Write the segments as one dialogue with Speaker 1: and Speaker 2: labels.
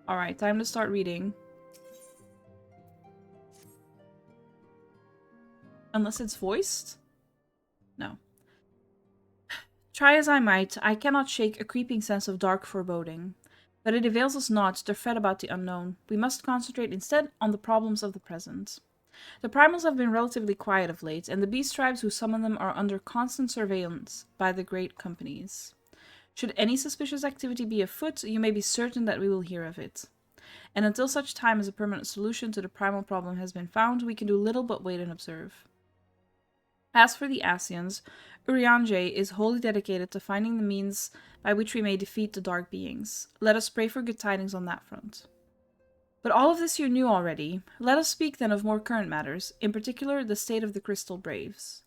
Speaker 1: Alright, time to start reading. Unless it's voiced? No. Try as I might, I cannot shake a creeping sense of dark foreboding. But it avails us not to fret about the unknown. We must concentrate instead on the problems of the present. The primals have been relatively quiet of late, and the beast tribes who summon them are under constant surveillance by the great companies. Should any suspicious activity be afoot, you may be certain that we will hear of it. And until such time as a permanent solution to the primal problem has been found, we can do little but wait and observe. As for the Asians, Urianger is wholly dedicated to finding the means by which we may defeat the dark beings. Let us pray for good tidings on that front. But all of this you knew already. Let us speak then of more current matters, in particular the state of the Crystal Braves.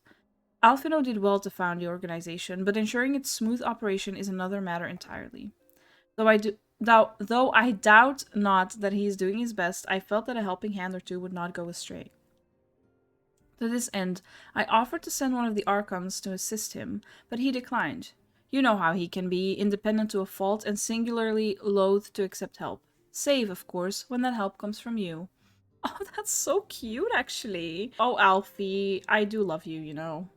Speaker 1: Alphino did well to found the organization, but ensuring its smooth operation is another matter entirely. Though I doubt not that he is doing his best, I felt that a helping hand or two would not go astray. To this end, I offered to send one of the Archons to assist him, but he declined. You know how he can be, independent to a fault and singularly loath to accept help. Save, of course, when that help comes from you. Oh, that's so cute, actually. Oh, Alfie, I do love you, you know.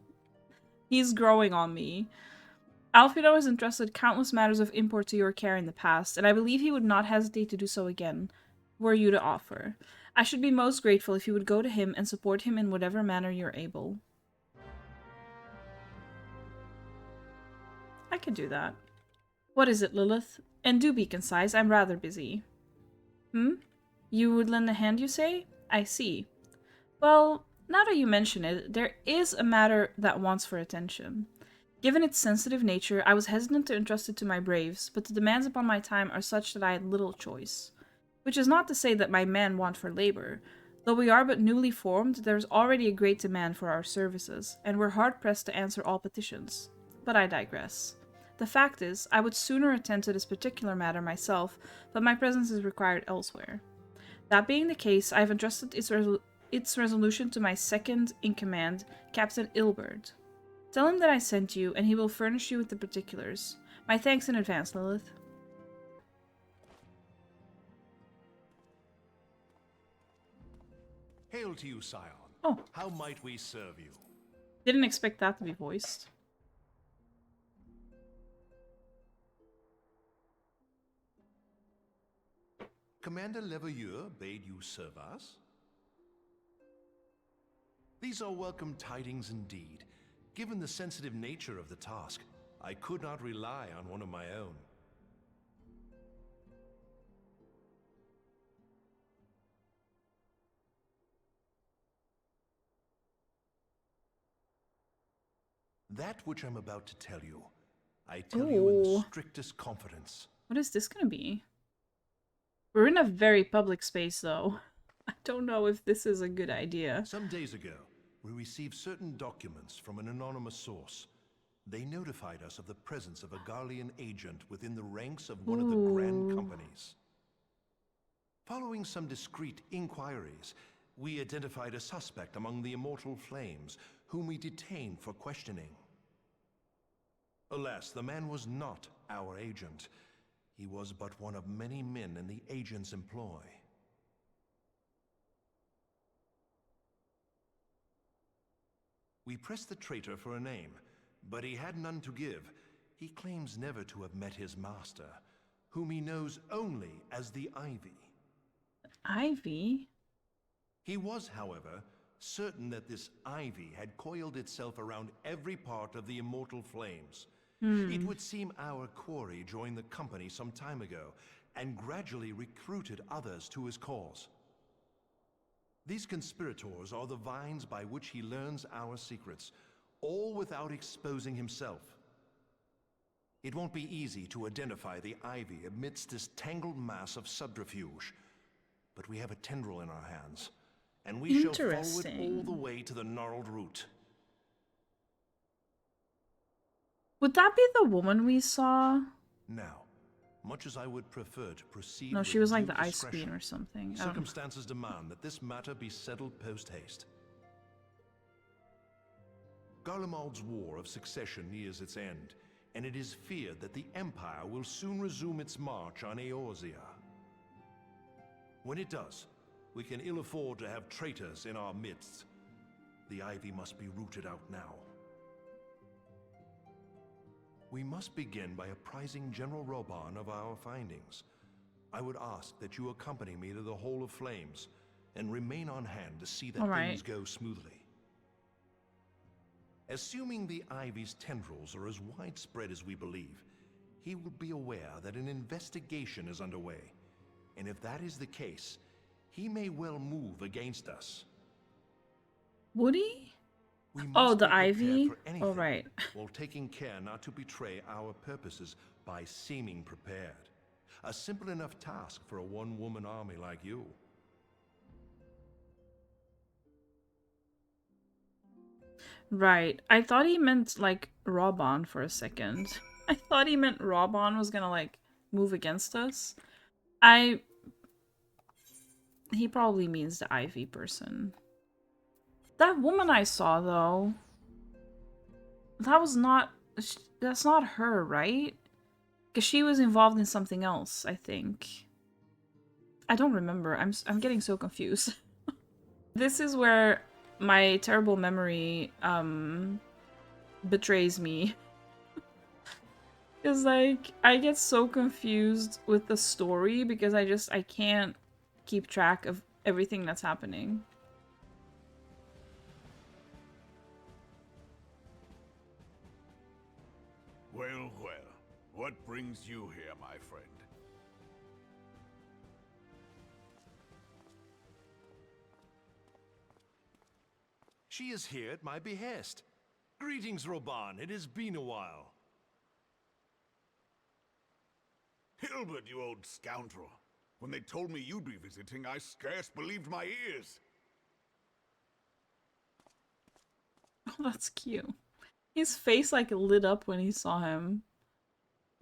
Speaker 1: He's growing on me. Alfredo has entrusted countless matters of import to your care in the past, and I believe he would not hesitate to do so again, were you to offer. I should be most grateful if you would go to him and support him in whatever manner you're able. I could do that. What is it, Lilith? And do be concise, I'm rather busy. You would lend a hand, you say? I see. Well, now that you mention it, there is a matter that wants for attention. Given its sensitive nature, I was hesitant to entrust it to my braves, but the demands upon my time are such that I had little choice. Which is not to say that my men want for labor. Though we are but newly formed, there is already a great demand for our services, and we're hard-pressed to answer all petitions. But I digress. The fact is, I would sooner attend to this particular matter myself, but my presence is required elsewhere. That being the case, I have entrusted its resolution to my second-in-command, Captain Ilbert. Tell him that I sent you, and he will furnish you with the particulars. My thanks in advance, Lilith.
Speaker 2: Hail to you, Scion.
Speaker 1: Oh.
Speaker 2: How might we serve you?
Speaker 1: Didn't expect that to be voiced.
Speaker 2: Commander Leveilleur bade you serve us? These are welcome tidings indeed. Given the sensitive nature of the task, I could not rely on one of my own. That which I'm about to tell you, I tell you in the strictest confidence.
Speaker 1: What is this gonna be? We're in a very public space, though. I don't know if this is a good idea.
Speaker 2: Some days ago, we received certain documents from an anonymous source. They notified us of the presence of a Garlean agent within the ranks of one of the Grand Companies. Following some discreet inquiries, we identified a suspect among the Immortal Flames, whom we detained for questioning. Alas, the man was not our agent. He was but one of many men in the agent's employ. We pressed the traitor for a name, but he had none to give. He claims never to have met his master, whom he knows only as the Ivy.
Speaker 1: Ivy?
Speaker 2: He was, however, certain that this Ivy had coiled itself around every part of the Immortal Flames. It would seem our quarry joined the company some time ago, and gradually recruited others to his cause. These conspirators are the vines by which he learns our secrets, all without exposing himself. It won't be easy to identify the Ivy amidst this tangled mass of subterfuge, but we have a tendril in our hands, and we shall follow it all the way to the gnarled root.
Speaker 1: Would that be the woman we saw?
Speaker 2: Now, much as I would prefer to proceed
Speaker 1: No,
Speaker 2: with
Speaker 1: she was like
Speaker 2: due
Speaker 1: the ice
Speaker 2: discretion,
Speaker 1: queen or something.
Speaker 2: circumstances demand that this matter be settled post-haste. Garlemald's War of Succession nears its end, and it is feared that the Empire will soon resume its march on Eorzea. When it does, we can ill afford to have traitors in our midst. The ivy must be rooted out now. We must begin by apprising General Roban of our findings. I would ask that you accompany me to the Hall of Flames and remain on hand to see that things go smoothly. Assuming the ivy's tendrils are as widespread as we believe, he will be aware that an investigation is underway. And if that is the case, he may well move against us.
Speaker 1: Would he?
Speaker 2: We must
Speaker 1: Oh, the
Speaker 2: be prepared
Speaker 1: ivy?
Speaker 2: for anything,
Speaker 1: Oh, right.
Speaker 2: while taking care not to betray our purposes by seeming prepared. A simple enough task for a one-woman army like you.
Speaker 1: Right. I thought he meant, like, Roban for a second. I thought he meant Roban was gonna, like, move against us. He probably means the ivy person. That woman I saw, though, that's not her, right? Because she was involved in something else, I think. I don't remember. I'm getting so confused. This is where my terrible memory betrays me. Because, like, I get so confused with the story because I can't keep track of everything that's happening.
Speaker 3: Well, well. What brings you here, my friend?
Speaker 2: She is here at my behest. Greetings, Roban. It has been a while.
Speaker 3: Hilbert, you old scoundrel. When they told me you'd be visiting, I scarce believed my ears.
Speaker 1: Oh, that's cute. His face, like, lit up when he saw him.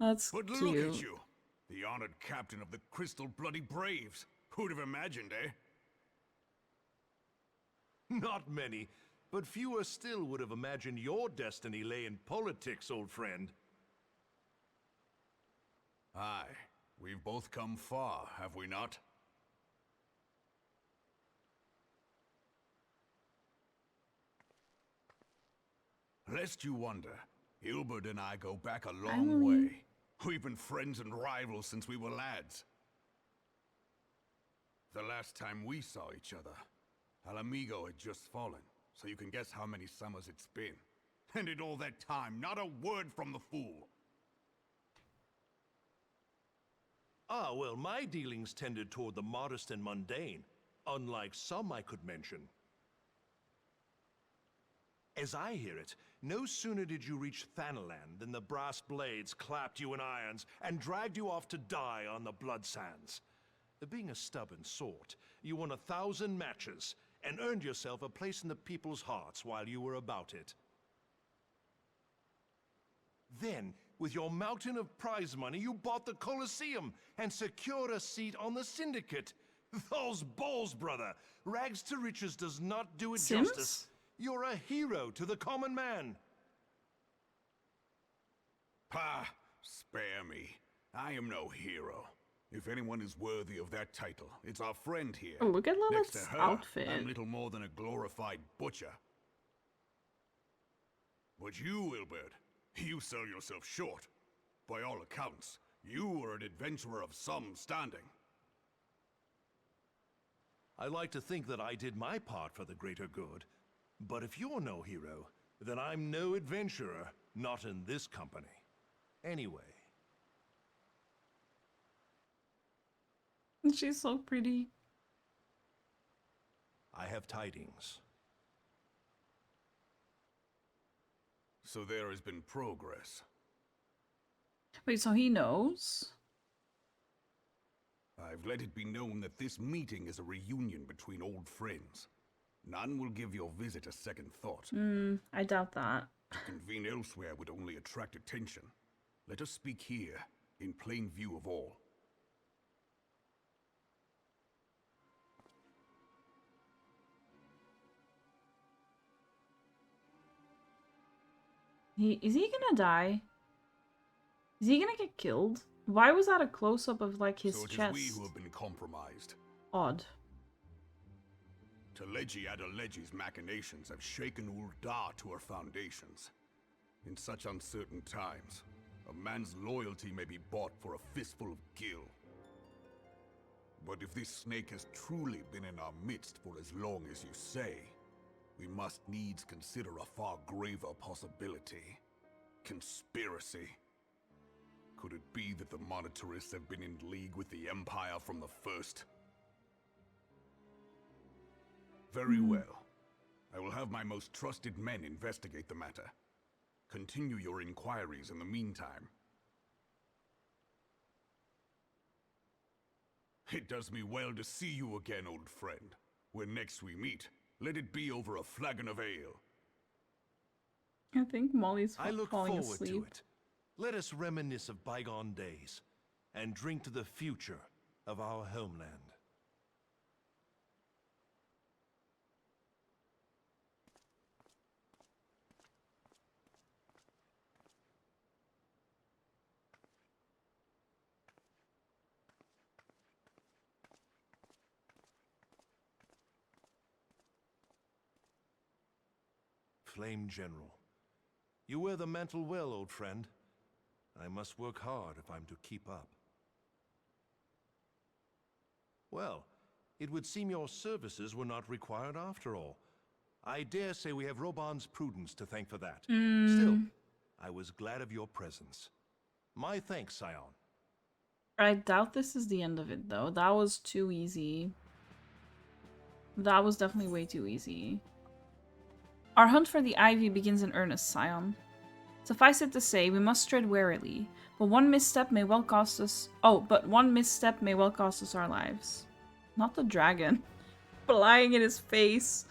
Speaker 1: That's
Speaker 3: But
Speaker 1: cute.
Speaker 3: look at you, the honored captain of the Crystal Bloody Braves. Who'd have imagined, eh?
Speaker 2: Not many, but fewer still would have imagined your destiny lay in politics, old friend.
Speaker 3: Aye, we've both come far, have we not? Lest you wonder, Hilbert and I go back a long way. We've been friends and rivals since we were lads. The last time we saw each other, Alamigo had just fallen, so you can guess how many summers it's been. And in all that time, not a word from the fool.
Speaker 2: Ah, well, my dealings tended toward the modest and mundane, unlike some I could mention. As I hear it, no sooner did you reach Thanalan than the brass blades clapped you in irons and dragged you off to die on the blood sands. Being a stubborn sort, you won 1,000 matches and earned yourself a place in the people's hearts while you were about it. Then, with your mountain of prize money, you bought the Colosseum and secured a seat on the Syndicate. Those balls, brother! Rags to riches does not do it justice. You're a hero to the common man.
Speaker 3: Pah! Spare me. I am no hero. If anyone is worthy of that title, it's our friend here.
Speaker 1: Oh, look at
Speaker 3: Next to
Speaker 1: Lilith's
Speaker 3: her,
Speaker 1: outfit.
Speaker 3: I'm little more than a glorified butcher. But you, Hilbert, you sell yourself short. By all accounts, you are an adventurer of some standing.
Speaker 2: I like to think that I did my part for the greater good. But if you're no hero, then I'm no adventurer, not in this company. Anyway.
Speaker 1: She's so pretty.
Speaker 2: I have tidings.
Speaker 3: So there has been progress.
Speaker 1: Wait, so he knows?
Speaker 3: I've let it be known that this meeting is a reunion between old friends. None will give your visit a second thought.
Speaker 1: I doubt that.
Speaker 3: To convene elsewhere would only attract attention. Let us speak here, in plain view of all.
Speaker 1: Is he gonna die? Is he gonna get killed? Why was that a close-up of, like, his
Speaker 3: So it
Speaker 1: chest?
Speaker 3: is we who have been compromised.
Speaker 1: Odd.
Speaker 3: Teleji Adeleji's machinations have shaken Ul'dah to her foundations. In such uncertain times, a man's loyalty may be bought for a fistful of gil. But if this snake has truly been in our midst for as long as you say, we must needs consider a far graver possibility. Conspiracy. Could it be that the monetarists have been in league with the Empire from the first? Very well. I will have my most trusted men investigate the matter. Continue your inquiries in the meantime. It does me well to see you again, old friend. When next we meet, let it be over a flagon of ale.
Speaker 1: I think Molly's
Speaker 2: I look
Speaker 1: falling
Speaker 2: forward
Speaker 1: asleep.
Speaker 2: to it. Let us reminisce of bygone days and drink to the future of our homeland. Flame General, you wear the mantle well, old friend. I must work hard if I'm to keep up. Well, it would seem your services were not required after all. I dare say we have Roban's prudence to thank for that. Still, I was glad of your presence. My thanks, Scion.
Speaker 1: I doubt this is the end of it, though. That was too easy. That was definitely way too easy. Our hunt for the Ivy begins in earnest, Scion. Suffice it to say, we must tread warily, but one misstep may well cost us... one misstep may well cost us our lives. Not the dragon. Flying in his face.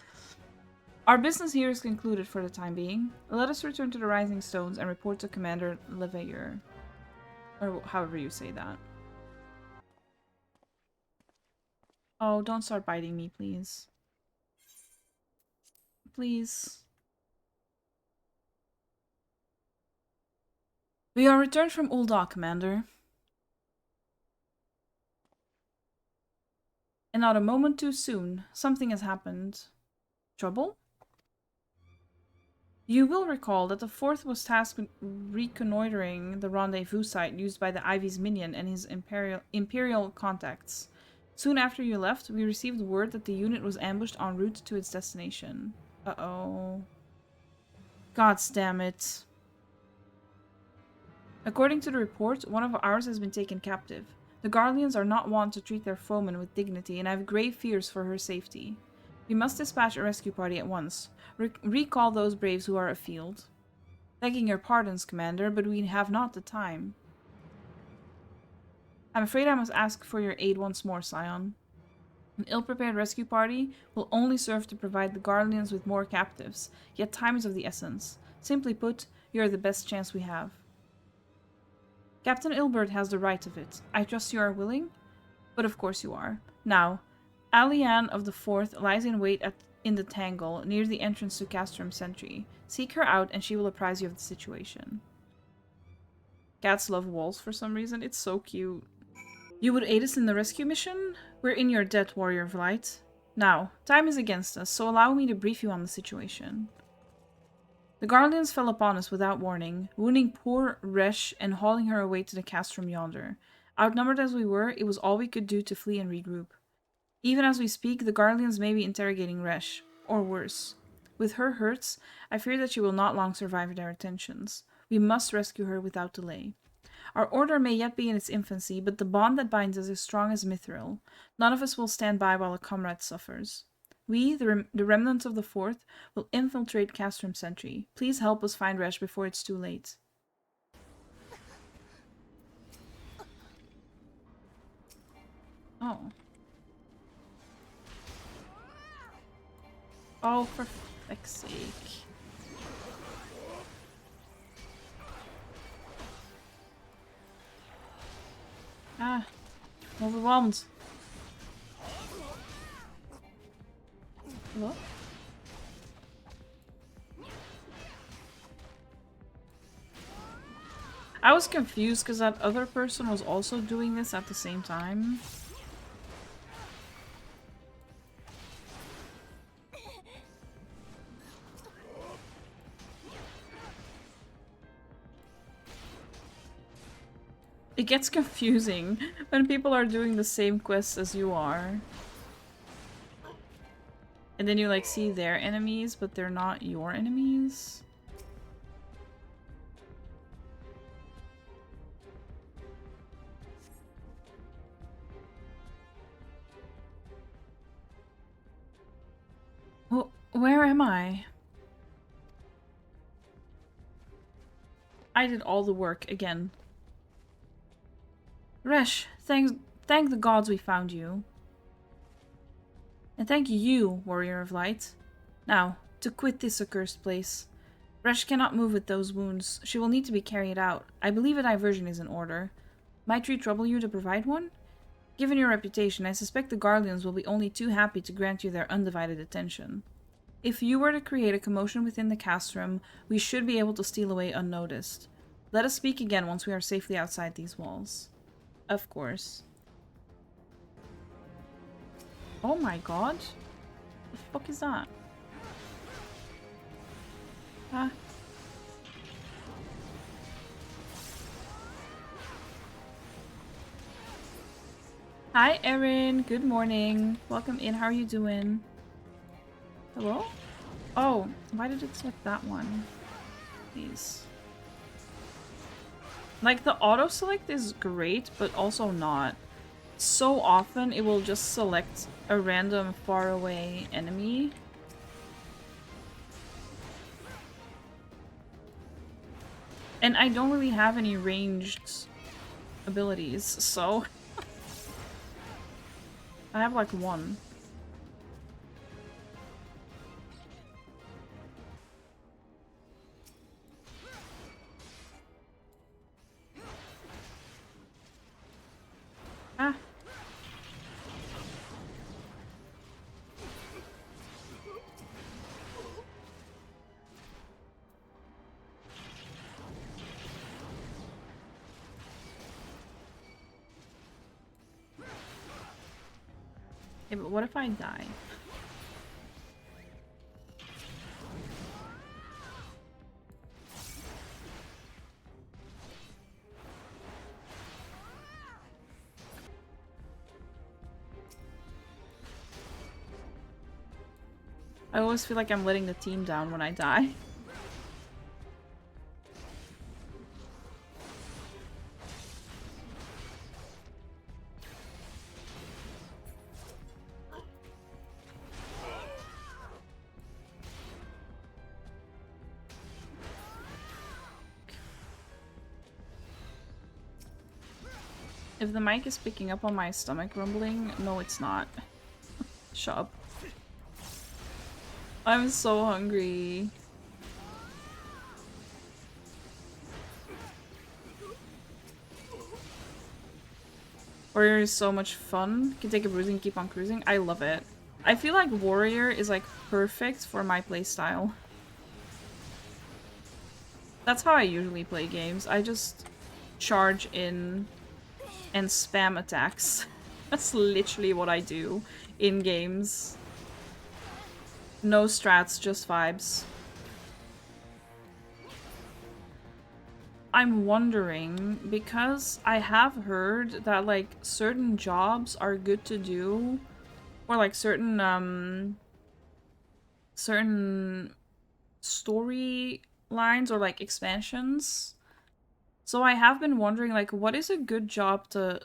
Speaker 1: Our business here is concluded for the time being. Let us return to the Rising Stones and report to Commander Leveilleur. Or however you say that. Oh, don't start biting me, please. Please. We are returned from Ul'dah, Commander. And not a moment too soon. Something has happened. Trouble? You will recall that the Fourth was tasked with reconnoitering the rendezvous site used by the Ivy's minion and his Imperial contacts. Soon after you left, we received word that the unit was ambushed en route to its destination. Uh-oh. Gods damn it. According to the report, one of ours has been taken captive. The Guardians are not wont to treat their foemen with dignity, and I have grave fears for her safety. We must dispatch a rescue party at once. Recall those braves who are afield. Begging your pardons, Commander, but we have not the time. I'm afraid I must ask for your aid once more, Scion. An ill-prepared rescue party will only serve to provide the Guardians with more captives, yet time is of the essence. Simply put, you are the best chance we have. Captain Ilbert has the right of it. I trust you are willing? But of course you are. Now, Alianne of the Fourth lies in wait in the Tangle, near the entrance to Castrum Sentry. Seek her out and she will apprise you of the situation. Cats love walls for some reason. It's so cute. You would aid us in the rescue mission? We're in your debt, Warrior of Light. Now, time is against us, so allow me to brief you on the situation. The Guardians fell upon us without warning, wounding poor Resh and hauling her away to the castrum yonder. Outnumbered as we were, it was all we could do to flee and regroup. Even as we speak, the Guardians may be interrogating Resh, or worse. With her hurts, I fear that she will not long survive their attentions. We must rescue her without delay. Our order may yet be in its infancy, but the bond that binds us is strong as mithril. None of us will stand by while a comrade suffers. We, the remnants of the Fourth, will infiltrate Castrum Sentry. Please help us find Resh before it's too late. Oh. Oh, for fuck's sake. Ah, overwhelmed. What? I was confused because that other person was also doing this at the same time. It gets confusing when people are doing the same quests as you are. And then you like see their enemies, but they're not your enemies. Well, where am I? I did all the work again. Resh, thank the gods we found you. And thank you, Warrior of Light. Now, to quit this accursed place. Resh cannot move with those wounds. She will need to be carried out. I believe a diversion is in order. Might we trouble you to provide one? Given your reputation, I suspect the Guardians will be only too happy to grant you their undivided attention. If you were to create a commotion within the cast room, we should be able to steal away unnoticed. Let us speak again once we are safely outside these walls. Of course. Oh my god. The fuck is that? Ah. Hi Erin, good morning. Welcome in, how are you doing? Hello? Oh, why did it select that one? Please. Like, the auto-select is great, but also not. So often it will just select a random faraway enemy. And I don't really have any ranged abilities, so... I have like one. Ah. Yeah, but what if I die? I always feel like I'm letting the team down when I die. If the mic is picking up on my stomach rumbling, no it's not. Shut up. I'm so hungry. Warrior is so much fun. Can take a bruising, keep on cruising. I love it. I feel like Warrior is like perfect for my playstyle. That's how I usually play games. I just charge in and spam attacks. That's literally what I do in games. No strats, just vibes. I'm wondering, because I have heard that like certain jobs are good to do, or like certain story lines or like expansions. So I have been wondering, like, what is a good job to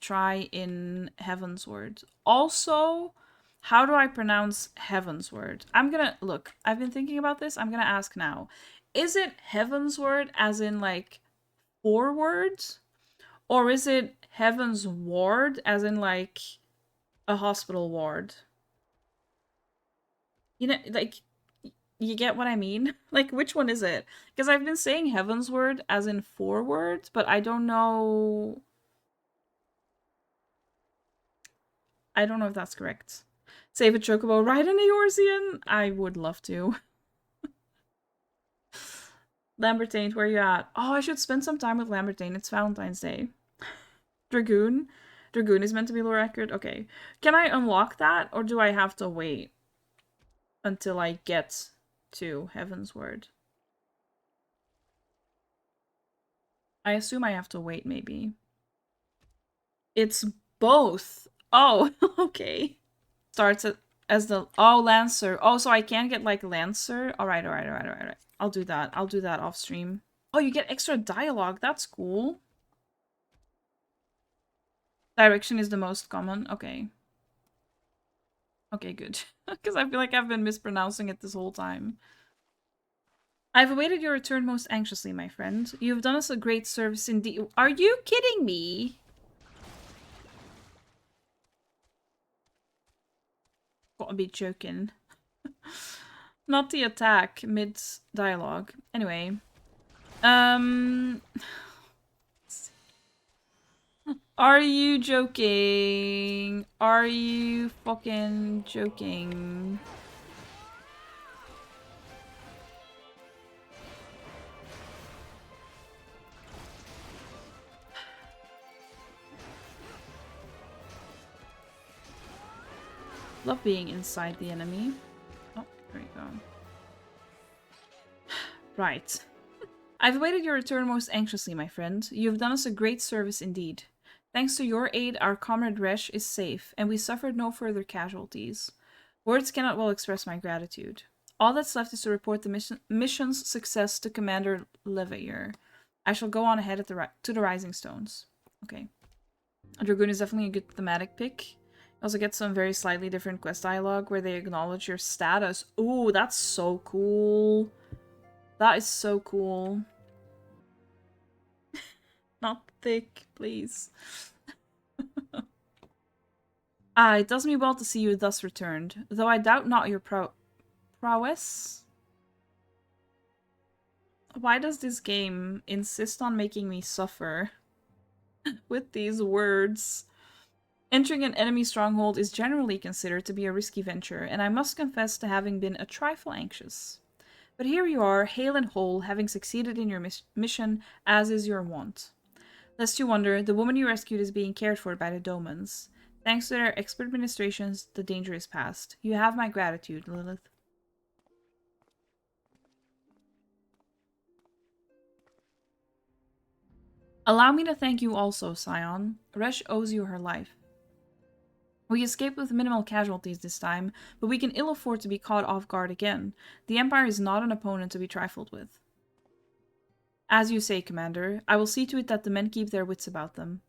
Speaker 1: try in Heavensward? Also, how do I pronounce Heavensward? I'm gonna look. I've been thinking about this. I'm gonna ask now. Is it Heavensward as in like forward, or is it Heaven's Ward as in like a hospital ward? You know, like, you get what I mean? Like, which one is it? Because I've been saying Heavensward as in forward, but I don't know. I don't know if that's correct. Save a chocobo, ride an Eorzean? I would love to. Lamberteint, where you at? Oh, I should spend some time with Lamberteint. It's Valentine's Day. Dragoon? Dragoon is meant to be lore accurate? Okay. Can I unlock that, or do I have to wait until I get to Heavensward? I assume I have to wait, maybe. It's both. Oh, okay. Starts as the... Oh, Lancer. Oh, so I can get, like, Lancer? Alright. I'll do that. I'll do that off stream. Oh, you get extra dialogue. That's cool. Direction is the most common. Okay. Okay, good. Because I feel like I've been mispronouncing it this whole time. I've awaited your return most anxiously, my friend. You have done us a great service indeed. Are you kidding me? Gotta be joking. Not the attack mid-dialogue. Anyway. Are you joking? Are you fucking joking? Love being inside the enemy. Oh, there you go. Right. I've awaited your return most anxiously, my friend. You have done us a great service indeed. Thanks to your aid, our comrade Resh is safe, and we suffered no further casualties. Words cannot well express my gratitude. All that's left is to report the mission's success to Commander Leveilleur. I shall go on ahead at to the Rising Stones. Okay. Dragoon is definitely a good thematic pick. You also get some very slightly different quest dialogue where they acknowledge your status. Ooh, that's so cool. That is so cool. Not thick, please. It does me well to see you thus returned, though I doubt not your prowess. Why does this game insist on making me suffer with these words? Entering an enemy stronghold is generally considered to be a risky venture, and I must confess to having been a trifle anxious. But here you are, hale and whole, having succeeded in your mission, as is your wont. Lest you wonder, the woman you rescued is being cared for by the Domans. Thanks to their expert ministrations, the danger is past. You have my gratitude, Lilith. Allow me to thank you also, Scion. Resh owes you her life. We escaped with minimal casualties this time, but we can ill afford to be caught off guard again. The Empire is not an opponent to be trifled with. As you say, Commander, I will see to it that the men keep their wits about them.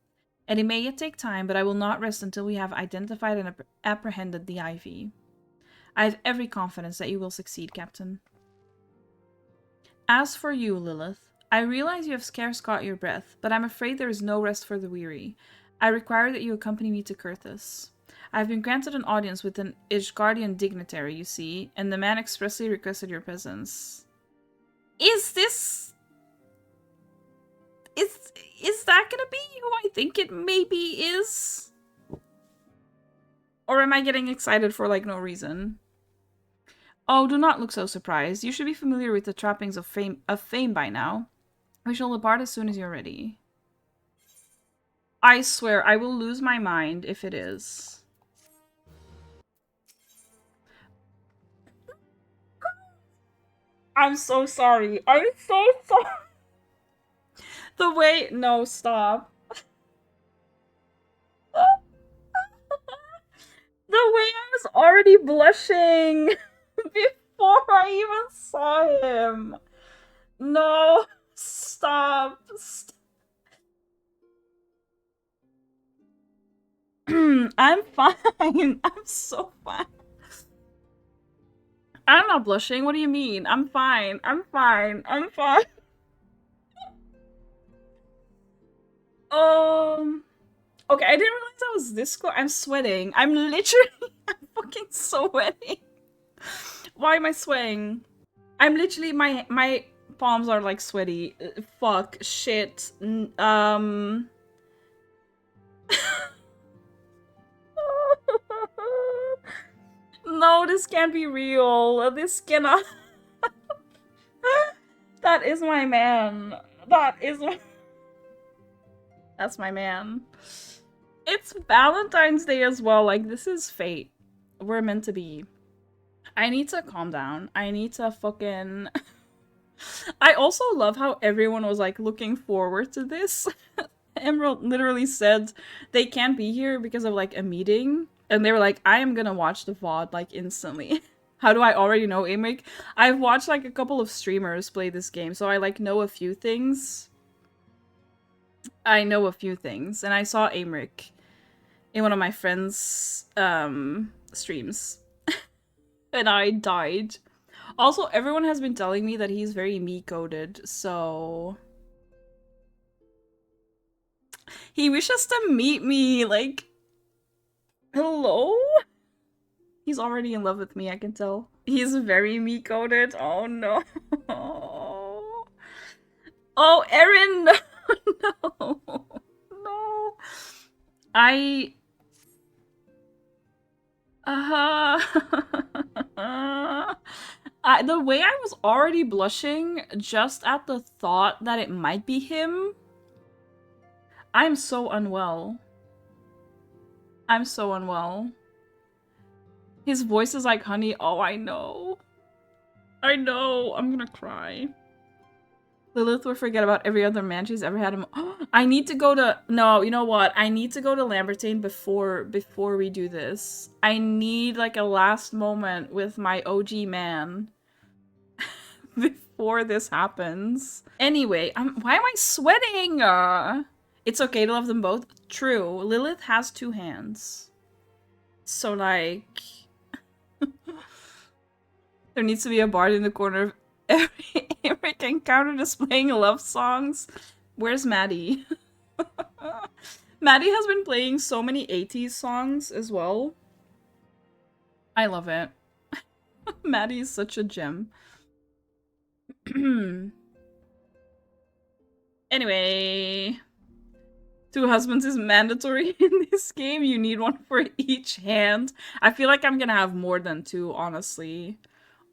Speaker 1: And it may yet take time, but I will not rest until we have identified and apprehended the IV. I have every confidence that you will succeed, Captain. As for you, Lilith, I realize you have scarce caught your breath, but I'm afraid there is no rest for the weary. I require that you accompany me to Kurthus. I have been granted an audience with an Ishgardian dignitary, you see, and the man expressly requested your presence. Is that gonna be who I think it maybe is? Or am I getting excited for, like, no reason? Oh, do not look so surprised. You should be familiar with the trappings of fame by now. We shall depart as soon as you're ready. I swear, I will lose my mind if it is. I'm so sorry. I'm so sorry. The way... No, stop. The way I was already blushing before I even saw him. No, stop. I'm fine. I'm so fine. I'm not blushing. What do you mean? I'm fine. I'm fine. I'm fine. Okay, I didn't realize I was this close. I'm sweating. I'm literally... I'm fucking sweating. Why am I sweating? I'm literally... My palms are, like, sweaty. Fuck. Shit. No, this can't be real. This cannot... That is my man. That is my... That's my man. It's Valentine's Day as well. Like, this is fate. We're meant to be. I need to calm down. I need to fucking... I also love how everyone was like looking forward to this. Emerald literally said they can't be here because of like a meeting, and they were like, I am gonna watch the VOD like instantly. How do I already know AYMERIC? I've watched like a couple of streamers play this game, so I like know a few things. I know a few things, and I saw AYMERIC in one of my friends' streams. And I died. Also, everyone has been telling me that he's very me-coded, so... He wishes to meet me, like... Hello? He's already in love with me, I can tell. He's very me-coded. Oh no. Oh, Erin! No! No! The way I was already blushing just at the thought that it might be him. I'm so unwell. I'm so unwell. His voice is like honey. Oh, I know. I know. I'm gonna cry. Lilith will forget about every other man she's ever had. I need to go to... No, you know what? I need to go to Lamberteint before we do this. I need like a last moment with my OG man. Before this happens. Anyway, why am I sweating? It's okay to love them both. True. Lilith has 2 hands. So like... There needs to be a bard in the corner of every AYMERIC encounter displaying love songs. Where's Maddie? Maddie has been playing so many 80s songs as well. I love it. Maddie is such a gem. Anyway, 2 husbands is mandatory in this game. You need one for each hand. I feel like I'm gonna have more than 2, honestly.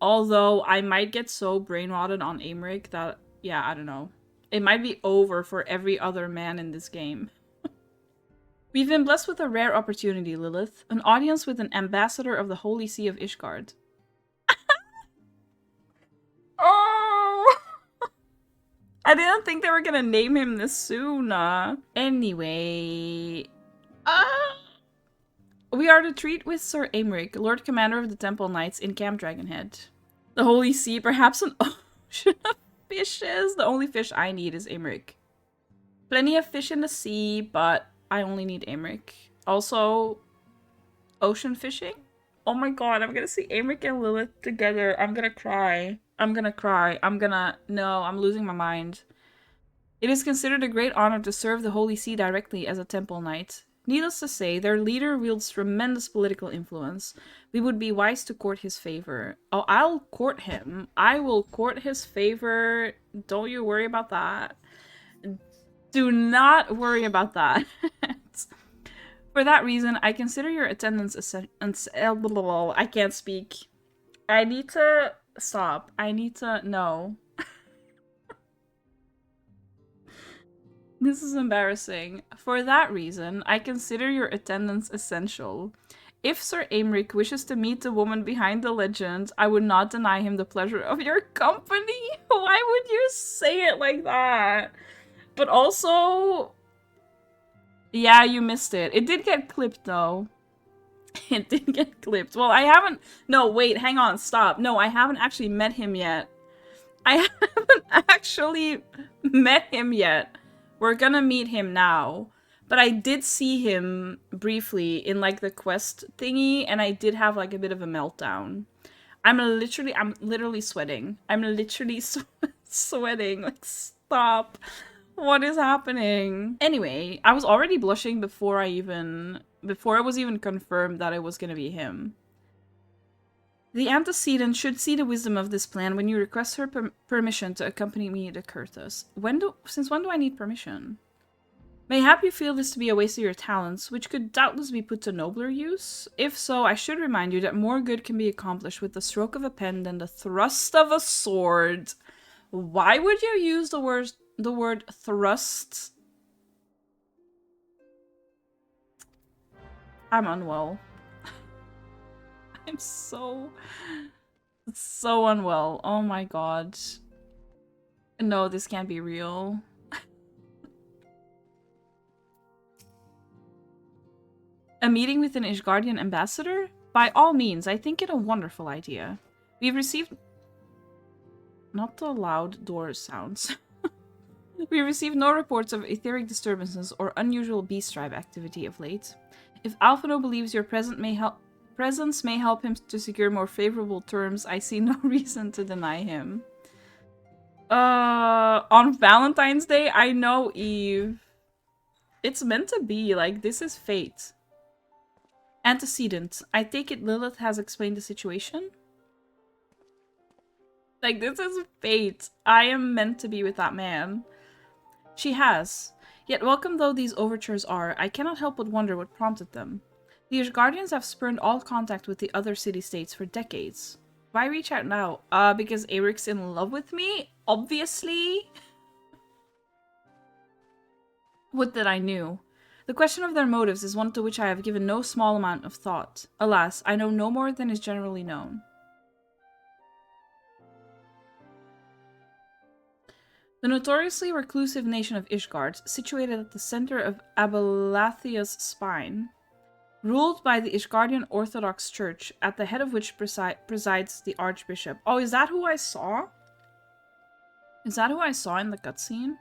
Speaker 1: Although I might get so brain-rotted on AYMERIC that, yeah, I don't know. It might be over for every other man in this game. We've been blessed with a rare opportunity, Lilith. An audience with an ambassador of the Holy See of Ishgard. Oh! I didn't think they were gonna name him this soon. Anyway... We are to treat with Sir AYMERIC, Lord Commander of the Temple Knights in Camp Dragonhead. The Holy See, perhaps an ocean of fishes. The only fish I need is AYMERIC. Plenty of fish in the sea, but I only need AYMERIC. Also, ocean fishing? Oh my god, I'm gonna see AYMERIC and Lilith together. I'm gonna cry. I'm gonna cry. No, I'm losing my mind. It is considered a great honor to serve the Holy See directly as a Temple Knight. Needless to say, their leader wields tremendous political influence. We would be wise to court his favor. Oh, I'll court him. I will court his favor. Don't you worry about that. Do not worry about that. For that reason, I consider your attendance essential. I can't speak. I need to stop. I need to... No. This is embarrassing. For that reason, I consider your attendance essential. If Sir AYMERIC wishes to meet the woman behind the legend, I would not deny him the pleasure of your company. Why would you say it like that? But also... Yeah, you missed it. It did get clipped, though. It did get clipped. Well, I haven't... No, wait, hang on, stop. No, I haven't actually met him yet. I haven't actually met him yet. We're gonna meet him now. But I did see him briefly in, like, the quest thingy, and I did have, like, a bit of a meltdown. I'm literally sweating. I'm literally sweating. Like, stop. What is happening? Anyway, I was already blushing before it was even confirmed that it was gonna be him. The antecedent should see the wisdom of this plan when you request her permission to accompany me to Kurthus. Since when do I need permission? Mayhap you feel this to be a waste of your talents, which could doubtless be put to nobler use? If so, I should remind you that more good can be accomplished with the stroke of a pen than the thrust of a sword. Why would you use the word thrust? I'm unwell. I'm so unwell. Oh my god. No, this can't be real. A meeting with an Ishgardian ambassador? By all means, I think it a wonderful idea. We've received... Not the loud door sounds. We received no reports of etheric disturbances or unusual beast tribe activity of late. If Alphino believes your presence may help him to secure more favorable terms, I see no reason to deny him. On Valentine's Day? I know, Eve. It's meant to be, like, this is fate. Antecedent. I take it Lilith has explained the situation? Like, this is fate. I am meant to be with that man. She has. Yet welcome though these overtures are, I cannot help but wonder what prompted them. The Ishgardians have spurned all contact with the other city-states for decades. Why reach out now? Because Aymeric in love with me? Obviously. Would that I knew. The question of their motives is one to which I have given no small amount of thought. Alas, I know no more than is generally known. The notoriously reclusive nation of Ishgard, situated at the center of Abelathia's spine, ruled by the Ishgardian Orthodox Church, at the head of which presides the Archbishop. Oh, is that who I saw? Is that who I saw in the cutscene?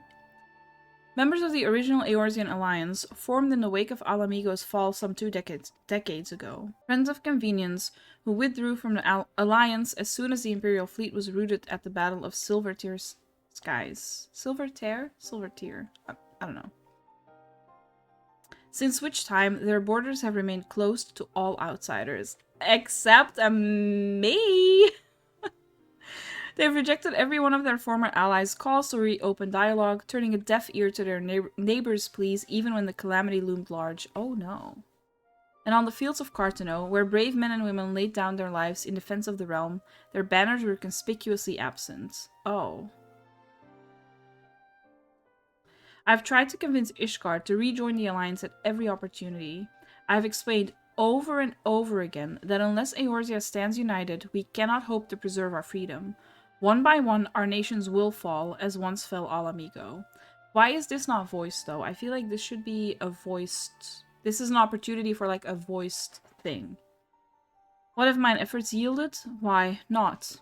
Speaker 1: Members of the original Eorzean alliance formed in the wake of Alamigo's fall some 2 decades ago. Friends of convenience who withdrew from the alliance as soon as the Imperial fleet was routed at the Battle of Silvertear's skies. Silvertear? Silvertear. I don't know. Since which time, their borders have remained closed to all outsiders. Except me! They've rejected every one of their former allies' calls to reopen dialogue, turning a deaf ear to their neighbors' pleas even when the calamity loomed large. Oh no. And on the fields of Cartano, where brave men and women laid down their lives in defense of the realm, their banners were conspicuously absent. Oh. I've tried to convince Ishgard to rejoin the alliance at every opportunity. I've explained over and over again that unless Eorzea stands united, we cannot hope to preserve our freedom. One by one, our nations will fall, as once fell Alamigo. Why is this not voiced, though? I feel like this should be a voiced... This is an opportunity for, like, a voiced thing. What have mine efforts yielded? Why, not.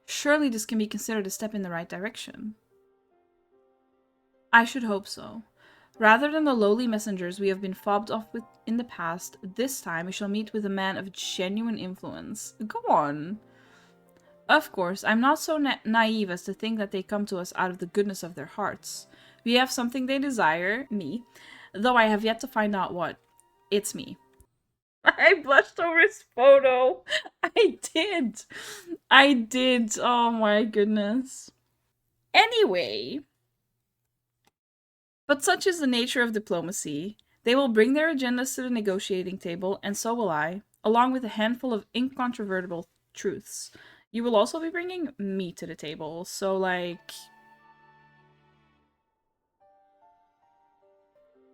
Speaker 1: Surely this can be considered a step in the right direction. I should hope so. Rather than the lowly messengers we have been fobbed off with in the past, this time we shall meet with a man of genuine influence. Go on. Of course, I'm not so naive as to think that they come to us out of the goodness of their hearts. We have something they desire, me, though I have yet to find out what. It's me. I blushed over his photo. I did. I did. Oh my goodness. Anyway. But such is the nature of diplomacy. They will bring their agendas to the negotiating table, and so will I, along with a handful of incontrovertible truths. You will also be bringing me to the table, so like...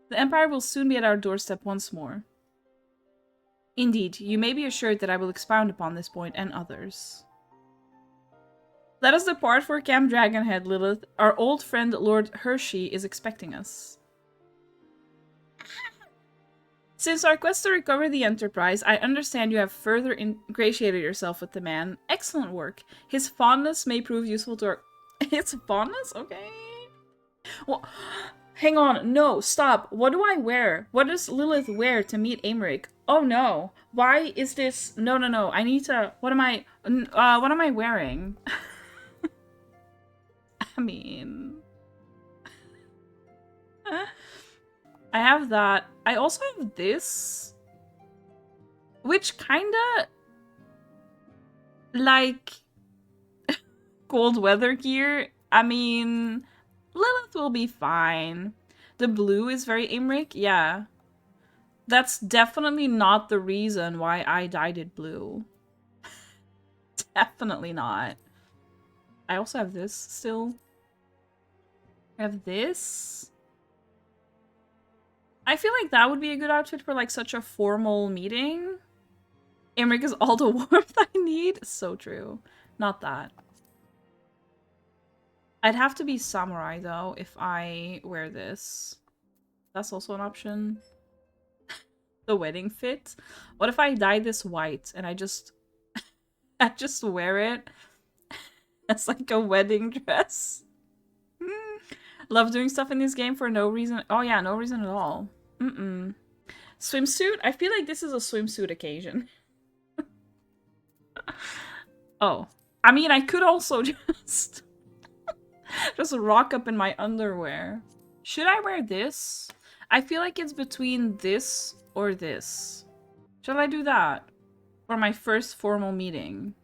Speaker 1: The Empire will soon be at our doorstep once more. Indeed, you may be assured that I will expound upon this point and others. Let us depart for Camp Dragonhead, Lilith. Our old friend Lord Hershey is expecting us. Since our quest to recover the Enterprise, I understand you have further ingratiated yourself with the man. Excellent work. His fondness may prove useful to our... His fondness? Okay. Well, hang on. No, stop. What do I wear? What does Lilith wear to meet Aymeric? Oh no. Why is this... No. I need to... What am I wearing? I mean... I have that. I also have this. Which kinda... like... cold weather gear. I mean... Lilith will be fine. The blue is very Aymeric. Yeah. That's definitely not the reason why I dyed it blue. Definitely not. I also have this still. I have this. I feel like that would be a good outfit for like such a formal meeting. Aymeric is all the warmth I need. So true. Not that. I'd have to be samurai, though, if I wear this. That's also an option. The wedding fit? What if I dye this white and I just... I just wear it as like a wedding dress? Love doing stuff in this game for no reason. Oh yeah, no reason at all. Swimsuit? I feel like this is a swimsuit occasion. Oh. I mean, I could also just... just rock up in my underwear. Should I wear this? I feel like it's between this or this. Shall I do that? For my first formal meeting?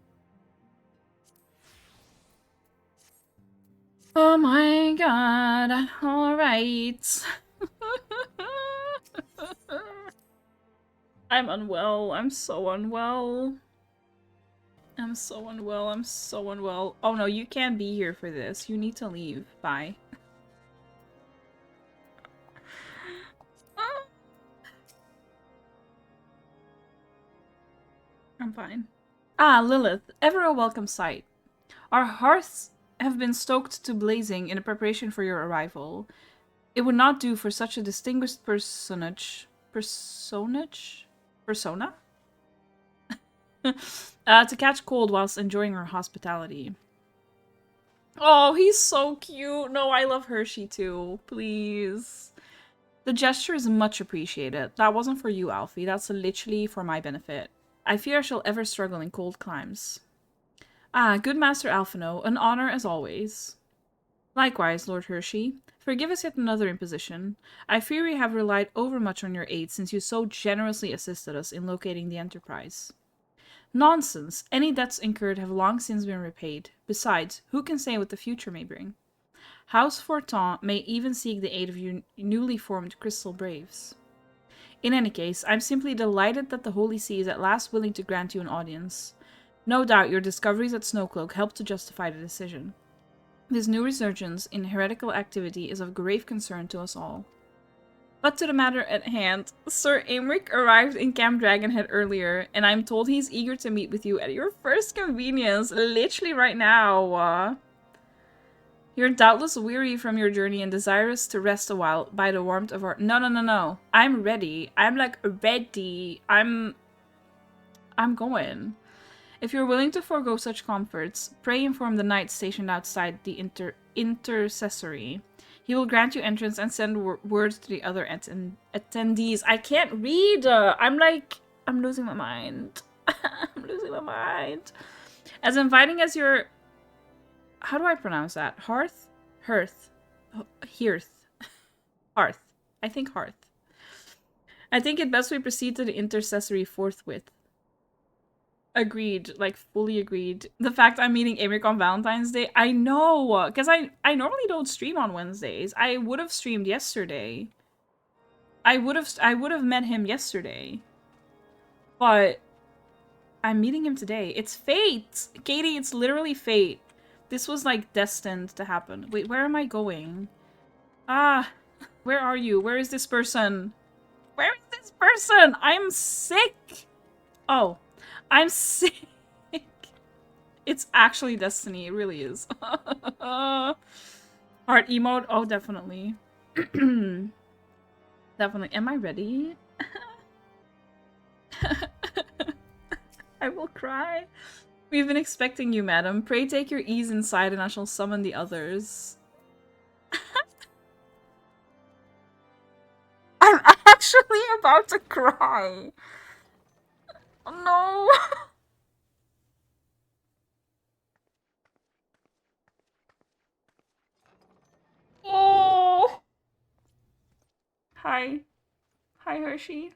Speaker 1: Oh my god. Alright. I'm unwell. I'm so unwell. I'm so unwell. I'm so unwell. Oh no, you can't be here for this. You need to leave. Bye. I'm fine. Ah, Lilith. Ever a welcome sight. Our hearths have been stoked to blazing in preparation for your arrival. It would not do for such a distinguished persona? To catch cold whilst enjoying our hospitality. Oh, he's so cute. No, I love Hershey too. Please. The gesture is much appreciated. That wasn't for you, Alfie. That's literally for my benefit. I fear I shall ever struggle in cold climes. Ah, good Master Alphino, an honor as always. Likewise, Lord Hershey. Forgive us yet another imposition. I fear we have relied overmuch on your aid since you so generously assisted us in locating the Enterprise. Nonsense! Any debts incurred have long since been repaid. Besides, who can say what the future may bring? House Fortin may even seek the aid of your newly formed Crystal Braves. In any case, I'm simply delighted that the Holy See is at last willing to grant you an audience. No doubt your discoveries at Snowcloak helped to justify the decision. This new resurgence in heretical activity is of grave concern to us all. But to the matter at hand, Sir Aymeric arrived in Camp Dragonhead earlier, and I'm told he's eager to meet with you at your first convenience, literally right now. You're doubtless weary from your journey and desirous to rest a while by the warmth of our— No. I'm ready. I'm like ready. I'm going. If you're willing to forego such comforts, pray inform the knight stationed outside the intercessory. He will grant you entrance and send words to the other attendees. I can't read! I'm losing my mind. I'm losing my mind. As inviting as your... How do I pronounce that? Hearth? Hearth. Hearth. Hearth. I think hearth. I think it best we proceed to the intercessory forthwith. Agreed. Like, fully agreed. The fact I'm meeting Aymeric on Valentine's Day, I know! Because I normally don't stream on Wednesdays. I would have streamed yesterday. I would have met him yesterday. But I'm meeting him today. It's fate! Katie, it's literally fate. This was, like, destined to happen. Wait, where am I going? Ah, where are you? Where is this person? Where is this person? I'm sick! Oh. I'm sick. It's actually destiny. It really is. Heart emote? Oh, definitely. Definitely. Am I ready? I will cry. We've been expecting you, madam. Pray take your ease inside and I shall summon the others. I'm actually about to cry. No. Oh. Hi. Hi, Hershey.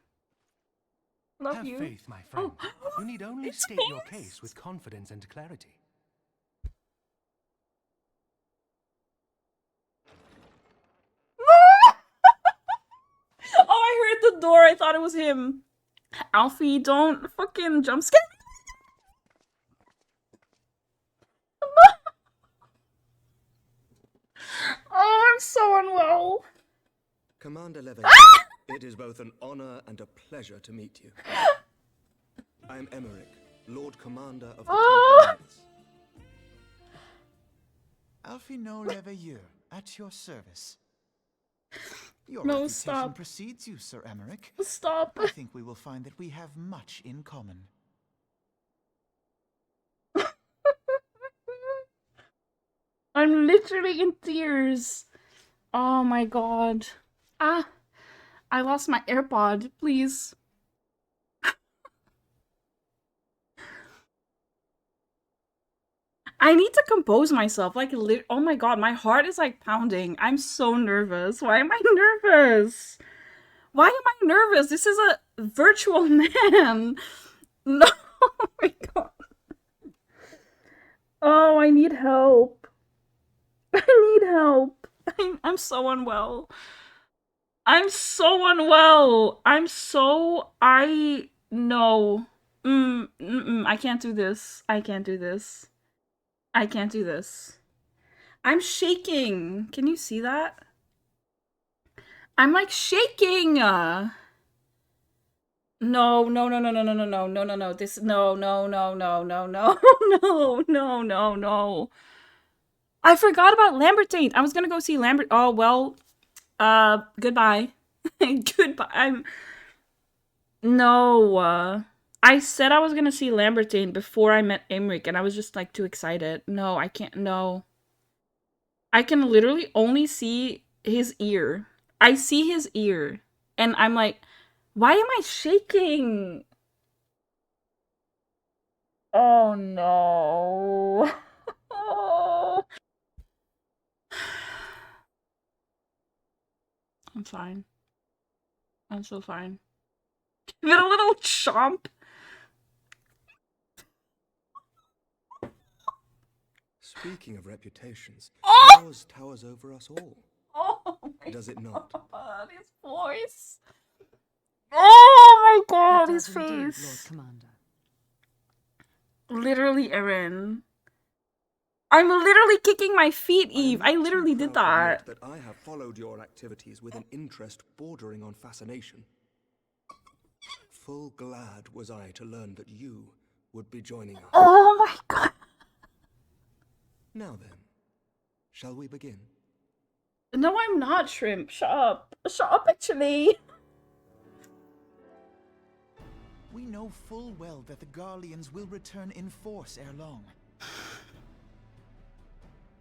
Speaker 1: Love
Speaker 4: Have
Speaker 1: you.
Speaker 4: faith, my friend.
Speaker 1: Oh.
Speaker 4: You need only
Speaker 1: It's
Speaker 4: state your
Speaker 1: face.
Speaker 4: case with confidence and clarity.
Speaker 1: Oh, I heard the door. I thought it was him. Alfie, don't fucking jump scare. Oh, I'm so unwell.
Speaker 5: Commander Leveille, it is both an honor and a pleasure to meet you. I am Aymeric, Lord Commander of the
Speaker 1: Oh.
Speaker 5: Temple Knights.
Speaker 6: Alfie no Leveilleur, at your service. Your
Speaker 1: No,
Speaker 6: reputation
Speaker 1: stop.
Speaker 6: precedes you, Sir Emeric.
Speaker 1: Stop.
Speaker 6: I think we will find that we have much in common.
Speaker 1: I'm literally in tears. Oh my god. Ah, I lost my AirPod. Please. I need to compose myself. Like, oh my god, my heart is like pounding. I'm so nervous. Why am I nervous? Why am I nervous? This is a virtual man. No, oh my god. Oh, I need help. I need help. I'm so unwell. I'm so unwell. No. I can't do this. I can't do this. I can't do this. I'm shaking. Can you see that? I'm like shaking. No. This, no. No. I forgot about Lamberteint. I was gonna go see Lambert. Oh, well, goodbye. Goodbye. No. I said I was gonna see Lamberteint before I met Aymeric, and I was just like too excited. No, I can't. No. I can literally only see his ear. I see his ear, and I'm like, why am I shaking? Oh no. Oh. I'm fine. I'm so fine. Give it a little chomp.
Speaker 5: Speaking of reputations,
Speaker 1: Oh!
Speaker 5: yours towers over us all.
Speaker 1: Oh my
Speaker 5: Does it not?
Speaker 1: god, his voice. Oh my god, his
Speaker 7: It does indeed, Lord
Speaker 1: face.
Speaker 7: Commander.
Speaker 1: Literally, Erin. I'm literally kicking my feet, Eve. I literally did that.
Speaker 5: That I have followed your activities with an interest bordering on fascination. Full glad was I to learn that you would be joining us.
Speaker 1: Oh my god.
Speaker 5: Now then, shall we begin?
Speaker 1: No, I'm not, Shrimp. Shut up. Shut up, actually.
Speaker 6: We know full well that the Garleans will return in force ere long.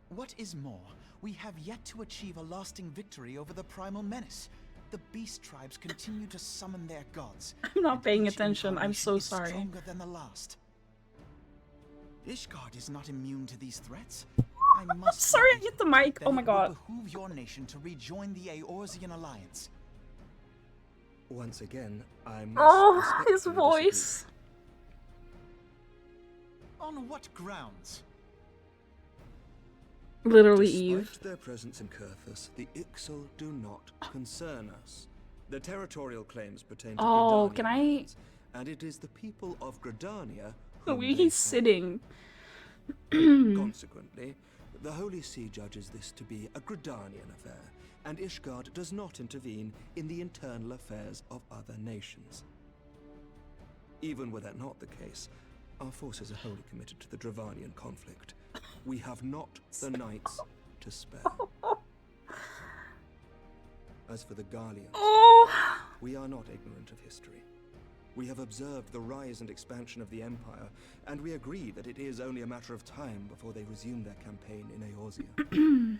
Speaker 6: What is more, we have yet to achieve a lasting victory over the primal menace. The beast tribes continue to summon their gods.
Speaker 1: I'm not
Speaker 6: and
Speaker 1: paying
Speaker 6: each
Speaker 1: attention. I'm so
Speaker 6: incarnation is
Speaker 1: sorry.
Speaker 6: Stronger than the last. Ishgard is not immune to these threats. I must
Speaker 1: Sorry, I
Speaker 6: admit
Speaker 1: hit the mic.
Speaker 6: that
Speaker 1: Oh my
Speaker 6: it
Speaker 1: god.
Speaker 6: would behoove your nation to rejoin the Eorzean alliance.
Speaker 5: Once again, I must
Speaker 1: Oh, his
Speaker 5: respectfully
Speaker 1: voice.
Speaker 5: disagree.
Speaker 6: On what grounds?
Speaker 1: Literally,
Speaker 5: Despite
Speaker 1: Eve.
Speaker 5: their presence in Kurthus, the Ixal do not concern us. The territorial claims pertain to
Speaker 1: Oh,
Speaker 5: Gridanian
Speaker 1: can I-
Speaker 5: lands, and it is the people of Gridania
Speaker 1: The
Speaker 5: whom
Speaker 1: way
Speaker 5: they
Speaker 1: he's
Speaker 5: have.
Speaker 1: sitting.
Speaker 5: Consequently, the Holy See judges this to be a Gridanian affair, and Ishgard does not intervene in the internal affairs of other nations. Even were that not the case, our forces are wholly committed to the Dravanian conflict. We have not the knights to spare. As for the Garleans,
Speaker 1: Oh.
Speaker 5: we are not ignorant of history. We have observed the rise and expansion of the Empire, and we agree that it is only a matter of time before they resume their campaign in Eorzea.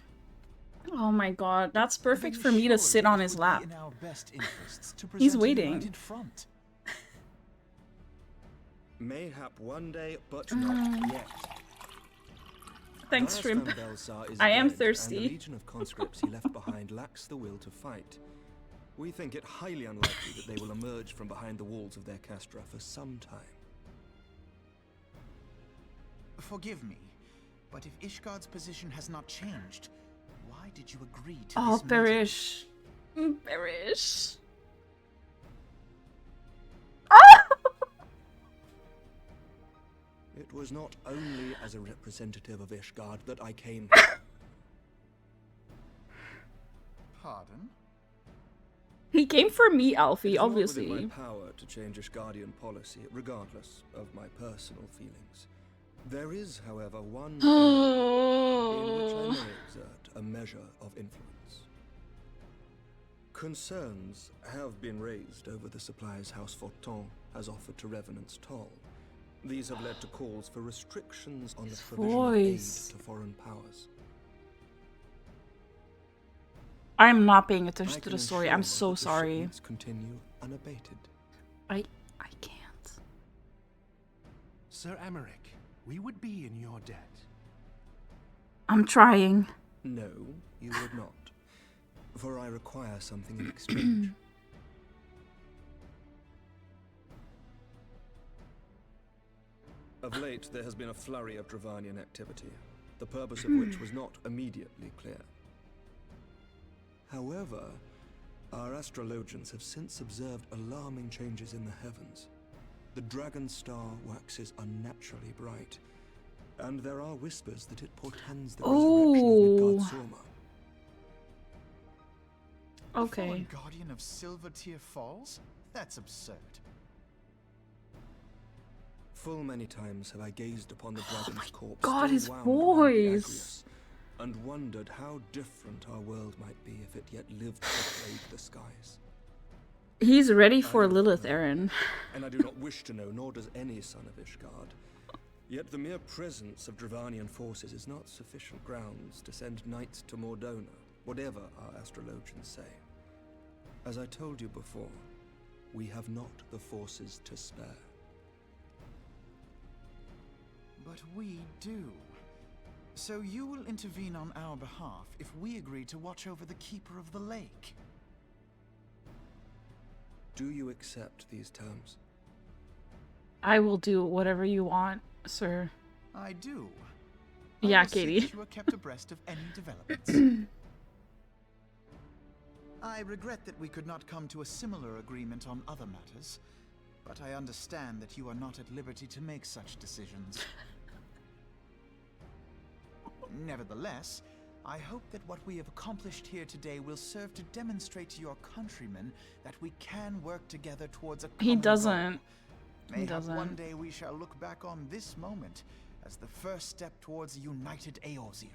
Speaker 1: Oh my god. That's perfect
Speaker 6: Then
Speaker 1: for me to
Speaker 6: surely
Speaker 1: sit on
Speaker 6: it
Speaker 1: his
Speaker 6: would
Speaker 1: lap.
Speaker 6: be in our best interests to
Speaker 1: He's
Speaker 6: present a
Speaker 1: waiting.
Speaker 6: united front.
Speaker 5: Mayhap one day, but not yet.
Speaker 1: Thanks,
Speaker 5: Gaius
Speaker 1: Shrimp.
Speaker 5: van Belsar is
Speaker 1: I am
Speaker 5: dead,
Speaker 1: thirsty.
Speaker 5: And the legion of conscripts he left behind lacks the will to fight. We think it highly unlikely that they will emerge from behind the walls of their castra for some time.
Speaker 6: Forgive me, but if Ishgard's position has not changed, why did you agree to
Speaker 1: Oh,
Speaker 6: this meeting?
Speaker 1: Barish. Barish.
Speaker 5: It was not only as a representative of Ishgard that I came here.
Speaker 6: Pardon?
Speaker 1: He came for me,
Speaker 5: It
Speaker 1: Alfie,
Speaker 5: is not
Speaker 1: obviously.
Speaker 5: within my power to change Ishgardian policy, regardless of my personal feelings. There is, however, one area in which I may exert a measure of influence. Concerns have been raised over the supplies House Fortin has offered to Revenant's Toll. These have led to calls for restrictions on the provision of aid to foreign powers.
Speaker 1: I'm not paying attention
Speaker 5: I
Speaker 1: to
Speaker 5: can
Speaker 1: the story.
Speaker 5: ensure
Speaker 1: I'm so
Speaker 5: that the
Speaker 1: sorry.
Speaker 5: shipments continue unabated.
Speaker 1: I can't.
Speaker 4: Sir Aymeric, we would be in your debt.
Speaker 1: I'm trying.
Speaker 5: No, you would not. For I require something in exchange. Of late, there has been a flurry of Dravanian activity, the purpose of which was not immediately clear. However, our astrologians have since observed alarming changes in the heavens. The dragon star waxes unnaturally bright, and there are whispers that it portends the resurrection of Midgard-Sorma.
Speaker 1: Okay.
Speaker 6: Fallen guardian of Silvertear Falls? That's absurd.
Speaker 5: Full many times have I gazed upon the dragon's corpse,
Speaker 1: God,
Speaker 5: still
Speaker 1: his
Speaker 5: wound around the
Speaker 1: voice.
Speaker 5: Agrius, and wondered how different our world might be if it yet lived to plague the skies.
Speaker 1: He's ready
Speaker 5: I
Speaker 1: for
Speaker 5: do not
Speaker 1: Lilith,
Speaker 5: know,
Speaker 1: Aaron.
Speaker 5: and I do not wish to know, nor does any son of Ishgard. Yet the mere presence of Dravanian forces is not sufficient grounds to send knights to Mordona, whatever our astrologians say. As I told you before, we have not the forces to spare.
Speaker 6: But we do. So you will intervene on our behalf if we agree to watch over the Keeper of the Lake.
Speaker 5: Do you accept these terms?
Speaker 1: I will do whatever you want, sir.
Speaker 6: I do.
Speaker 1: Yeah,
Speaker 6: I will see
Speaker 1: Katie.
Speaker 6: that you are kept abreast of any developments. I regret that we could not come to a similar agreement on other matters, but I understand that you are not at liberty to make such decisions. Nevertheless, I hope that what we have accomplished here today will serve to demonstrate to your countrymen that we can work together towards a common
Speaker 1: He
Speaker 6: goal.
Speaker 1: doesn't. He
Speaker 6: Mayhap
Speaker 1: doesn't.
Speaker 6: one day we shall look back on this moment as the first step towards a united Eorzea.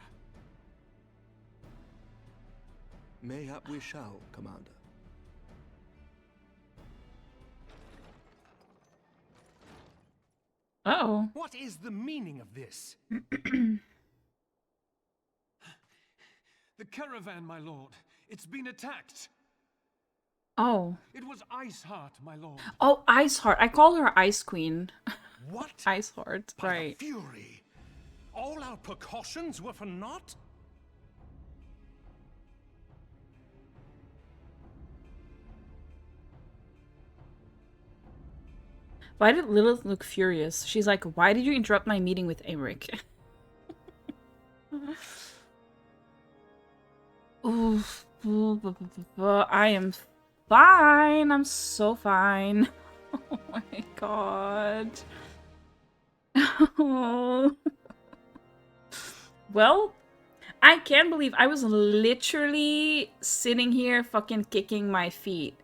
Speaker 5: Mayhap we shall, Commander.
Speaker 1: Uh-oh.
Speaker 4: What is the meaning of this? The caravan, my lord. It's been attacked.
Speaker 1: Oh.
Speaker 4: It was Iceheart, my lord.
Speaker 1: Oh, Iceheart. I call her Ice Queen.
Speaker 4: What?
Speaker 1: Iceheart,
Speaker 4: By
Speaker 1: right.
Speaker 4: the fury. All our precautions were for naught?
Speaker 1: Why did Lilith look furious? She's like, why did you interrupt my meeting with Aymeric? Oof. I am fine. I'm so fine. Oh my god. Well, I can't believe I was literally sitting here fucking kicking my feet.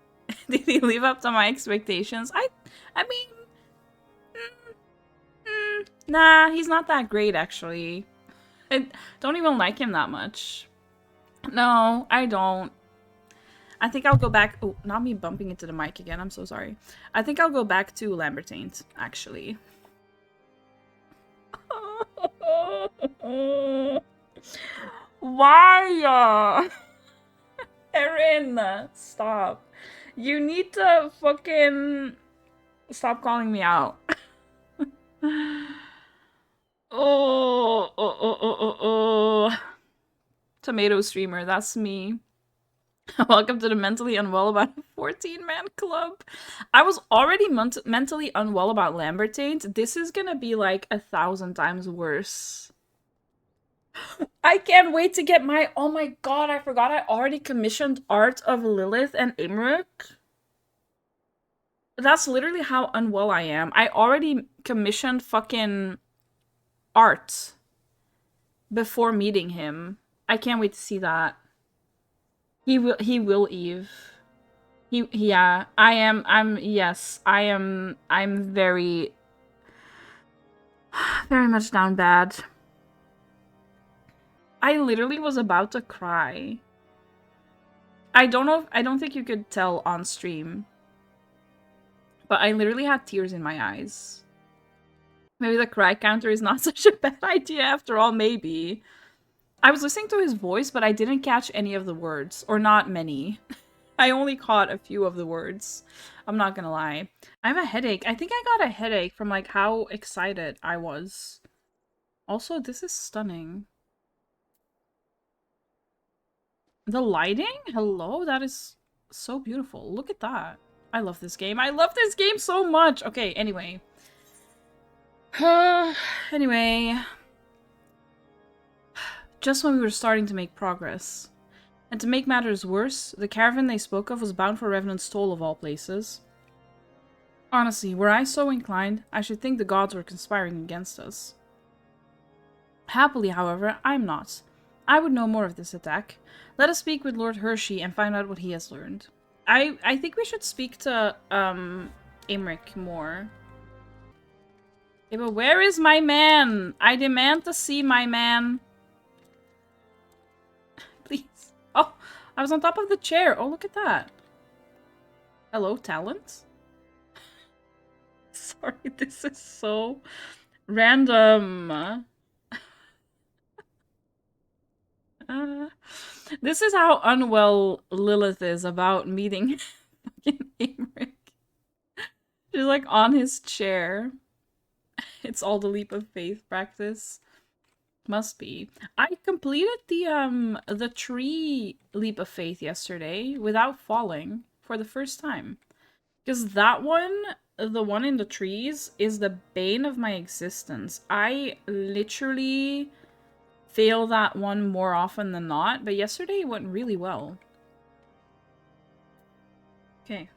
Speaker 1: Did he live up to my expectations? I mean, nah, he's not that great actually. I don't even like him that much. No, I don't. I think I'll go back. Oh, not me bumping into the mic again. I'm so sorry. I think I'll go back to Lamberteint, actually. Why? Erin, stop. You need to fucking stop calling me out. Oh. Tomato streamer, that's me. Welcome to the mentally unwell about 14-man club. I was already mentally unwell about Lamberteint. This is gonna be like 1,000 times worse. I can't wait to get my... Oh my god, I forgot I already commissioned art of Lilith and Aymeric. That's literally how unwell I am. I already commissioned fucking art before meeting him. I can't wait to see that. He will Eve. Yeah, I'm very Very much down bad. I literally was about to cry. I don't think you could tell on stream. But I literally had tears in my eyes. Maybe the cry counter is not such a bad idea after all, maybe. I was listening to his voice, but I didn't catch any of the words. Or not many. I only caught a few of the words. I'm not gonna lie. I have a headache. I think I got a headache from like how excited I was. Also, this is stunning. The lighting? Hello? That is so beautiful. Look at that. I love this game. I love this game so much. Okay, anyway. Anyway. Just when we were starting to make progress. And to make matters worse, the caravan they spoke of was bound for Revenant's Toll of all places. Honestly, were I so inclined, I should think the gods were conspiring against us. Happily, however, I'm not. I would know more of this attack. Let us speak with Lord Hershey and find out what he has learned. I think we should speak to, AYMERIC more. Okay, but where is my man? I demand to see my man. Please. Oh, I was on top of the chair. Oh, look at that. Hello, talent? Sorry, this is so random. This is how unwell Lilith is about meeting fucking AYMERIC. She's like on his chair. It's all the leap of faith practice. Must be. I completed the tree leap of faith yesterday without falling for the first time. Because that one, the one in the trees, is the bane of my existence. I literally fail that one more often than not, but yesterday it went really well. Okay.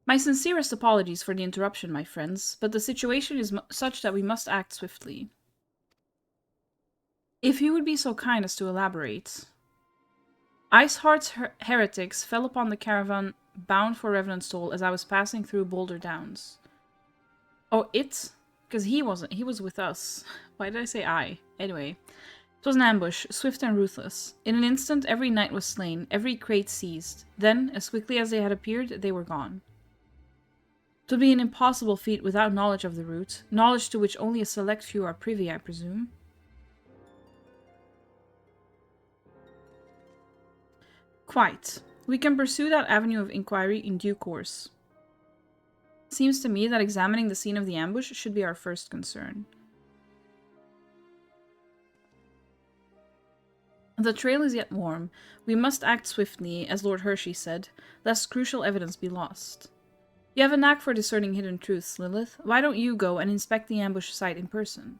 Speaker 1: My sincerest apologies for the interruption, my friends, but the situation is such that we must act swiftly. If you would be so kind as to elaborate. Iceheart's heretics fell upon the caravan bound for Revenant's Toll as I was passing through Boulder Downs. Oh, it? Because he wasn't. He was with us. Why did I say I? Anyway. It was an ambush, swift and ruthless. In an instant, every knight was slain, every crate seized. Then, as quickly as they had appeared, they were gone. It would be an impossible feat without knowledge of the route, knowledge to which only a select few are privy, I presume. Quite. We can pursue that avenue of inquiry in due course. Seems to me that examining the scene of the ambush should be our first concern. The trail is yet warm. We must act swiftly, as Lord Hershey said, lest crucial evidence be lost. You have a knack for discerning hidden truths, Lilith. Why don't you go and inspect the ambush site in person?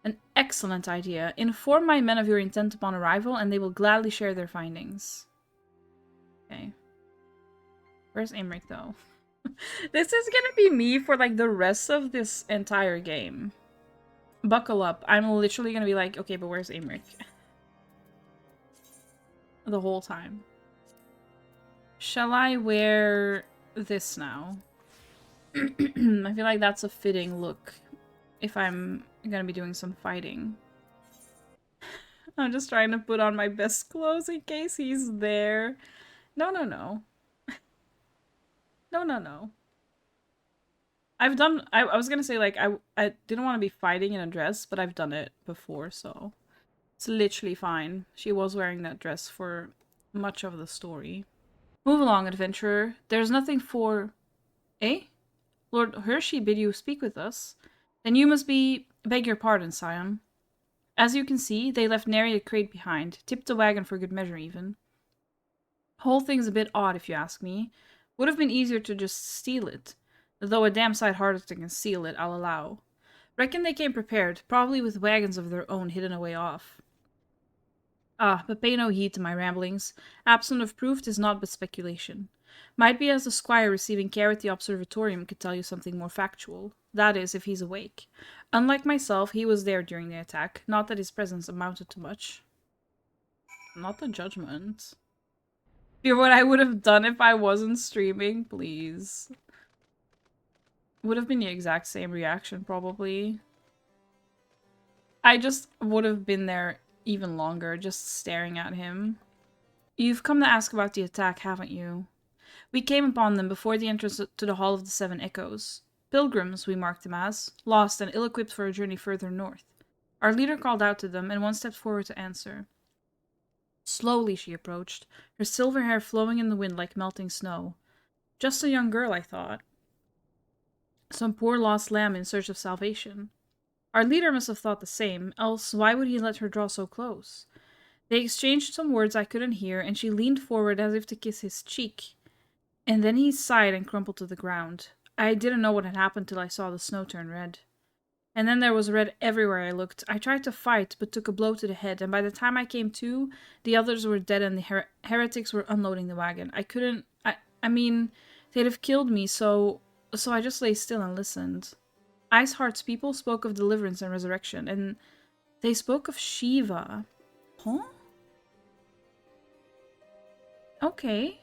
Speaker 1: An excellent idea. Inform my men of your intent upon arrival, and they will gladly share their findings. Okay. Where's AYMERIC, though? This is gonna be me for, like, the rest of this entire game. Buckle up. I'm literally gonna be like, okay, but where's AYMERIC? The whole time. Shall I wear this now? I feel like that's a fitting look if I'm gonna be doing some fighting. I'm just trying to put on my best clothes in case he's there. No, no, no. No, no, no. I've done... I was gonna say, like, I didn't want to be fighting in a dress, but I've done it before, so... It's literally fine. She was wearing that dress for much of the story. Move along, adventurer. There's nothing for... Eh? Lord Hershey bid you speak with us? Then you must be... Beg your pardon, scion. As you can see, they left nary a crate behind. Tipped a wagon for good measure, even. Whole thing's a bit odd, if you ask me. Would have been easier to just steal it. Though a damn sight harder to conceal it, I'll allow. Reckon they came prepared, probably with wagons of their own hidden away off. Ah, but pay no heed to my ramblings. Absent of proof, 'tis naught but speculation. Might be as the squire receiving care at the observatorium could tell you something more factual. That is, if he's awake. Unlike myself, he was there during the attack. Not that his presence amounted to much. Not a judgment. What I would have done if I wasn't streaming, please. Would have been the exact same reaction, probably. I just would have been there even longer, just staring at him. You've come to ask about the attack, haven't you? We came upon them before the entrance to the Hall of the Seven Echoes. Pilgrims, we marked them as, lost and ill-equipped for a journey further north. Our leader called out to them, and one stepped forward to answer. Slowly she approached, her silver hair flowing in the wind like melting snow. Just a young girl, I thought. Some poor lost lamb in search of salvation. Our leader must have thought the same, else why would he let her draw so close? They exchanged some words I couldn't hear, and she leaned forward as if to kiss his cheek. And then he sighed and crumpled to the ground. I didn't know what had happened till I saw the snow turn red. And then there was red everywhere I looked. I tried to fight, but took a blow to the head, and by the time I came to, the others were dead and the heretics were unloading the wagon. I mean, they'd have killed me, so I just lay still and listened. Iceheart's people spoke of deliverance and resurrection, and they spoke of Shiva. Huh? Okay.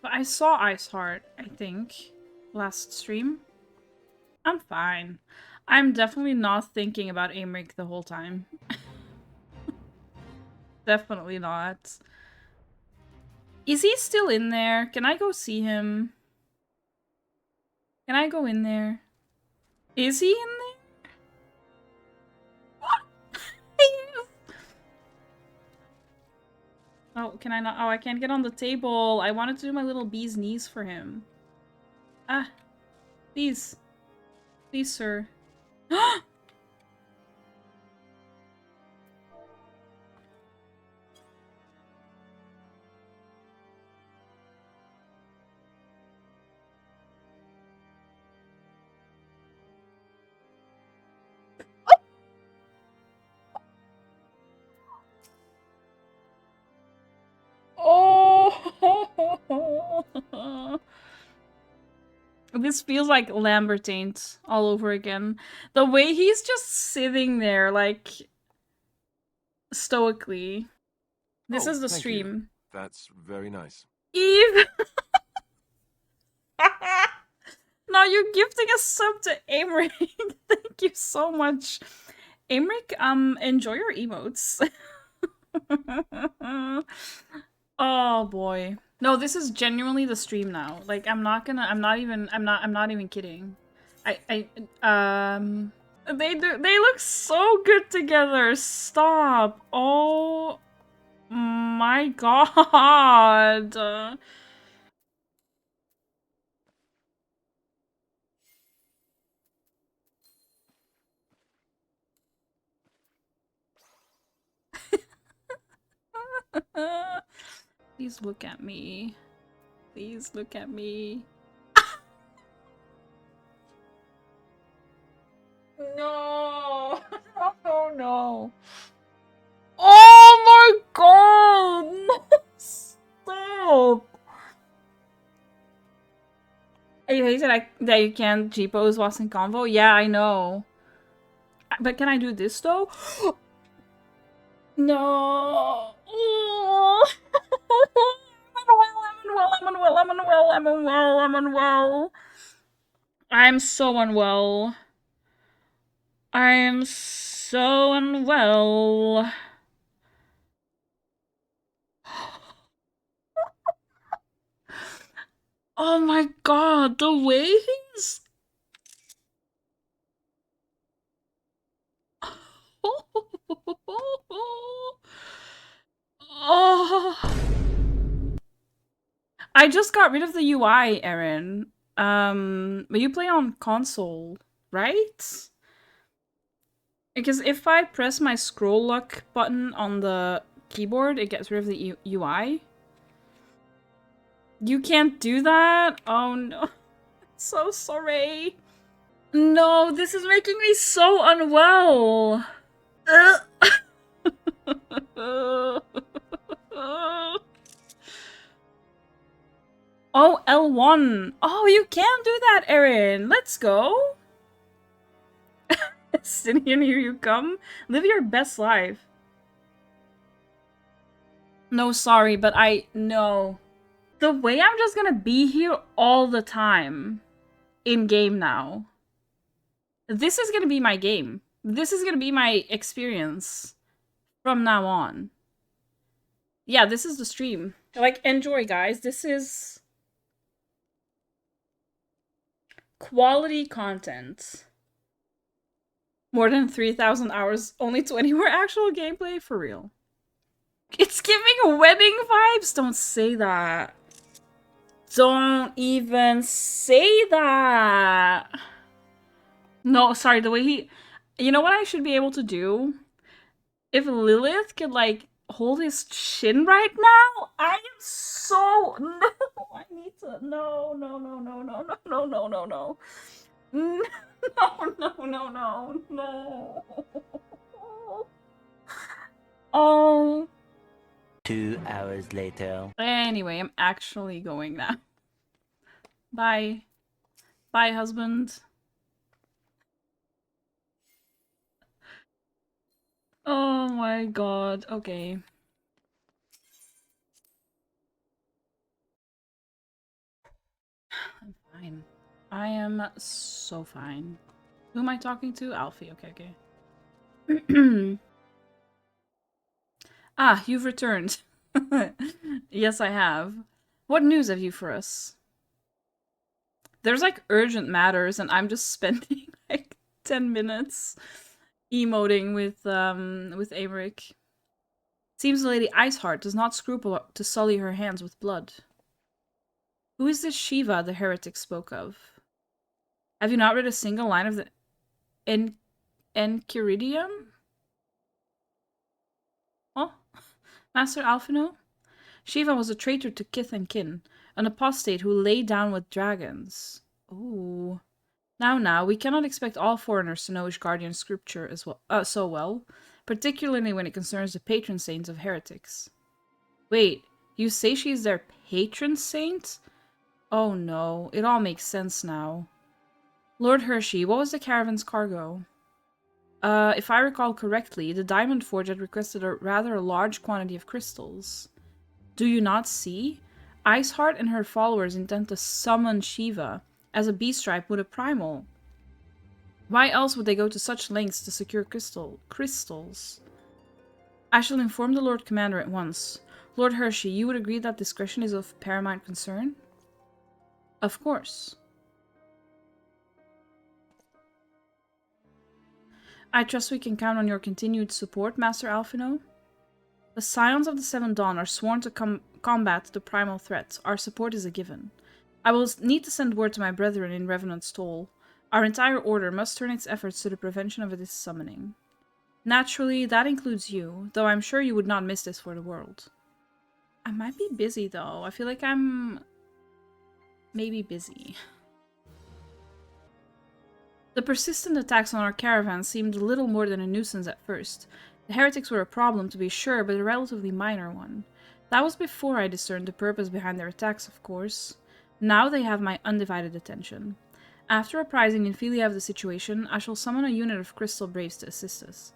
Speaker 1: But I saw Iceheart, I think, last stream. I'm fine. I'm definitely not thinking about AYMERIC the whole time. Definitely not. Is he still in there? Can I go see him? Can I go in there? Is he in there? What? Oh, can I not? Oh, I can't get on the table. I wanted to do my little bee's knees for him. Ah. Please. Please, sir. Oh! This feels like Lamberteint all over again. The way he's just sitting there, like, stoically. This is the stream.
Speaker 7: You. That's very nice.
Speaker 1: Eve! Now you're gifting a sub to AYMERIC. Thank you so much. AYMERIC, enjoy your emotes. Oh boy. No, this is genuinely the stream now. Like, I'm not even kidding. They look so good together. Stop. Oh my god. Please look at me. Please look at me. No! Oh no! Oh my god! No! Stop! You said that you can't G-pose whilst in convo? Yeah, I know. But can I do this though? No! I'm unwell. I'm so unwell. I am so unwell. Oh my god, the way he's... Oh. I just got rid of the UI, Erin. But you play on console, right? Because if I press my scroll lock button on the keyboard, it gets rid of the UI. You can't do that? Oh no. So sorry. No, this is making me so unwell. Oh, L1. Oh, you can do that, Erin. Let's go. Sitting here, you come. Live your best life. No, sorry, but no. The way I'm just gonna be here all the time in game now. This is gonna be my game. This is gonna be my experience from now on. Yeah, this is the stream. Like, enjoy, guys. This is quality content. More than 3,000 hours, only 20 were actual gameplay? For real. It's giving wedding vibes? Don't say that. Don't even say that. No, sorry, the way he... You know what I should be able to do? If Lilith could, like, hold his chin right now, I am so... No, I need to... No. No. Oh.
Speaker 8: 2 hours later.
Speaker 1: Anyway, I'm actually going now. Bye. Bye, husband. Oh my god. Okay. I'm fine. I am so fine. Who am I talking to? Alfie. Okay. Ah, you've returned. Yes, I have. What news have you for us? There's like urgent matters and I'm just spending like 10 minutes emoting with AYMERIC. Seems Lady Iceheart does not scruple to sully her hands with blood. Who is this Shiva the heretic spoke of? Have you not read a single line of the Enchiridion? Oh, Master Alphino? Shiva was a traitor to kith and kin, an apostate who lay down with dragons. Ooh. Now, we cannot expect all foreigners to know Ishgardian scripture as well, so well, particularly when it concerns the patron saints of heretics. Wait, you say she is their patron saint? Oh no, it all makes sense now. Lord Hershey, what was the caravan's cargo? If I recall correctly, the Diamond Forge had requested a rather large quantity of crystals. Do you not see? Iceheart and her followers intend to summon Shiva, as a beast-tribe would a primal. Why else would they go to such lengths to secure crystals? I shall inform the Lord Commander at once. Lord Hershey, you would agree that discretion is of paramount concern? Of course. I trust we can count on your continued support, Master Alphino. The Scions of the Seven Dawn are sworn to combat the primal threat. Our support is a given. I will need to send word to my brethren in Revenant's Toll. Our entire order must turn its efforts to the prevention of this summoning. Naturally, that includes you, though I'm sure you would not miss this for the world. I might be busy, though. I feel like I'm... maybe busy. The persistent attacks on our caravan seemed little more than a nuisance at first. The heretics were a problem, to be sure, but a relatively minor one. That was before I discerned the purpose behind their attacks, of course. Now they have my undivided attention. After apprising Infilia of the situation, I shall summon a unit of Crystal Braves to assist us.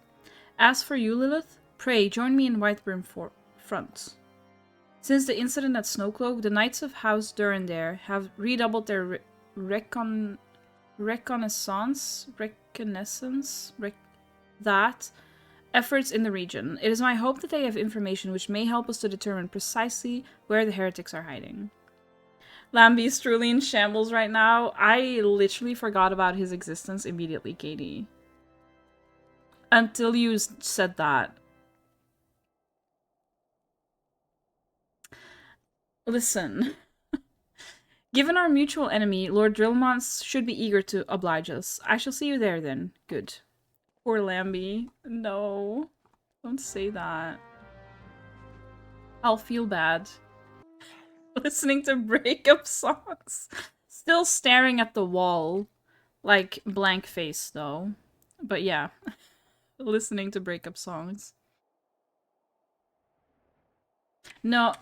Speaker 1: As for you, Lilith, pray join me in Whitebrim front. Since the incident at Snowcloak, the Knights of House Durandare have redoubled their reconnaissance efforts in the region. It is my hope that they have information which may help us to determine precisely where the heretics are hiding. Lamby is truly in shambles right now. I literally forgot about his existence immediately, Katie. Until you said that. Listen. Given our mutual enemy, Lord Drillmont should be eager to oblige us. I shall see you there then. Good. Poor Lamby. No. Don't say that. I'll feel bad. Listening to breakup songs. Still staring at the wall. Like, blank face, though. But yeah. Listening to breakup songs. No.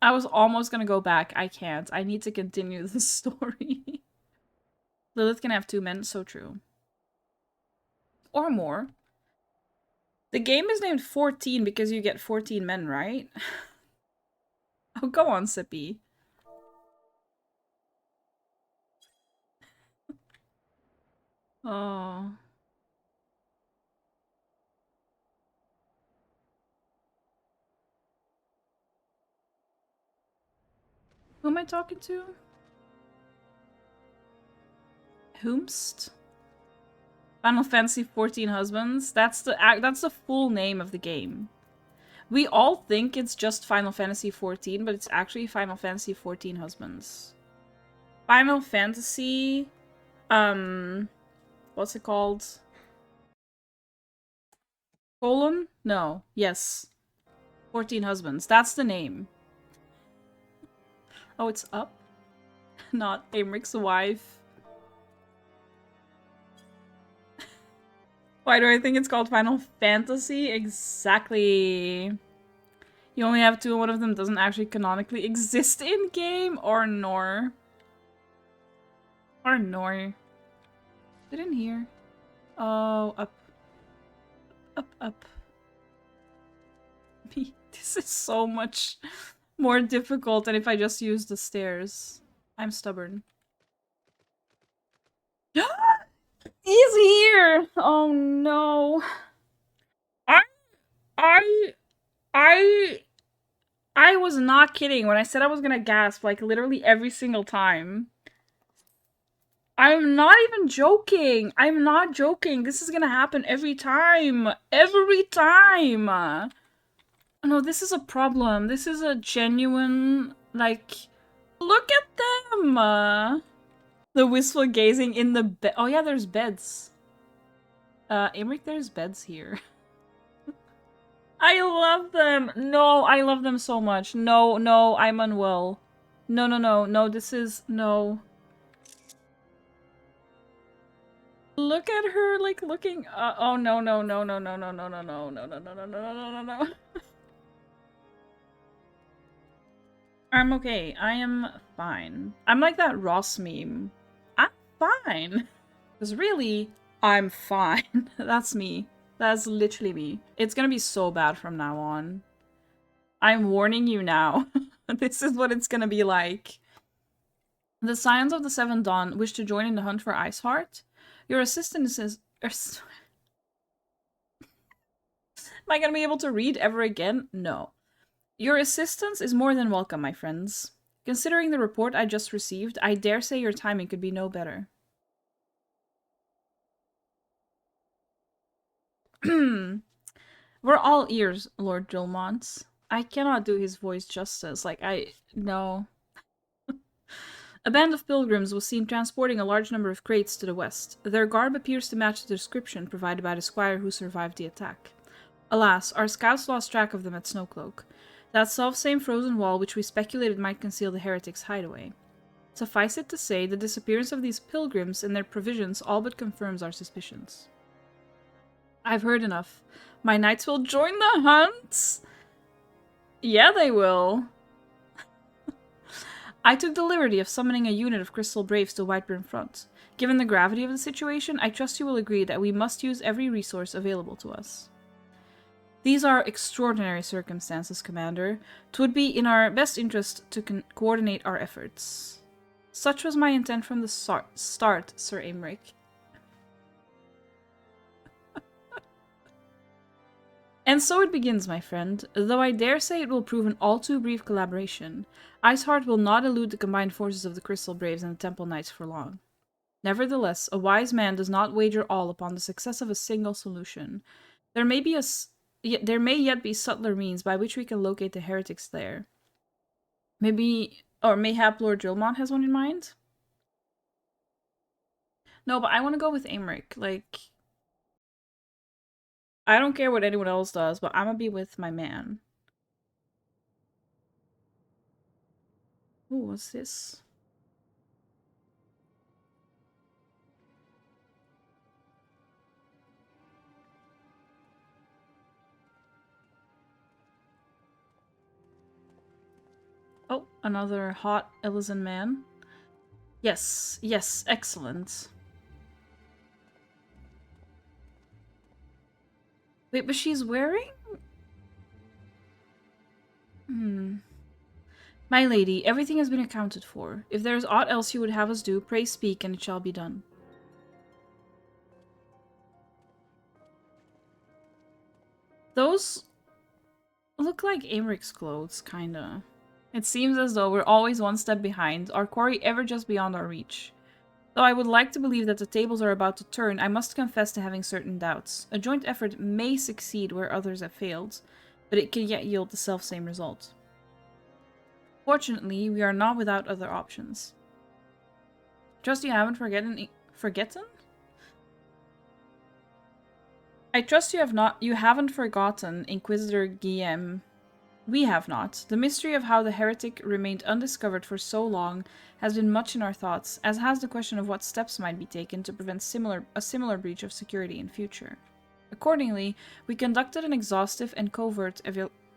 Speaker 1: I was almost gonna go back. I can't. I need to continue the story. Lilith can have 2 men. So true. Or more. The game is named 14 because you get 14 men, right? Oh, go on, Sippy. Oh. Who am I talking to? Whomst? Final Fantasy XIV Husbands? That's the full name of the game. We all think it's just Final Fantasy XIV, but it's actually Final Fantasy XIV Husbands. Final Fantasy... What's it called? Colon? No. Yes. 14 Husbands. That's the name. Oh, it's up? Not Aymeric's wife. Why do I think it's called Final Fantasy? Exactly. You only have two and one of them doesn't actually canonically exist in-game? Or nor. Or nor. Is it in here? Oh, up. Up, up. This is so much more difficult than if I just used the stairs. I'm stubborn. He's here! Oh no. I was not kidding when I said I was gonna gasp like literally every single time. I'm not even joking. I'm not joking. This is gonna happen every time. Every time. No, this is a problem. This is a genuine, like, look at them! The wistful gazing in the bed. Oh yeah, there's beds. Aymeric, there's beds here. I love them! No, I love them so much. No, no, I'm unwell. No, no, no, no, this is... no. Look at her, like, looking... oh, no, no, no, no, no, no, no, no, no, no, no, no, no, no, no, no, no. I'm okay. I am fine. I'm like that Ross meme. I'm fine. Because really, I'm fine. That's me. That's literally me. It's gonna be so bad from now on. I'm warning you now. This is what it's gonna be like. The Scions of the Seventh Dawn wish to join in the hunt for Iceheart. Your assistant is... Am I gonna be able to read ever again? No. Your assistance is more than welcome, my friends. Considering the report I just received, I dare say your timing could be no better. We're all ears, Lord Drillmont. I cannot do his voice justice. Like, no. A band of pilgrims was seen transporting a large number of crates to the west. Their garb appears to match the description provided by the squire who survived the attack. Alas, our scouts lost track of them at Snowcloak. That self-same frozen wall which we speculated might conceal the heretics' hideaway. Suffice it to say, the disappearance of these pilgrims and their provisions all but confirms our suspicions. I've heard enough. My knights will join the hunt! Yeah, they will. I took the liberty of summoning a unit of Crystal Braves to Whiteburn Front. Given the gravity of the situation, I trust you will agree that we must use every resource available to us. These are extraordinary circumstances, Commander. 'Twould be in our best interest to coordinate our efforts. Such was my intent from the start, Sir Aymeric. And so it begins, my friend. Though I dare say it will prove an all too brief collaboration, Iceheart will not elude the combined forces of the Crystal Braves and the Temple Knights for long. Nevertheless, a wise man does not wager all upon the success of a single solution. There may yet be subtler means by which we can locate the heretics there. Mayhap Lord Drillmont has one in mind? No, but I want to go with Aymeric. Like, I don't care what anyone else does, but I'm gonna be with my man. Ooh, what's this? Oh, another hot Elysian man. Yes, yes, excellent. Wait, but she's wearing... My lady, everything has been accounted for. If there is aught else you would have us do, pray speak, and it shall be done. Those look like Aymeric's clothes, kinda. It seems as though we're always one step behind, our quarry ever just beyond our reach. Though I would like to believe that the tables are about to turn, I must confess to having certain doubts. A joint effort may succeed where others have failed, but it can yet yield the selfsame result. Fortunately, we are not without other options. Trust you haven't forgotten? I trust you haven't forgotten, Inquisitor Guillaume. We have not. The mystery of how the heretic remained undiscovered for so long has been much in our thoughts, as has the question of what steps might be taken to prevent a similar breach of security in future. Accordingly, we conducted an exhaustive and covert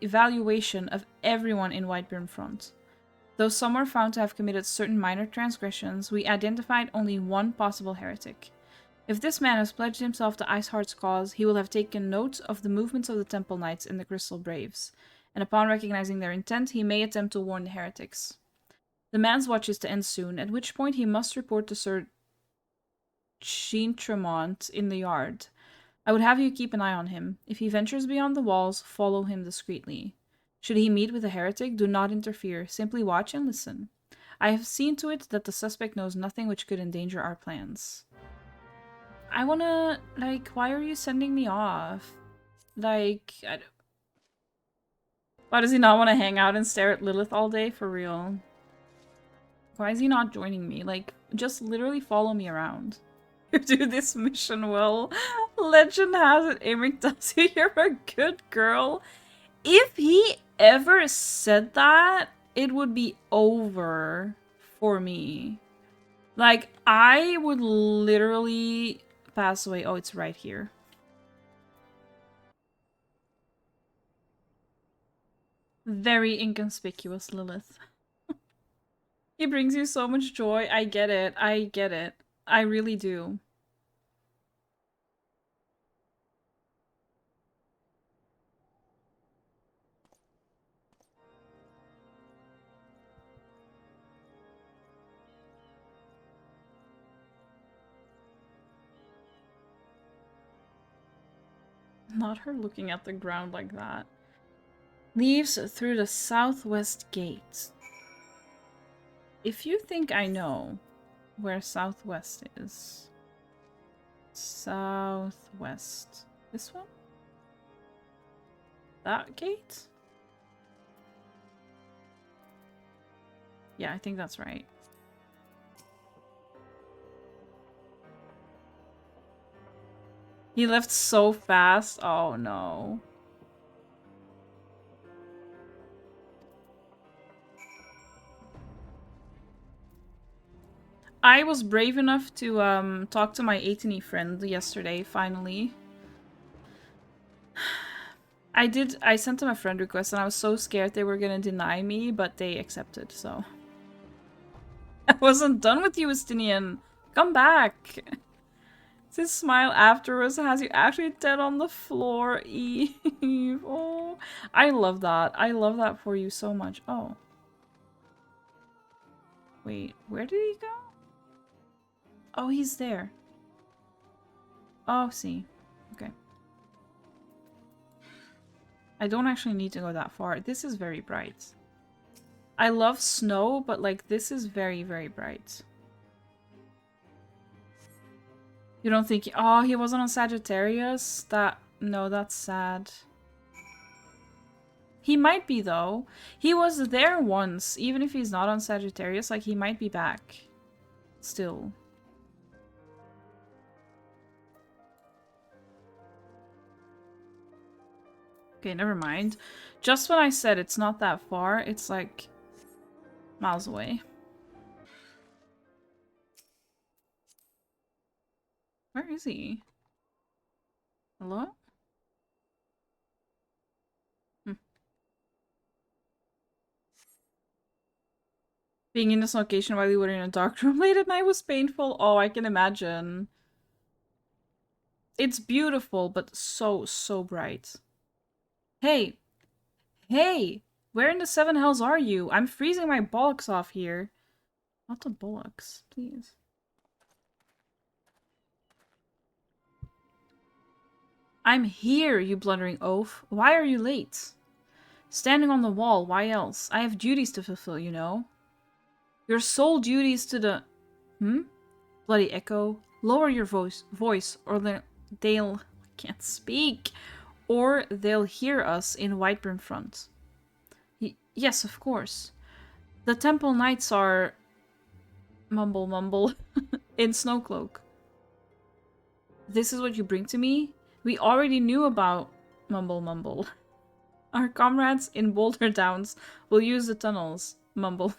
Speaker 1: evaluation of everyone in Whiteburn Front. Though some were found to have committed certain minor transgressions, we identified only one possible heretic. If this man has pledged himself to Iceheart's cause, he will have taken note of the movements of the Temple Knights and the Crystal Braves, and upon recognizing their intent, he may attempt to warn the heretics. The man's watch is to end soon, at which point he must report to Sir Tremont in the yard. I would have you keep an eye on him. If he ventures beyond the walls, follow him discreetly. Should he meet with a heretic, do not interfere. Simply watch and listen. I have seen to it that the suspect knows nothing which could endanger our plans. I wanna... like, why are you sending me off? Like, why does he not want to hang out and stare at Lilith all day? For real. Why is he not joining me? Like, just literally follow me around. You do this mission well. Legend has it, Aymeric tells you you're a good girl. If he ever said that, it would be over for me. Like, I would literally pass away. Oh, it's right here. Very inconspicuous, Lilith. He brings you so much joy. I get it. I get it. I really do. Not her looking at the ground like that. Leaves through the southwest gate. If you think I know where southwest is. Southwest. This one? That gate? Yeah, I think that's right. He left so fast. Oh no. I was brave enough to talk to my 18 friend yesterday, finally. I sent them a friend request and I was so scared they were gonna deny me, but they accepted, so. I wasn't done with you, Estinian. Come back. His smile afterwards has you actually dead on the floor, Eve. Oh, I love that. I love that for you so much. Oh. Wait, where did he go? Oh, he's there. Oh, see. Okay. I don't actually need to go that far. This is very bright. I love snow, but like this is very, very bright. You don't think... Oh, he wasn't on Sagittarius? No, that's sad. He might be, though. He was there once. Even if he's not on Sagittarius, like, he might be back. Still. Okay, never mind. Just when I said it's not that far, it's like... miles away. Where is he? Hello? Being in this location while you were in a dark room late at night was painful. Oh, I can imagine. It's beautiful, but so bright. Hey! Hey! Where in the seven hells are you? I'm freezing my bollocks off here. Not the bollocks, please. I'm here, you blundering oaf. Why are you late? Standing on the wall, why else? I have duties to fulfill, you know. Your sole duties to the... Bloody echo. Lower your voice, or they'll... I can't speak. Or they'll hear us in Whiteburn Front. Yes, of course. The Temple Knights are... Mumble. in Snowcloak. This is what you bring to me? We already knew about Mumble. Our comrades in Boulder Downs will use the tunnels. Mumble.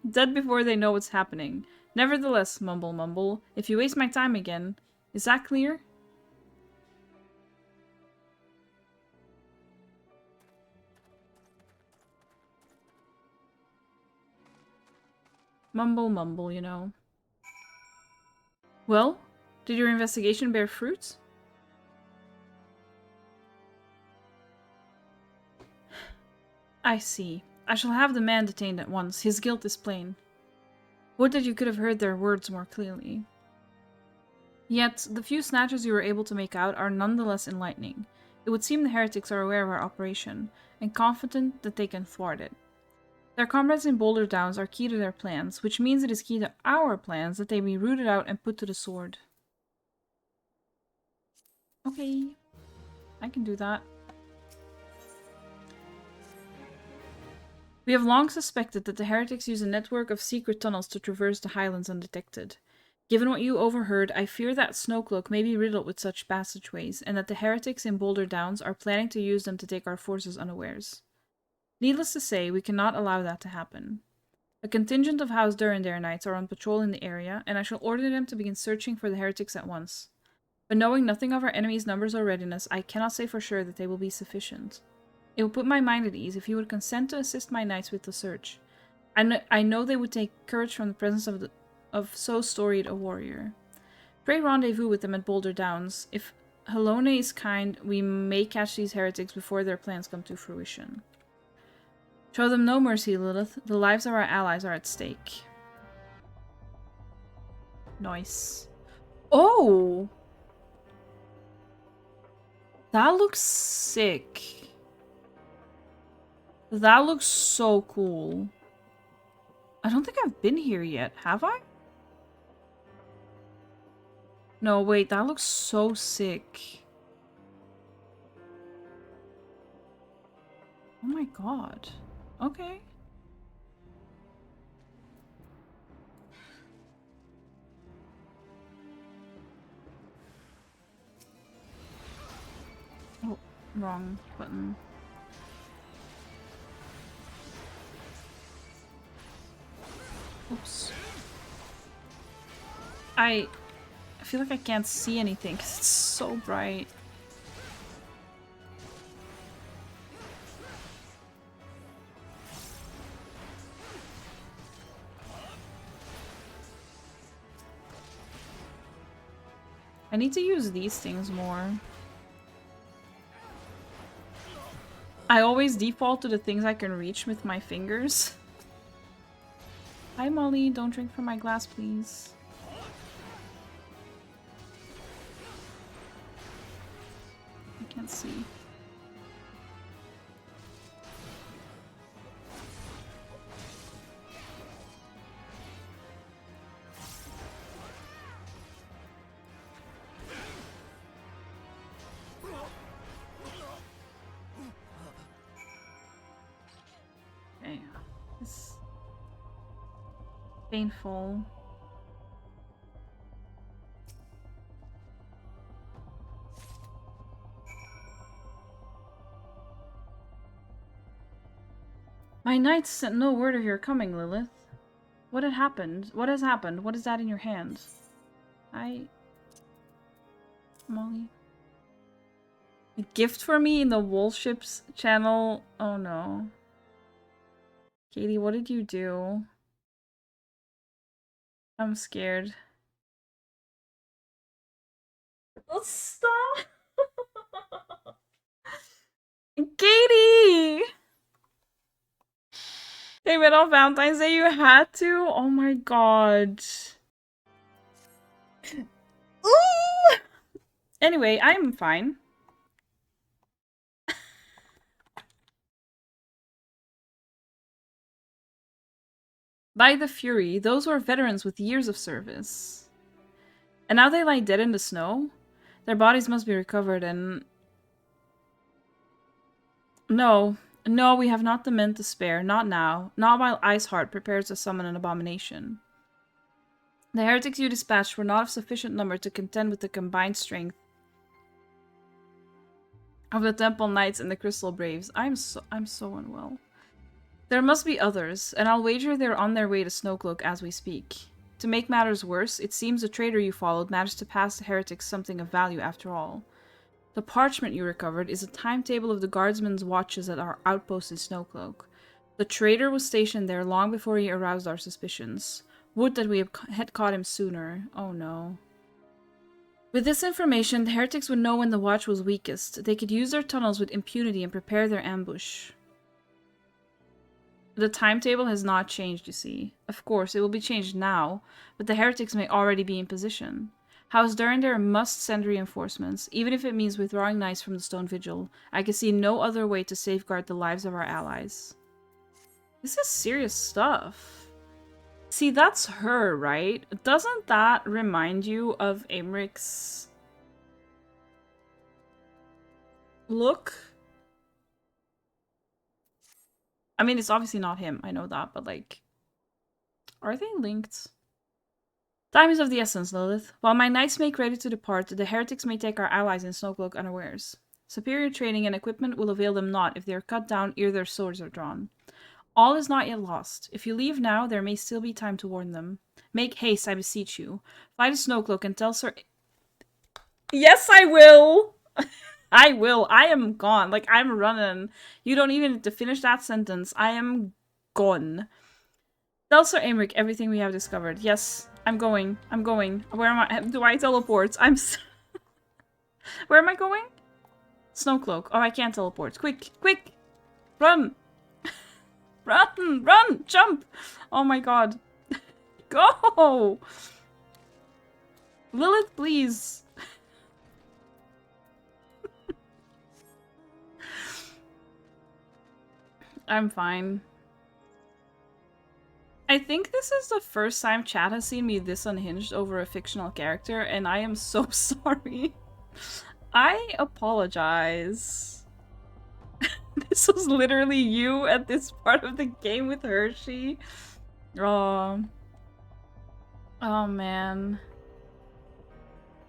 Speaker 1: Dead before they know what's happening. Nevertheless, Mumble. If you waste my time again... Is that clear? Mumble, you know. Well, did your investigation bear fruit? I see. I shall have the man detained at once. His guilt is plain. Would that you could have heard their words more clearly. Yet, the few snatches you were able to make out are nonetheless enlightening. It would seem the heretics are aware of our operation, and confident that they can thwart it. Their comrades in Boulder Downs are key to their plans, which means it is key to our plans that they be rooted out and put to the sword. Okay, I can do that. We have long suspected that the heretics use a network of secret tunnels to traverse the highlands undetected. Given what you overheard, I fear that Snowcloak may be riddled with such passageways, and that the heretics in Boulder Downs are planning to use them to take our forces unawares. Needless to say, we cannot allow that to happen. A contingent of House Durandare Knights are on patrol in the area, and I shall order them to begin searching for the heretics at once. But knowing nothing of our enemy's numbers or readiness, I cannot say for sure that they will be sufficient. It would put my mind at ease if you would consent to assist my knights with the search. I know they would take courage from the presence of so storied a warrior. Pray rendezvous with them at Boulder Downs. If Helone is kind, we may catch these heretics before their plans come to fruition. Show them no mercy, Lilith. The lives of our allies are at stake. Nice. Oh! That looks sick. That looks so cool. I don't think I've been here yet, have I? No, wait, that looks so sick. Oh my god. Okay. Oh, wrong button. Oops. I feel like I can't see anything because it's so bright. I need to use these things more. I always default to the things I can reach with my fingers. Hi Molly, don't drink from my glass, please. I can't see. Okay, this painful. My knights sent no word of your coming, Lilith. What had happened? What has happened? What is that in your hand? Molly. A gift for me in the Woolships channel? Oh no. Katie, what did you do? I'm scared. Stop! Katie! They went on Valentine's Day, you had to? Oh my god. Ooh! Anyway, I'm fine. By the Fury, those were veterans with years of service. And now they lie dead in the snow? Their bodies must be recovered and... No, we have not the men to spare. Not now. Not while Iceheart prepares to summon an abomination. The heretics you dispatched were not of sufficient number to contend with the combined strength of the Temple Knights and the Crystal Braves. I'm so unwell. There must be others, and I'll wager they're on their way to Snowcloak as we speak. To make matters worse, it seems the traitor you followed managed to pass the heretics something of value after all. The parchment you recovered is a timetable of the guardsmen's watches at our outpost in Snowcloak. The traitor was stationed there long before he aroused our suspicions. Would that we had caught him sooner. Oh no. With this information, the heretics would know when the watch was weakest. They could use their tunnels with impunity and prepare their ambush. The timetable has not changed, you see. Of course, it will be changed now, but the heretics may already be in position. House Durandare must send reinforcements, even if it means withdrawing knights from the Stone Vigil. I can see no other way to safeguard the lives of our allies. This is serious stuff. See, that's her, right? Doesn't that remind you of Aymeric's look? I mean, it's obviously not him, I know that, but like, are they linked? Time is of the essence, Lilith. While my knights make ready to depart, the heretics may take our allies in Snowcloak unawares. Superior training and equipment will avail them not if they are cut down ere their swords are drawn. All is not yet lost. If you leave now, there may still be time to warn them. Make haste, I beseech you. Fly to Snowcloak and tell Sir... Yes, I will! I will. I am gone. Like, I'm running. You don't even need to finish that sentence. I am gone. Tell Sir Aymeric everything we have discovered. Yes, I'm going. I'm going. Where am I? Do I teleport? Where am I going? Snowcloak. Oh, I can't teleport. Quick, quick! Run! Run! Run! Jump! Oh my god. Go! Lilith, please. I'm fine. I think this is the first time chat has seen me this unhinged over a fictional character, and I am so sorry. I apologize. This was literally you at this part of the game with Hershey. Oh. Oh man.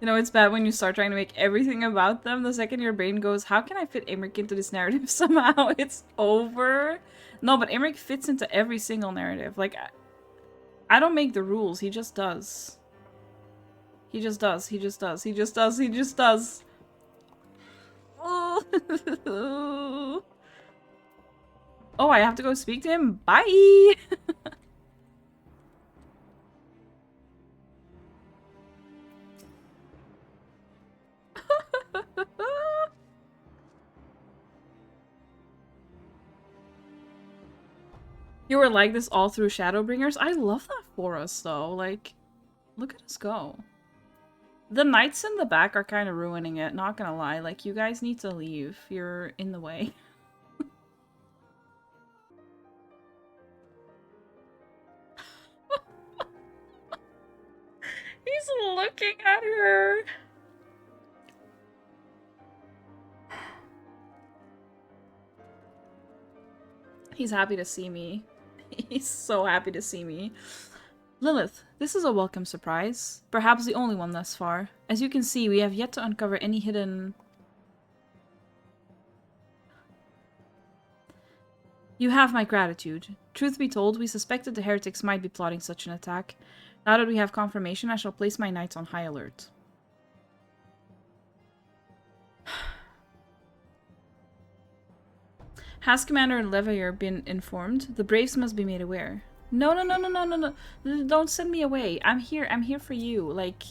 Speaker 1: You know, it's bad when you start trying to make everything about them. The second your brain goes, how can I fit Aymeric into this narrative somehow? It's over. No, but Aymeric fits into every single narrative. Like, I don't make the rules. He just does. He just does. He just does. He just does. He just does. Oh, oh, I have to go speak to him? Bye! You were like this all through Shadowbringers? I love that for us, though. Like, look at us go. The knights in the back are kind of ruining it, not gonna lie. Like, you guys need to leave. You're in the way. He's looking at her. He's happy to see me. He's so happy to see me. Lilith, this is a welcome surprise. Perhaps the only one thus far. As you can see, we have yet to uncover any hidden... You have my gratitude. Truth be told, we suspected the heretics might be plotting such an attack. Now that we have confirmation, I shall place my knights on high alert. Has Commander Levayer been informed? The Braves must be made aware. No. Don't send me away. I'm here for you. Like,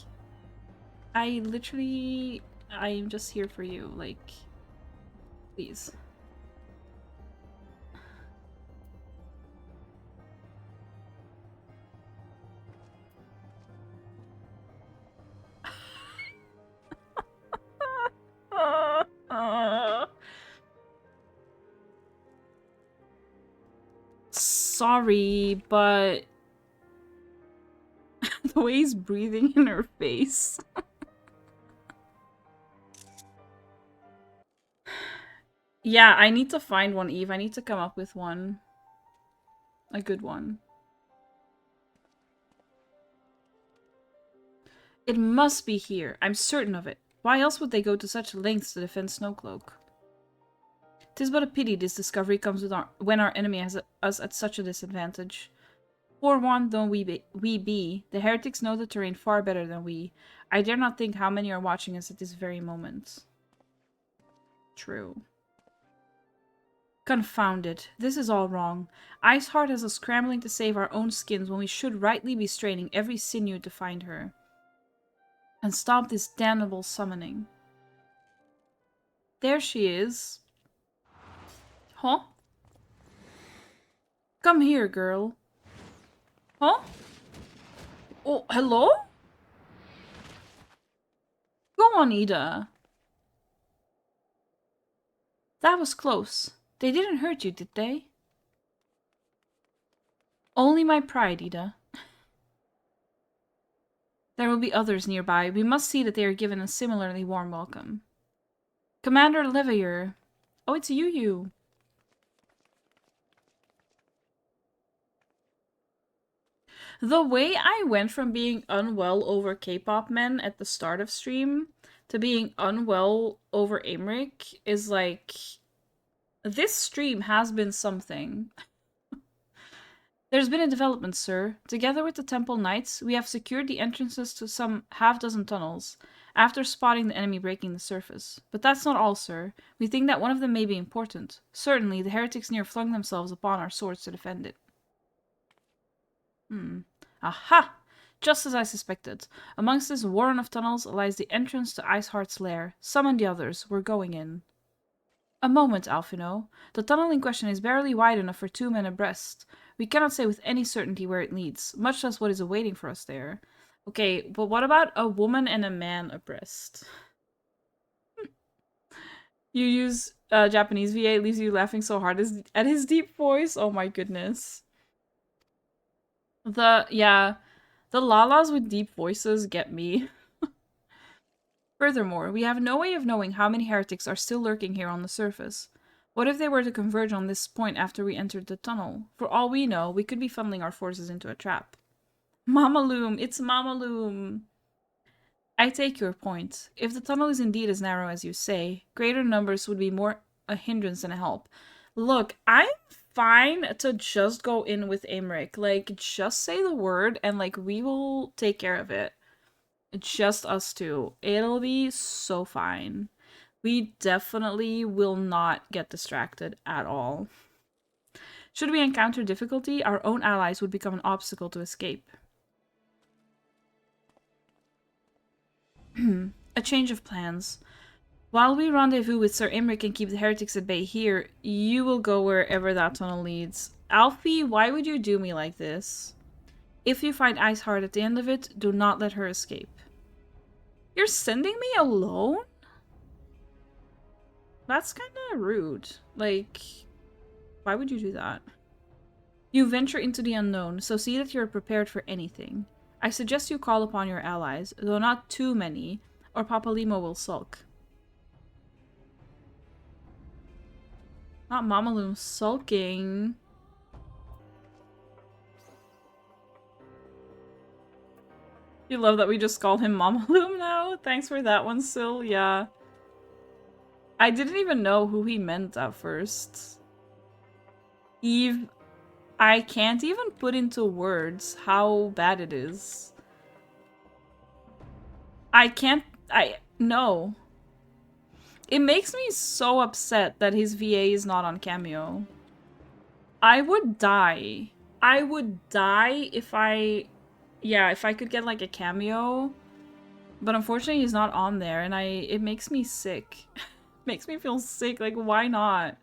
Speaker 1: I'm just here for you, like, please. Sorry, but the way he's breathing in her face. Yeah, I need to find one, Eve. I need to come up with one. A good one. It must be here. I'm certain of it. Why else would they go to such lengths to defend Snowcloak? 'Tis but a pity this discovery comes with when our enemy has us at such a disadvantage. Forewarned though we be, the heretics know the terrain far better than we. I dare not think how many are watching us at this very moment. True. Confound it. This is all wrong. Iceheart has us scrambling to save our own skins when we should rightly be straining every sinew to find her. And stop this damnable summoning. There she is. Huh? Come here, girl. Huh? Oh, hello? Go on, Ida. That was close. They didn't hurt you, did they? Only my pride, Ida. There will be others nearby. We must see that they are given a similarly warm welcome. Commander Leveilleur. Oh, it's you. The way I went from being unwell over K-pop men at the start of stream to being unwell over AYMERIC is like... This stream has been something. There's been a development, sir. Together with the Temple Knights, we have secured the entrances to some half-dozen tunnels, after spotting the enemy breaking the surface. But that's not all, sir. We think that one of them may be important. Certainly, the heretics near flung themselves upon our swords to defend it. Aha! Just as I suspected. Amongst this warren of tunnels lies the entrance to Iceheart's lair. Summon the others. We're going in. A moment, Alphino. The tunnel in question is barely wide enough for 2 men abreast. We cannot say with any certainty where it leads, much less what is awaiting for us there. Okay, but what about a woman and a man abreast? You use Japanese VA, it leaves you laughing so hard at his deep voice. Oh my goodness. The Lalas with deep voices get me. Furthermore, we have no way of knowing how many heretics are still lurking here on the surface. What if they were to converge on this point after we entered the tunnel? For all we know, we could be funneling our forces into a trap. Mamaloom! It's Mamaloom! I take your point. If the tunnel is indeed as narrow as you say, greater numbers would be more a hindrance than a help. Look, I'm fine to just go in with AYMERIC. Like, just say the word and, like, we will take care of it. Just us two. It'll be so fine. We definitely will not get distracted at all. Should we encounter difficulty, our own allies would become an obstacle to escape. A change of plans. While we rendezvous with Sir AYMERIC and keep the heretics at bay here, you will go wherever that tunnel leads. Alfie, why would you do me like this? If you find Iceheart at the end of it, do not let her escape. You're sending me alone? That's kind of rude. Like, why would you do that? You venture into the unknown, so see that you're prepared for anything. I suggest you call upon your allies, though not too many, or Papalimo will sulk. Not Mamaloom sulking. You love that we just call him Mamaloom now? Thanks for that one, Sil. Yeah. I didn't even know who he meant at first. Eve, I can't even put into words how bad it is. No. It makes me so upset that his VA is not on Cameo. I would die. I would die if I could get like a cameo. But unfortunately he's not on there, and it makes me sick. Makes me feel sick. Like, why not?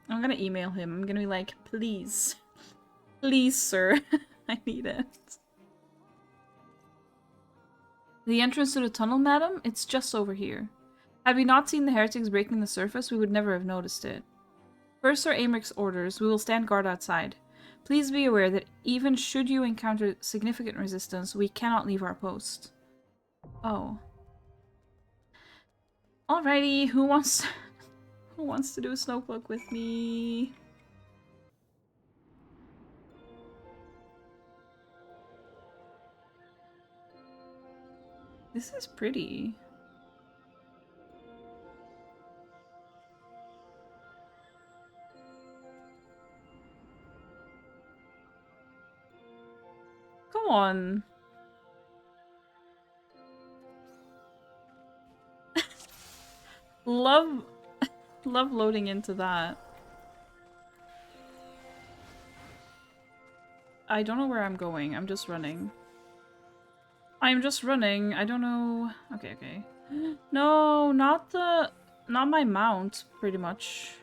Speaker 1: I'm gonna email him. I'm gonna be like, please. Please, sir. I need it. The entrance to the tunnel, madam? It's just over here. Had we not seen the heretics breaking the surface, we would never have noticed it. Per Sir Aymeric's orders, we will stand guard outside. Please be aware that even should you encounter significant resistance, we cannot leave our post. Oh. Alrighty, who wants to do a Snowcloak with me? This is pretty. Come on. Love loading into that. I don't know where I'm going. I'm just running. I'm just running. I don't know. Okay, okay. No, not my mount, pretty much.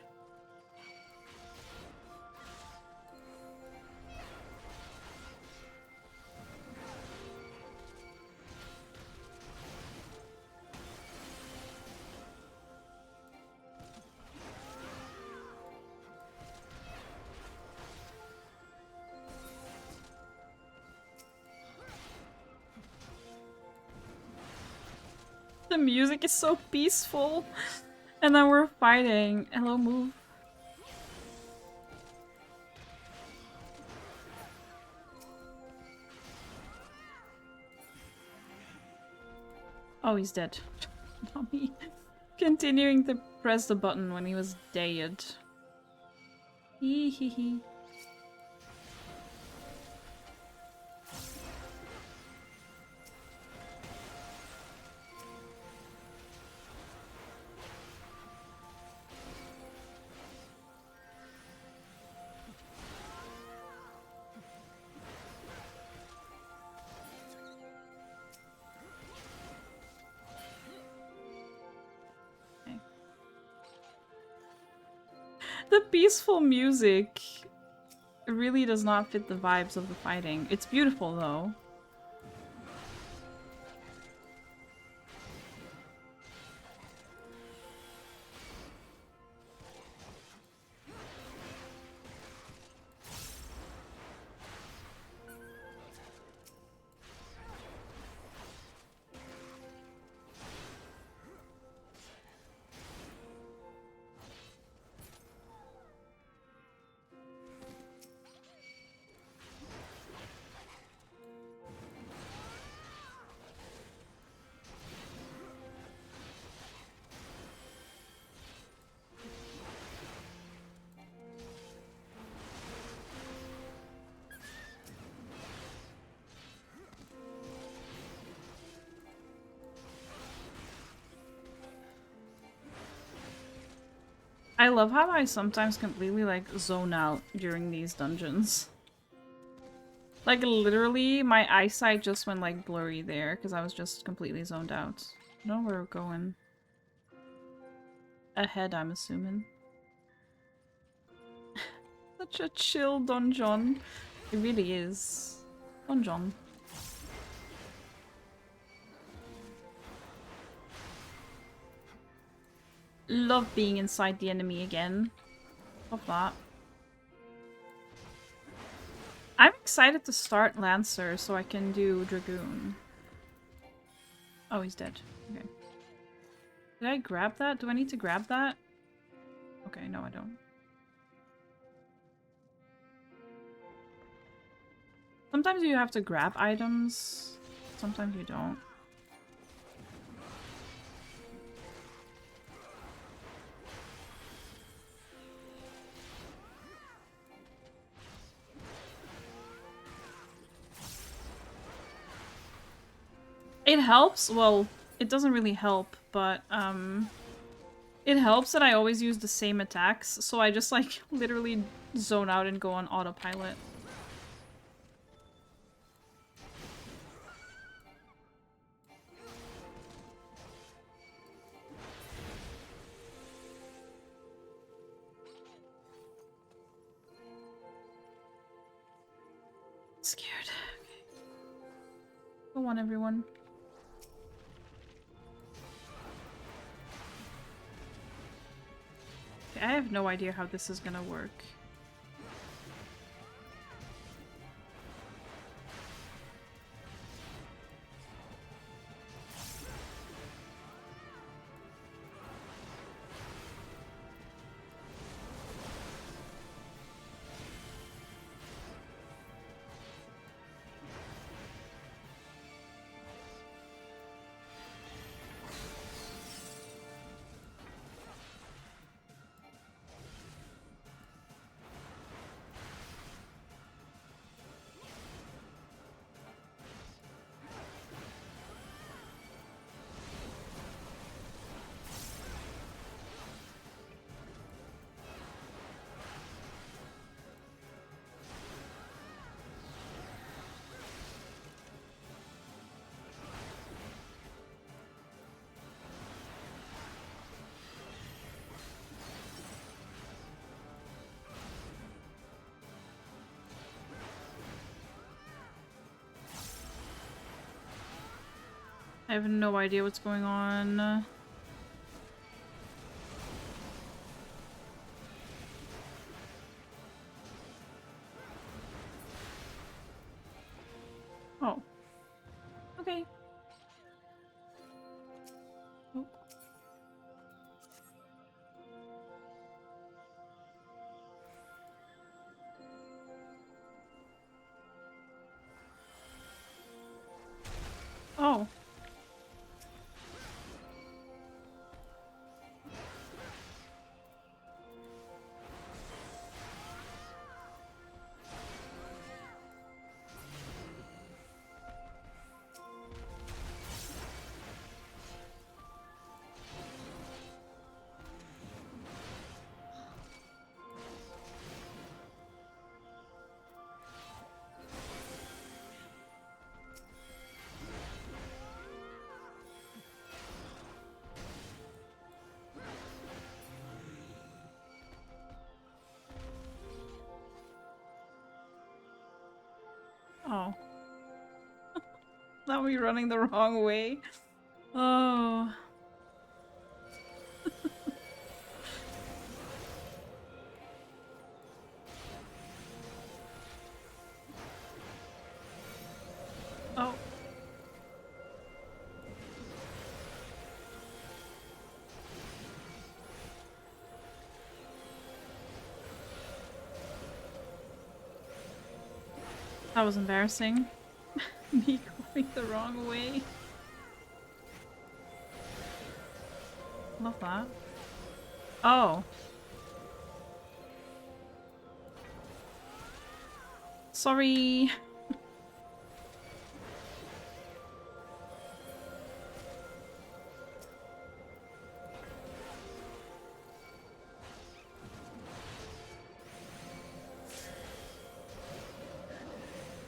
Speaker 1: The music is so peaceful. And then we're fighting. Hello, move. Oh, he's dead. Not me. Continuing to press the button when he was dead. Hee hee hee. The peaceful music really does not fit the vibes of the fighting. It's beautiful though. I love how I sometimes completely like zone out during these dungeons. Like literally my eyesight just went like blurry there because I was just completely zoned out. I don't know where we're going. Ahead, I'm assuming. Such a chill donjon. It really is. Donjon. Love being inside the enemy again. Love that. I'm excited to start Lancer so I can do Dragoon. Oh, he's dead. Okay. Did I grab that? Do I need to grab that? Okay, no I don't. Sometimes you have to grab items. Sometimes you don't. It helps, well, it doesn't really help, but it helps that I always use the same attacks, so I just like literally zone out and go on autopilot. Scared. Okay. Go on, everyone. Okay, I have no idea how this is gonna work. I have no idea what's going on. Oh. Okay. Oh. Oh. Oh. Now we're running the wrong way. Oh. Oh. That was embarrassing. Me going the wrong way. Love that. Oh. Sorry.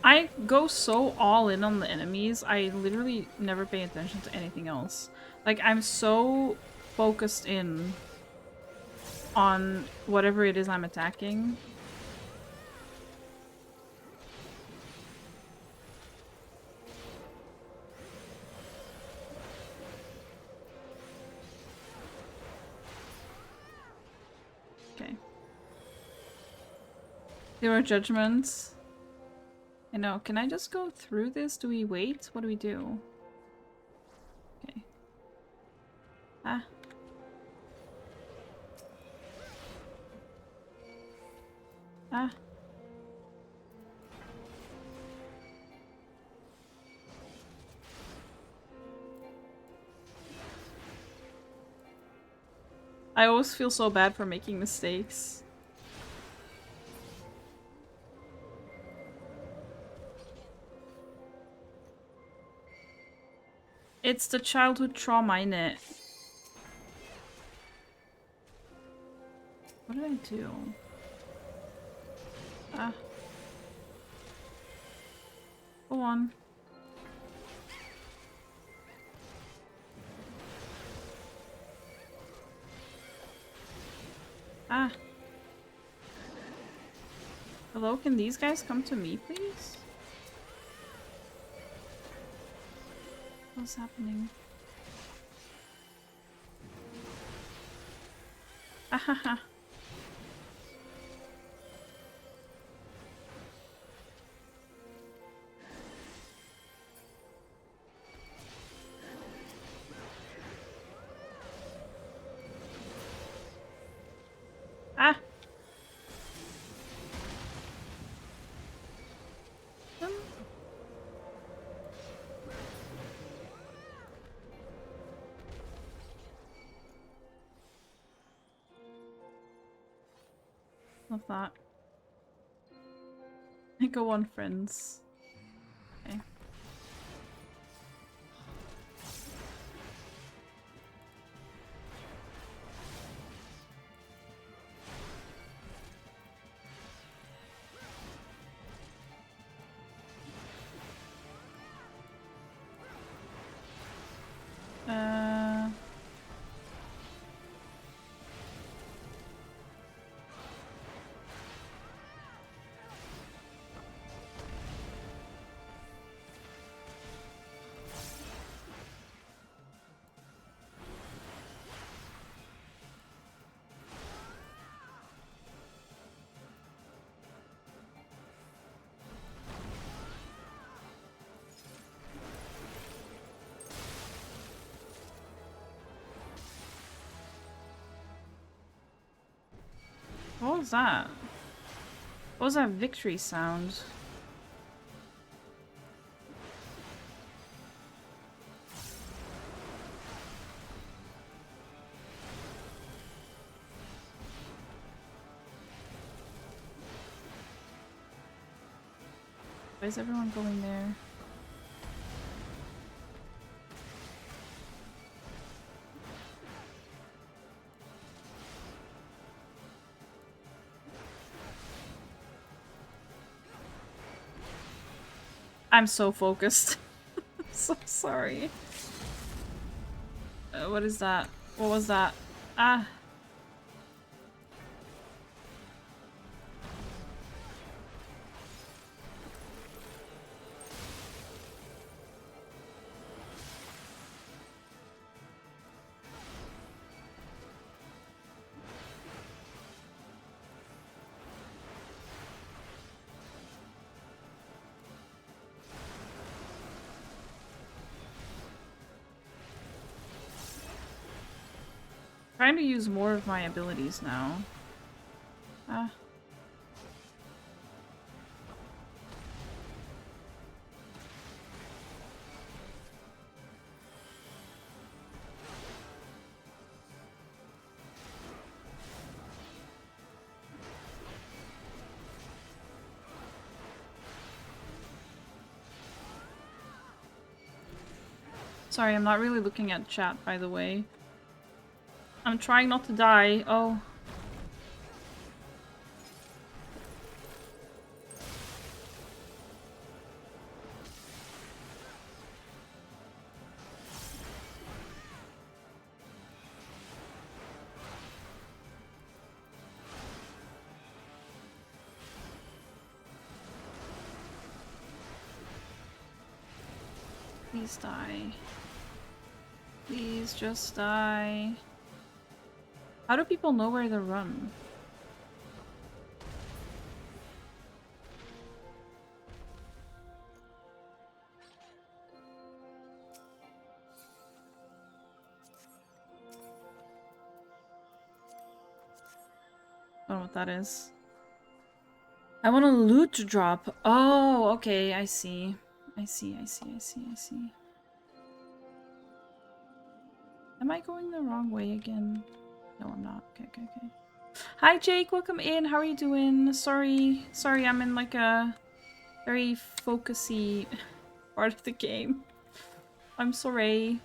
Speaker 1: I go so all in on the enemies, I literally never pay attention to anything else. Like, I'm so focused in on whatever it is I'm attacking. Okay. There were judgments. I know. Can I just go through this? Do we wait? What do we do? Okay. Ah. Ah. I always feel so bad for making mistakes. It's the childhood trauma in it. What did I do? Ah. Go on. Ah. Hello, can these guys come to me, please? hell's happening? Ahaha. Ah. Love that. Go on, friends. Okay. What was that? What was that victory sound? Why is everyone going there? I'm so focused. I'm so sorry. What is that? What was that? Ah. Trying to use more of my abilities now. Ah. Sorry, I'm not really looking at chat, by the way. I'm trying not to die. Oh. Please die. Please just die. How do people know where to run? I don't know what that is. I want a loot drop. Oh, okay, I see. I see. Am I going the wrong way again? No, I'm not. Okay. Hi, Jake. Welcome in. How are you doing? Sorry, I'm in like a very focusy part of the game. I'm sorry.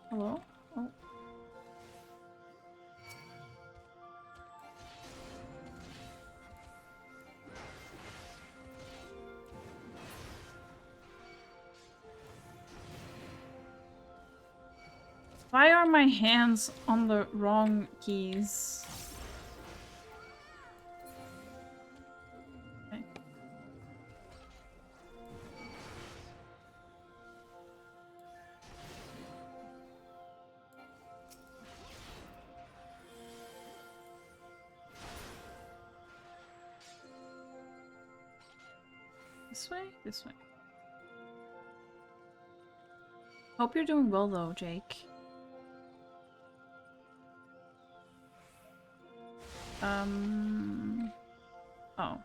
Speaker 1: Hello? Oh. Why are my hands on the wrong keys? Okay. This way? This way. Hope you're doing well though, Jake. Oh.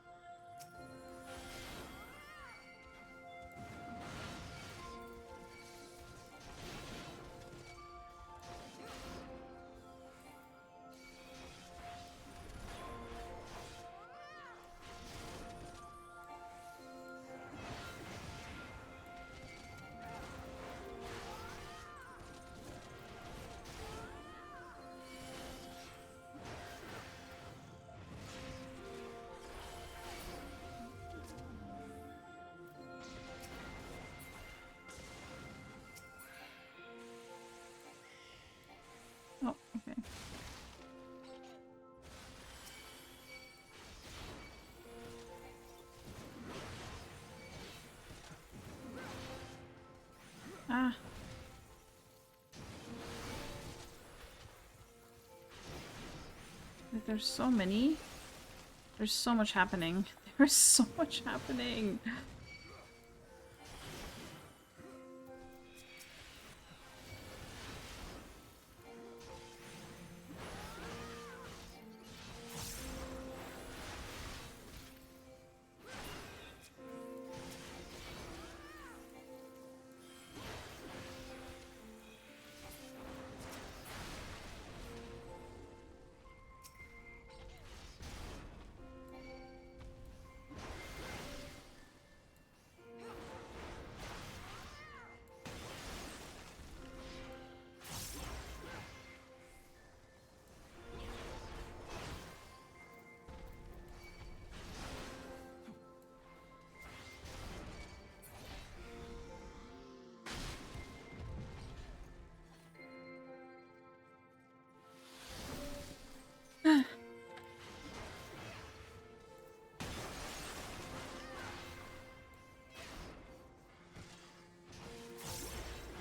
Speaker 1: Oh, okay. Ah. Like, there's so many. There's so much happening. There's so much happening.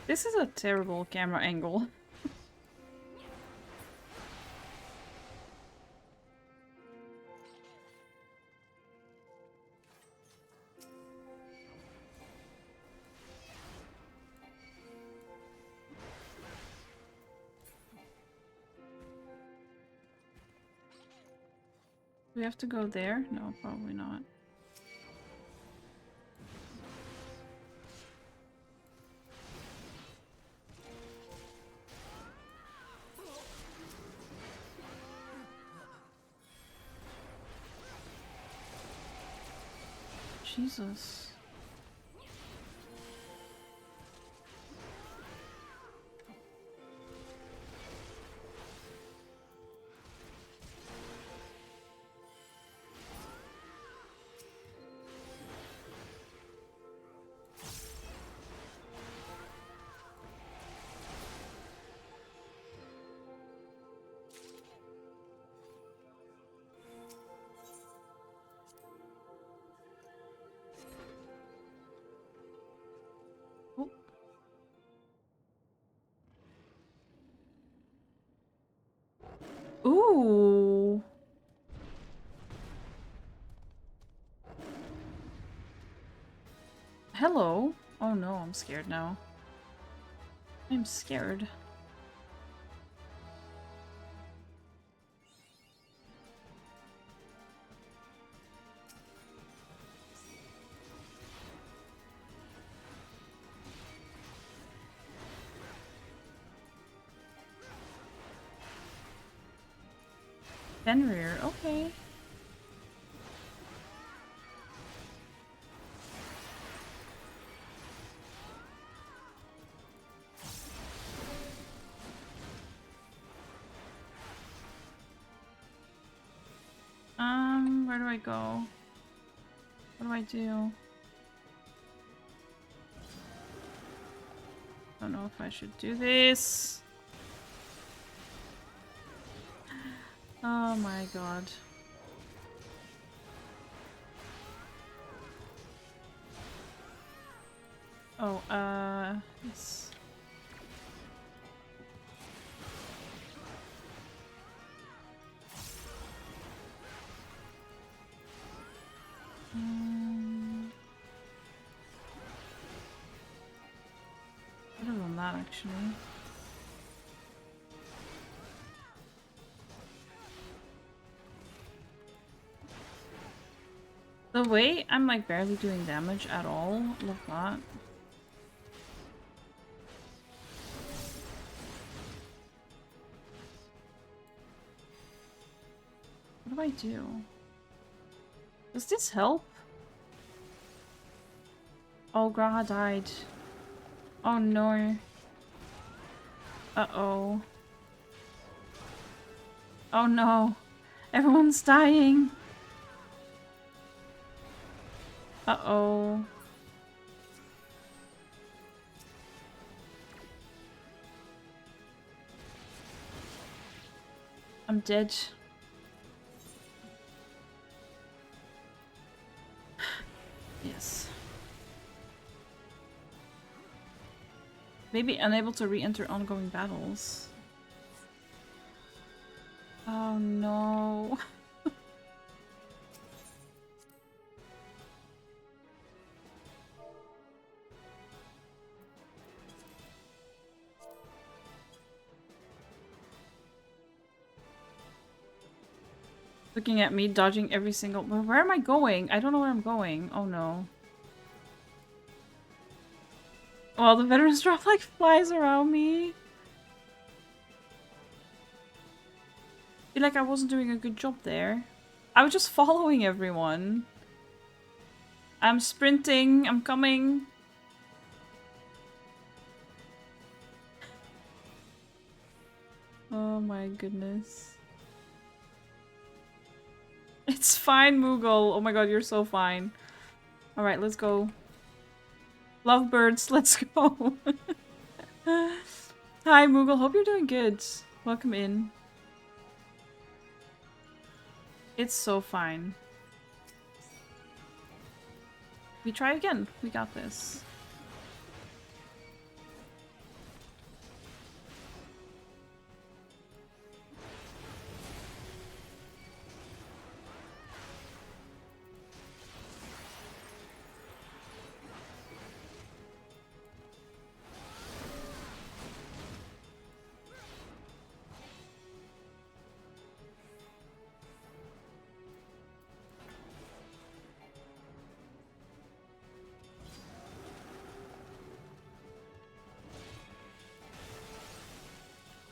Speaker 1: This is a terrible camera angle. Do we have to go there? No, probably not. Jesus. Ooh. Hello. Oh no, I'm scared now. I'm scared. Fenrir, okay. Where do I go? What do I do? Don't know if I should do this. Oh my god. Oh, yes. actually. The way I'm like barely doing damage at all, love that. What do I do? Does this help? Oh, Graha died. Oh no. Uh-oh. Oh no. Everyone's dying. Uh-oh. I'm dead. Yes. Maybe unable to re-enter ongoing battles. Oh no. Looking at me, dodging every single... Where am I going? I don't know where I'm going. Oh no. Well, the veterans drop like flies around me. I feel like I wasn't doing a good job there. I was just following everyone. I'm sprinting. I'm coming. Oh my goodness. It's fine, Moogle. Oh my god, you're so fine. Alright, let's go. Lovebirds, let's go. Hi, Moogle. Hope you're doing good. Welcome in. It's so fine. We try again. We got this.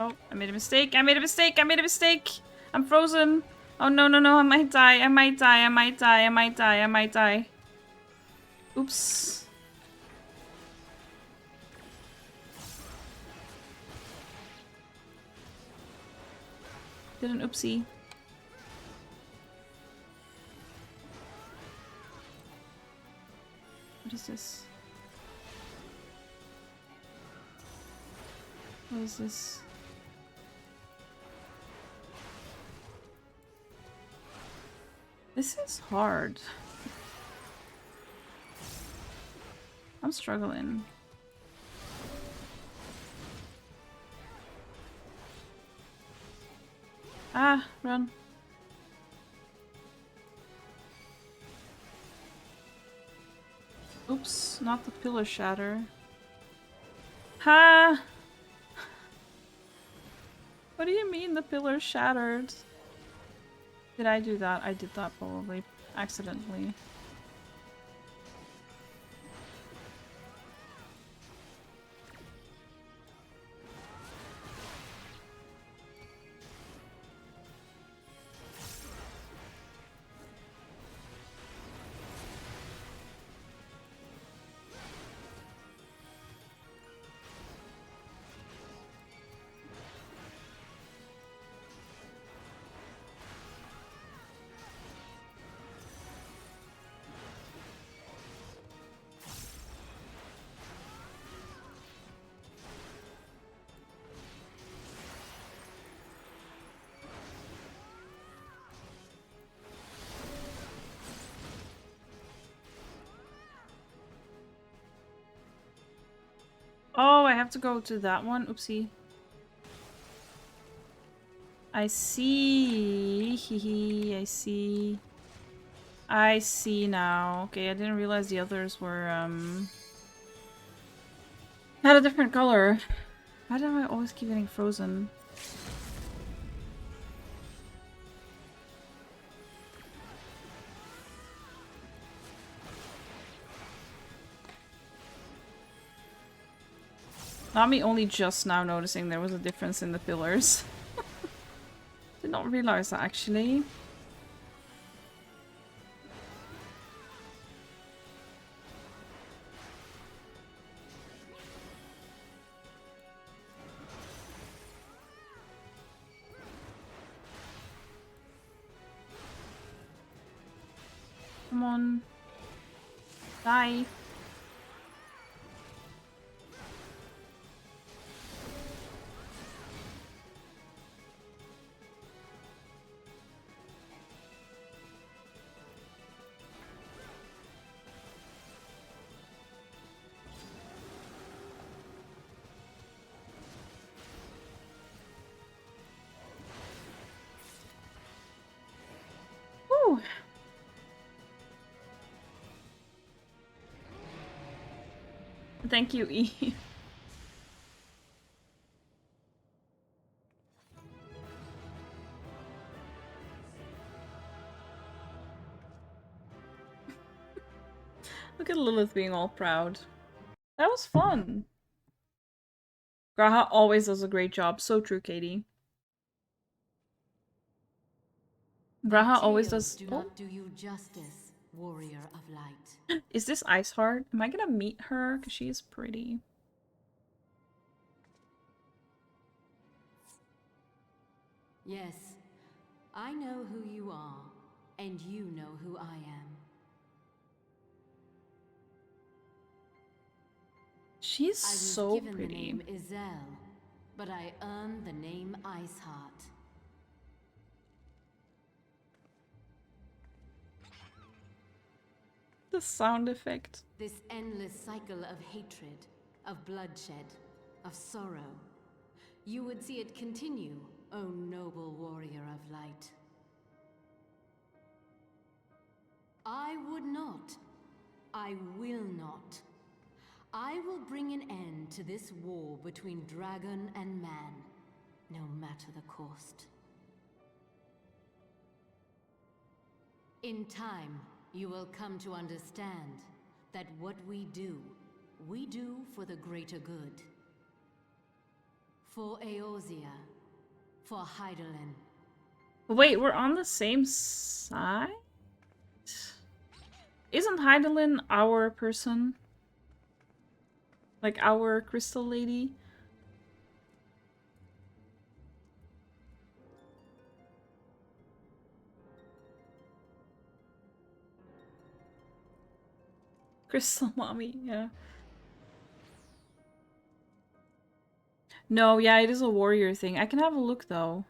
Speaker 1: Oh, I made a mistake. I made a mistake. I made a mistake. I'm frozen. Oh, no, no, no. I might die. I might die. I might die. I might die. I might die. Oops. Did an oopsie. What is this? What is this? This is hard. I'm struggling. Ah, run. Oops, not the pillar shatter. Ha! What do you mean the pillar shattered? Did I do that? I did that probably accidentally. Oh, I have to go to that one. Oopsie. I see. Hehe, I see. I see now. Okay, I didn't realize the others were, had a different color. Why do I always keep getting frozen? Not me only just now noticing there was a difference in the pillars. Did not realize that actually. Come on. Die. Woo. Thank you, E. Look at Lilith being all proud. That was fun. Graha always does a great job. So true, Katie. Graha always does.
Speaker 9: Do not do you justice, warrior of light.
Speaker 1: Is this Iceheart? Am I gonna meet her? Because she is pretty.
Speaker 9: Yes, I know who you are, and you know who I am.
Speaker 1: She's so
Speaker 9: given
Speaker 1: pretty.
Speaker 9: The name Izel, but I earned the name Iceheart.
Speaker 1: The sound effect.
Speaker 9: This endless cycle of hatred, of bloodshed, of sorrow. You would see it continue, O noble warrior of light. I would not. I will not. I will bring an end to this war between dragon and man, no matter the cost. In time, you will come to understand that what we do for the greater good. For Eorzea, for Hydaelyn.
Speaker 1: Wait, we're on the same side? Isn't Hydaelyn our person? Like our crystal lady? Crystal mommy, yeah. No, yeah, it is a warrior thing. I can have a look though.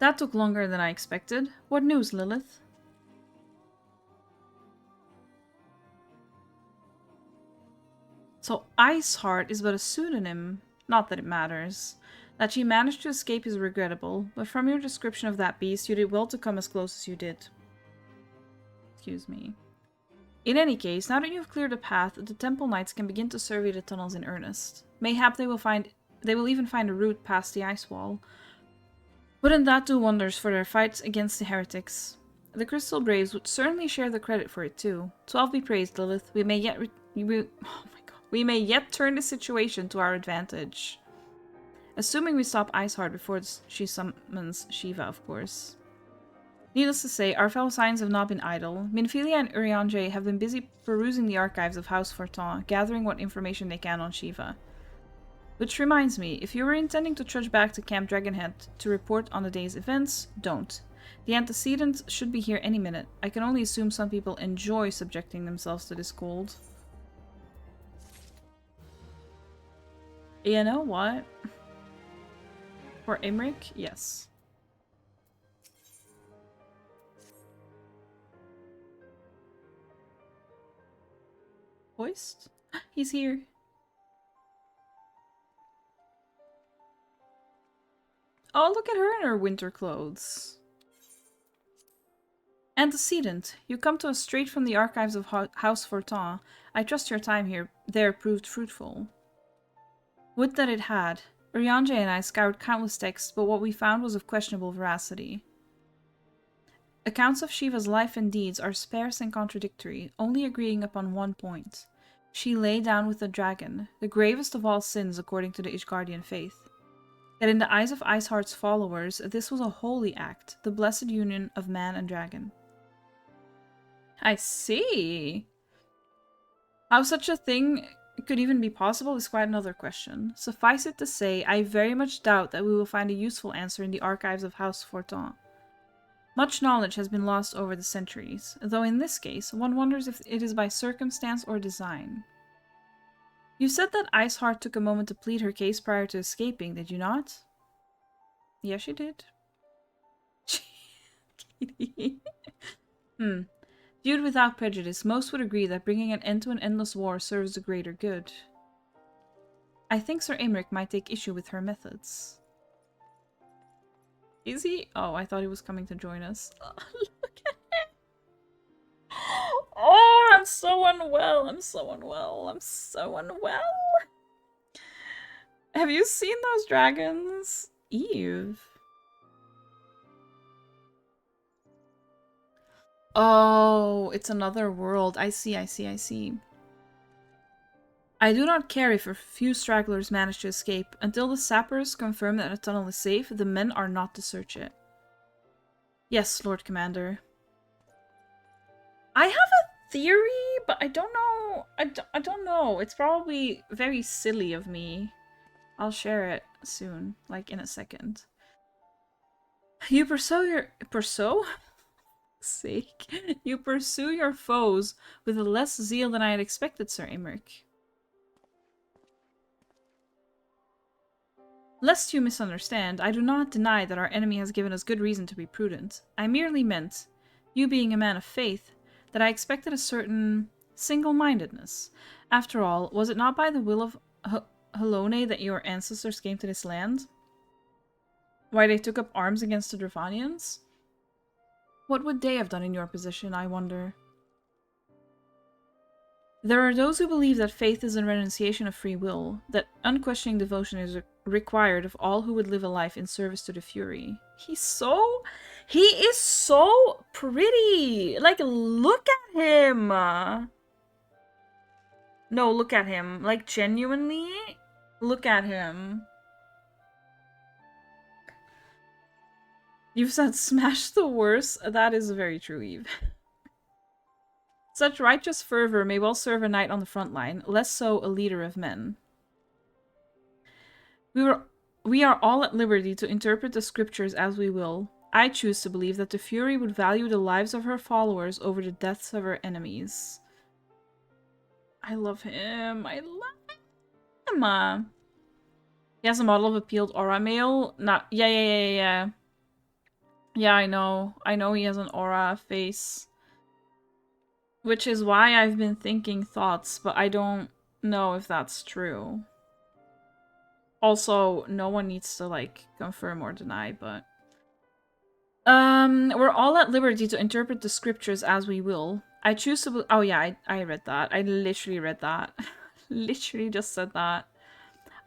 Speaker 1: That took longer than I expected. What news, Lilith? So Iceheart is but a pseudonym. Not that it matters. That she managed to escape is regrettable, but from your description of that beast, you did well to come as close as you did. Excuse me. In any case, now that you have cleared the path, the Temple Knights can begin to survey the tunnels in earnest. Mayhap they will even find a route past the ice wall. Wouldn't that do wonders for their fights against the heretics? The Crystal Braves would certainly share the credit for it too. 12 be praised, Lilith. We may yet we may yet turn the situation to our advantage. Assuming we stop Iceheart before she summons Shiva, of course. Needless to say, our fellow Scions have not been idle. Minfilia and Urianger have been busy perusing the archives of House Fortin, gathering what information they can on Shiva. Which reminds me, if you were intending to trudge back to Camp Dragonhead to report on the day's events, don't. The antecedents should be here any minute. I can only assume some people enjoy subjecting themselves to this cold. You know what? For Aymeric, yes. Hoist? He's here. Oh, look at her in her winter clothes. Antecedent. You come to us straight from the archives of House Fortin. I trust your time there proved fruitful. Would that it had. Urianger and I scoured countless texts, but what we found was of questionable veracity. Accounts of Shiva's life and deeds are sparse and contradictory, only agreeing upon one point. She lay down with the dragon, the gravest of all sins according to the Ishgardian faith. Yet in the eyes of Iceheart's followers, this was a holy act, the blessed union of man and dragon. I see. How such a thing could even be possible is quite another question. Suffice it to say, I very much doubt that we will find a useful answer in the archives of House Fortin. Much knowledge has been lost over the centuries, though in this case, one wonders if it is by circumstance or design. You said that Iceheart took a moment to plead her case prior to escaping, did you not? Yes, she did. Viewed without prejudice, most would agree that bringing an end to an endless war serves the greater good. I think Sir Aymeric might take issue with her methods. Is he? Oh, I thought he was coming to join us. Look at him! Oh, I'm so unwell! I'm so unwell! I'm so unwell! Have you seen those dragons? Eve. Oh, it's another world. I see, I see, I see. I do not care if a few stragglers manage to escape. Until the sappers confirm that the tunnel is safe, the men are not to search it. Yes, Lord Commander. I have a theory, but I don't know. I don't know. It's probably very silly of me. I'll share it soon, like in a second. You pursue your... You pursue your foes with less zeal than I had expected, Sir Aymeric. Lest you misunderstand, I do not deny that our enemy has given us good reason to be prudent. I merely meant, you being a man of faith, that I expected a certain single-mindedness. After all, was it not by the will of Halone that your ancestors came to this land? Why they took up arms against the Dravanians? What would they have done in your position, I wonder? There are those who believe that faith is a renunciation of free will, that unquestioning devotion is required of all who would live a life in service to the Fury. He is so pretty! Like, look at him! No, look at him. Like, genuinely, look at him. You've said smash the worst. That is very true, Eve. Such righteous fervor may well serve a knight on the front line, less so a leader of men. We are all at liberty to interpret the scriptures as we will. I choose to believe that the Fury would value the lives of her followers over the deaths of her enemies. I love him. I love him. He has a model of a peeled aura mail. Not. Yeah. Yeah, I know. I know he has an aura face. Which is why I've been thinking thoughts, but I don't know if that's true. Also, no one needs to, like, confirm or deny, but... we're all at liberty to interpret the scriptures as we will. I choose to... Oh yeah, I read that. I literally read that. Literally just said that.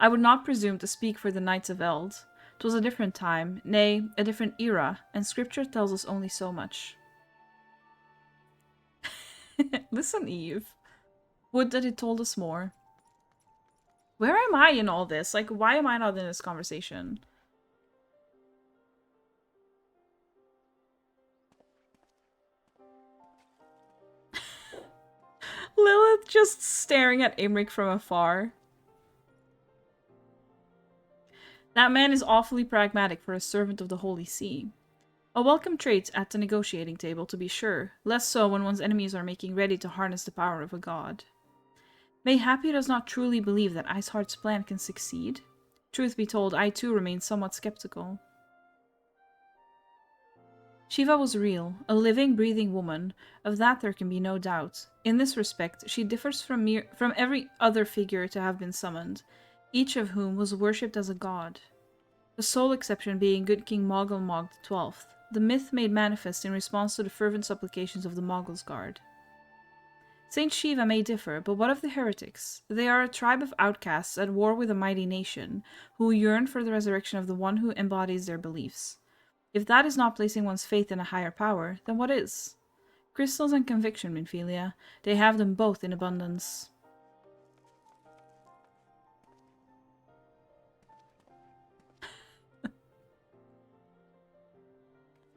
Speaker 1: I would not presume to speak for the Knights of Eld. 'Twas a different time, nay, a different era, and scripture tells us only so much. Listen, Eve. Would that it told us more. Where am I in all this? Like, why am I not in this conversation? Lilith just staring at Aymeric from afar. That man is awfully pragmatic for a servant of the Holy See. A welcome trait at the negotiating table, to be sure, less so when one's enemies are making ready to harness the power of a god. Mayhap he does not truly believe that Iceheart's plan can succeed? Truth be told, I too remain somewhat skeptical. Shiva was real, a living, breathing woman. Of that there can be no doubt. In this respect, she differs from every other figure to have been summoned, each of whom was worshipped as a god. The sole exception being good King Mogglmog XII, the myth made manifest in response to the fervent supplications of the Moggles Guard. Saint Shiva may differ, but what of the heretics? They are a tribe of outcasts at war with a mighty nation, who yearn for the resurrection of the one who embodies their beliefs. If that is not placing one's faith in a higher power, then what is? Crystals and conviction, Minfilia. They have them both in abundance.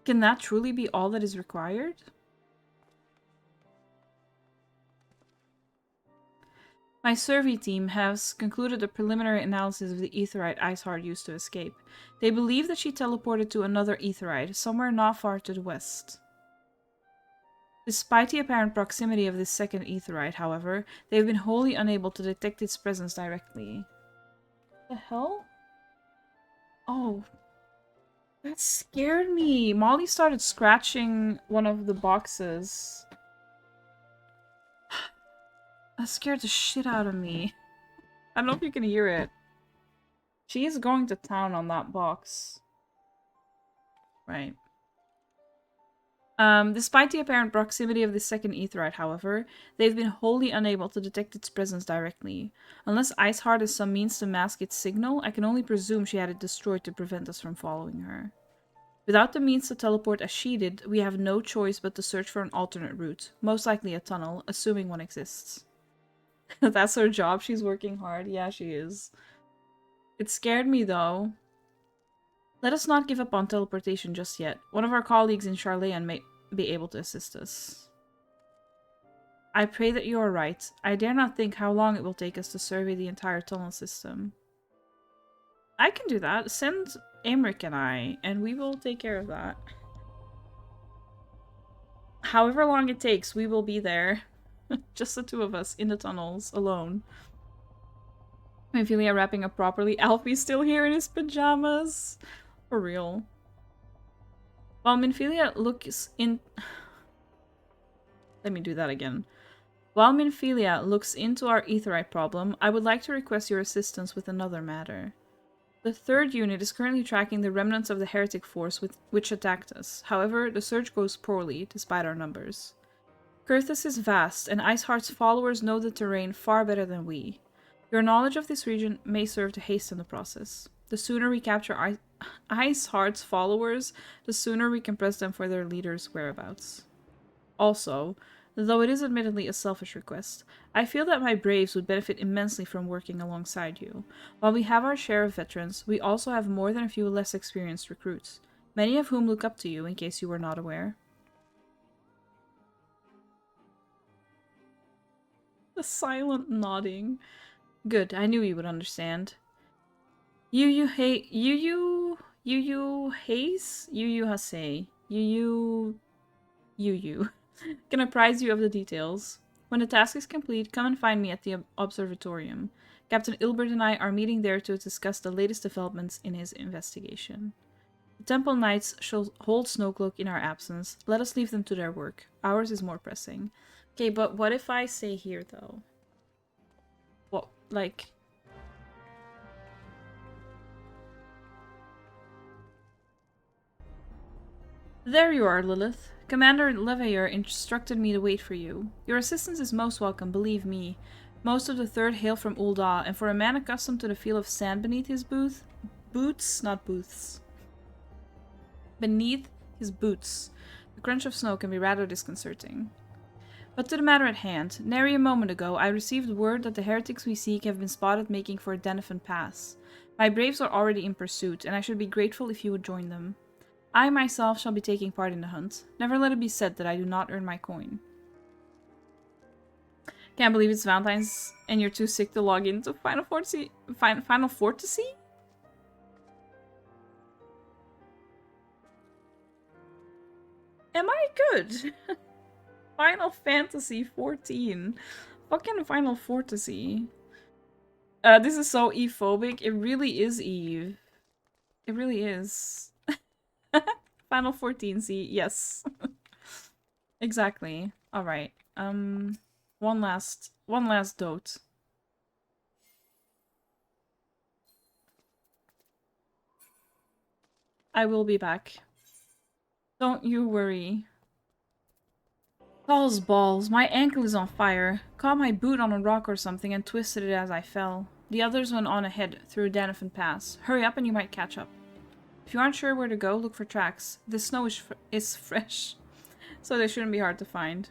Speaker 1: Can that truly be all that is required? My survey team has concluded a preliminary analysis of the aetherite Iceheart used to escape. They believe that she teleported to another aetherite, somewhere not far to the west. Despite the apparent proximity of this second aetherite, however, they have been wholly unable to detect its presence directly. The hell? Oh. That scared me. Molly started scratching one of the boxes. That scared the shit out of me. I don't know if you can hear it. She is going to town on that box. Right. Despite the apparent proximity of the second aetherite, however, they've been wholly unable to detect its presence directly. Unless Iceheart has some means to mask its signal, I can only presume she had it destroyed to prevent us from following her. Without the means to teleport as she did, we have no choice but to search for an alternate route, most likely a tunnel, assuming one exists. That's her job, she's working hard. Yeah, she is. It scared me, though. Let us not give up on teleportation just yet. One of our colleagues in Charlayan may be able to assist us. I pray that you are right. I dare not think how long it will take us to survey the entire tunnel system. I can do that. Send AYMERIC and we will take care of that. However long it takes, we will be there. Just the two of us in the tunnels, alone. Minfilia wrapping up properly. Alfie's still here in his pajamas. For real. While Minfilia looks in... Let me do that again. While Minfilia looks into our aetherite problem, I would like to request your assistance with another matter. The third unit is currently tracking the remnants of the heretic force which attacked us. However, the search goes poorly, despite our numbers. Kurthus is vast, and Iceheart's followers know the terrain far better than we. Your knowledge of this region may serve to hasten the process. The sooner we capture Iceheart's followers, the sooner we can press them for their leader's whereabouts. Also, though it is admittedly a selfish request, I feel that my braves would benefit immensely from working alongside you. While we have our share of veterans, we also have more than a few less experienced recruits, many of whom look up to you in case you were not aware. The silent nodding. Good, I knew you would understand. Yu Hayes? Yu Hasei. Yu. Can apprise you of the details. When the task is complete, come and find me at the observatorium. Captain Ilbert and I are meeting there to discuss the latest developments in his investigation. The Temple Knights shall hold Snowcloak in our absence. Let us leave them to their work. Ours is more pressing. Okay, but what if I say here, though? What, like... There you are, Lilith. Commander Leveilleur instructed me to wait for you. Your assistance is most welcome, believe me. Most of the Third hail from Ul'dah, and for a man accustomed to the feel of sand beneath his boots, not booths. Beneath his boots, the crunch of snow can be rather disconcerting. But to the matter at hand. Nary a moment ago, I received word that the heretics we seek have been spotted making for Denefin Pass. My braves are already in pursuit, and I should be grateful if you would join them. I myself shall be taking part in the hunt. Never let it be said that I do not earn my coin. Can't believe it's Valentine's and you're too sick to log into Final Fantasy? Final Fantasy? Am I good? Final Fantasy 14. Fucking Final Fantasy. This is so Eve-phobic. It really is Eve. It really is. Final 14C, yes. Exactly. Alright. One last dote. I will be back. Don't you worry. Balls, balls. My ankle is on fire. Caught my boot on a rock or something and twisted it as I fell. The others went on ahead through Danafin Pass. Hurry up and you might catch up. If you aren't sure where to go, look for tracks. The snow is fresh, so they shouldn't be hard to find.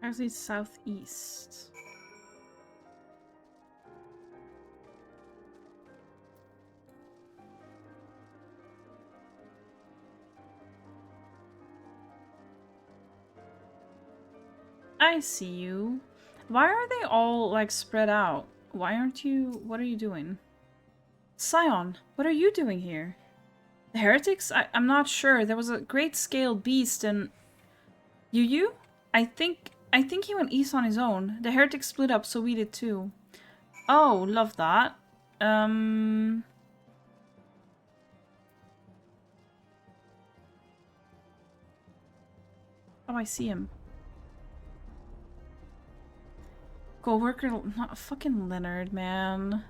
Speaker 1: Actually, southeast. I see you. Why are they all, like, spread out? Why aren't you... What are you doing? Scion, what are you doing here? The heretics? I'm not sure. There was a great scale beast and... You? I think he went east on his own. The heretics split up, so we did too. Oh, love that. Oh, I see him. Co-worker, not fucking Leonard, man.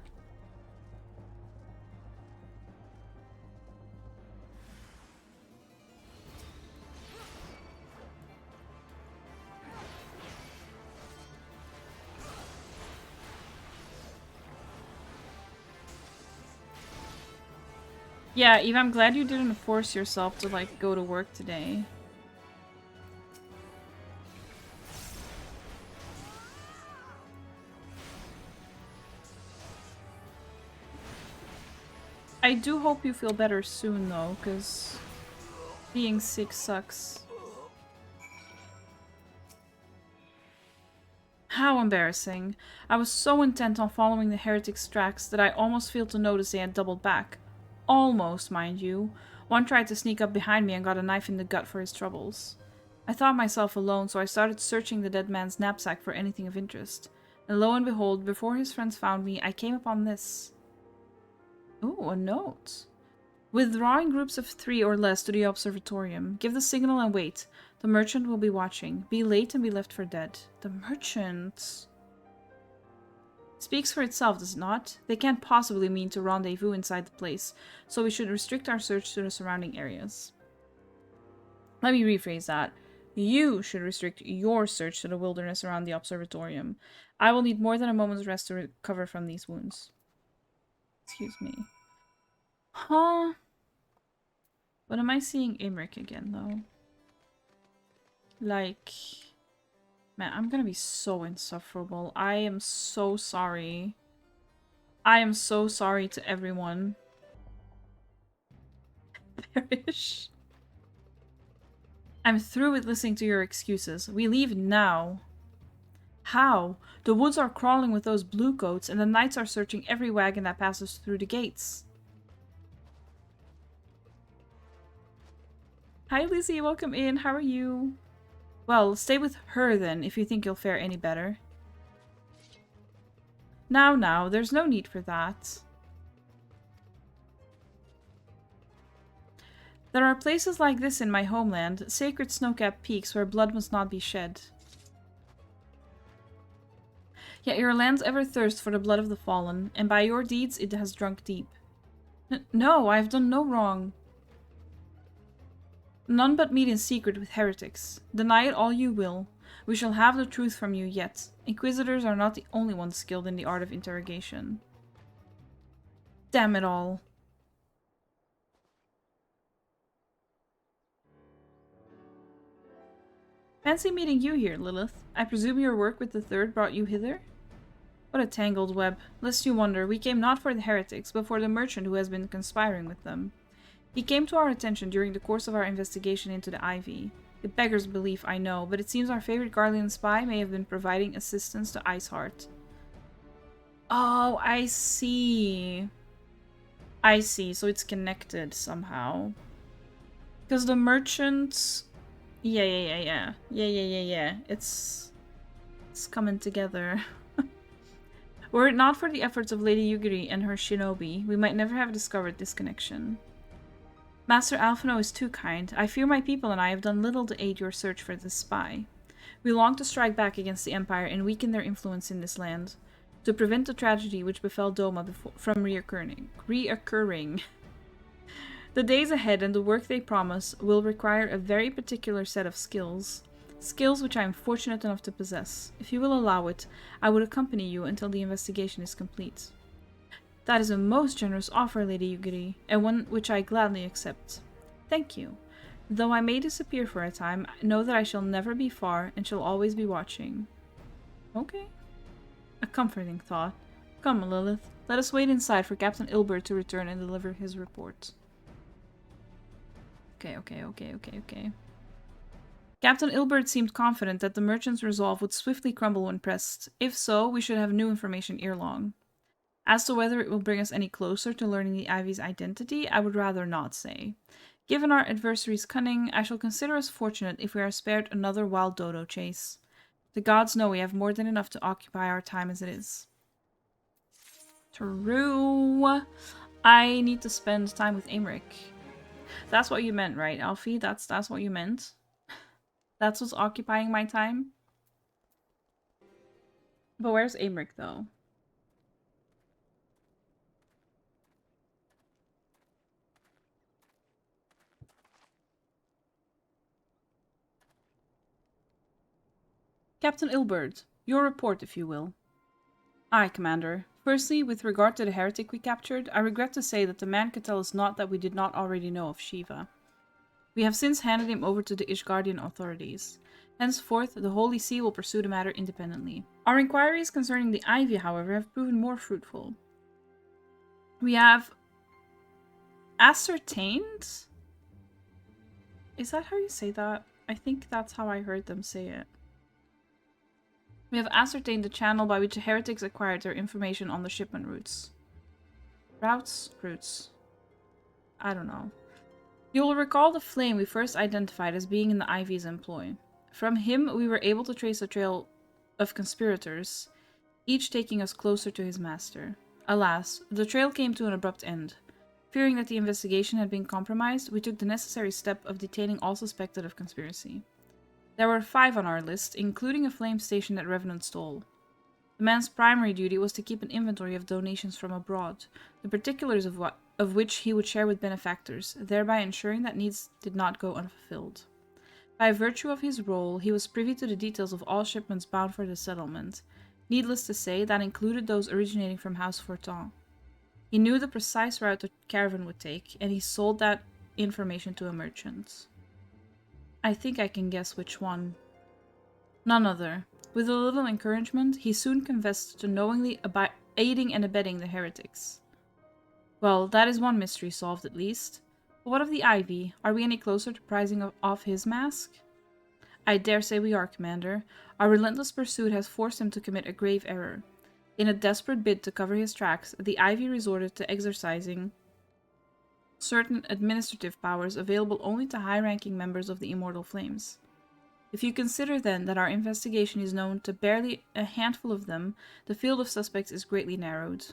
Speaker 1: Yeah, Eve, I'm glad you didn't force yourself to, like, go to work today. I do hope you feel better soon, though, because being sick sucks. How embarrassing. I was so intent on following the heretics' tracks that I almost failed to notice they had doubled back. Almost, mind you. One tried to sneak up behind me and got a knife in the gut for his troubles. I thought myself alone, so I started searching the dead man's knapsack for anything of interest. And lo and behold, before his friends found me, I came upon this. Ooh, a note. Withdrawing groups of 3 or less to the observatorium. Give the signal and wait. The merchant will be watching. Be late and be left for dead. The merchant... Speaks for itself, does it not? They can't possibly mean to rendezvous inside the place, so we should restrict our search to the surrounding areas. Let me rephrase that. You should restrict your search to the wilderness around the observatorium. I will need more than a moment's rest to recover from these wounds. Excuse me. Huh? But am I seeing AYMERIC again, though? Like... Man, I'm gonna be so insufferable. I am so sorry. I am so sorry to everyone. Perish. I'm through with listening to your excuses. We leave now. How? The woods are crawling with those bluecoats, and the knights are searching every wagon that passes through the gates. Hi Lizzie, welcome in. How are you? Well, stay with her then, if you think you'll fare any better. Now, there's no need for that. There are places like this in my homeland, sacred snow-capped peaks where blood must not be shed. Yet your lands ever thirst for the blood of the fallen, and by your deeds it has drunk deep. No, I have done no wrong. None but meet in secret with heretics. Deny it all you will. We shall have the truth from you yet. Inquisitors are not the only ones skilled in the art of interrogation. Damn it all. Fancy meeting you here, Lilith. I presume your work with the Third brought you hither? What a tangled web. Lest you wonder, we came not for the heretics, but for the merchant who has been conspiring with them. He came to our attention during the course of our investigation into the Ivy. It beggars belief, I know, but it seems our favorite Garlean spy may have been providing assistance to Iceheart. Oh, I see. I see, so it's connected somehow. Because the merchant... Yeah. It's coming together. Were it not for the efforts of Lady Yugiri and her shinobi, we might never have discovered this connection. Master Alphino is too kind. I fear my people and I have done little to aid your search for this spy. We long to strike back against the Empire and weaken their influence in this land, to prevent the tragedy which befell Doma from reoccurring. The days ahead and the work they promise will require a very particular set of skills. Skills which I am fortunate enough to possess. If you will allow it, I would accompany you until the investigation is complete. That is a most generous offer, Lady Yugiri, and one which I gladly accept. Thank you. Though I may disappear for a time, know that I shall never be far and shall always be watching. Okay. A comforting thought. Come, Lilith. Let us wait inside for Captain Ilbert to return and deliver his report. Okay. Captain Ilbert seemed confident that the merchant's resolve would swiftly crumble when pressed. If so, we should have new information ere long. As to whether it will bring us any closer to learning the Ivy's identity, I would rather not say. Given our adversary's cunning, I shall consider us fortunate if we are spared another wild dodo chase. The gods know we have more than enough to occupy our time as it is. True. I need to spend time with Aymeric. That's what you meant, right, Alfie? That's what you meant? That's what's occupying my time? But where's Aymeric, though? Captain Ilbert, your report, if you will. Aye, Commander. Firstly, with regard to the heretic we captured, I regret to say that the man could tell us naught that we did not already know of Shiva. We have since handed him over to the Ishgardian authorities. Henceforth, the Holy See will pursue the matter independently. Our inquiries concerning the Ivy, however, have proven more fruitful. We have ascertained? Is that how you say that? I think that's how I heard them say it. We have ascertained the channel by which the heretics acquired their information on the shipment routes. Routes? I don't know. You will recall the flame we first identified as being in the Ivy's employ. From him, we were able to trace a trail of conspirators, each taking us closer to his master. Alas, the trail came to an abrupt end. Fearing that the investigation had been compromised, we took the necessary step of detaining all suspected of conspiracy. There were 5 on our list, including a flame stationed at Revenant Stole. The man's primary duty was to keep an inventory of donations from abroad, the particulars of which he would share with benefactors, thereby ensuring that needs did not go unfulfilled. By virtue of his role, he was privy to the details of all shipments bound for the settlement. Needless to say, that included those originating from House Fortin. He knew the precise route the caravan would take, and he sold that information to a merchant. I think I can guess which one. None other. With a little encouragement, he soon confessed to knowingly aiding and abetting the heretics. Well, that is one mystery solved at least. But what of the Ivy? Are we any closer to prizing off his mask? I dare say we are, Commander. Our relentless pursuit has forced him to commit a grave error. In a desperate bid to cover his tracks, the Ivy resorted to exercising certain administrative powers available only to high-ranking members of the Immortal Flames. If you consider then that our investigation is known to barely a handful of them, the field of suspects is greatly narrowed.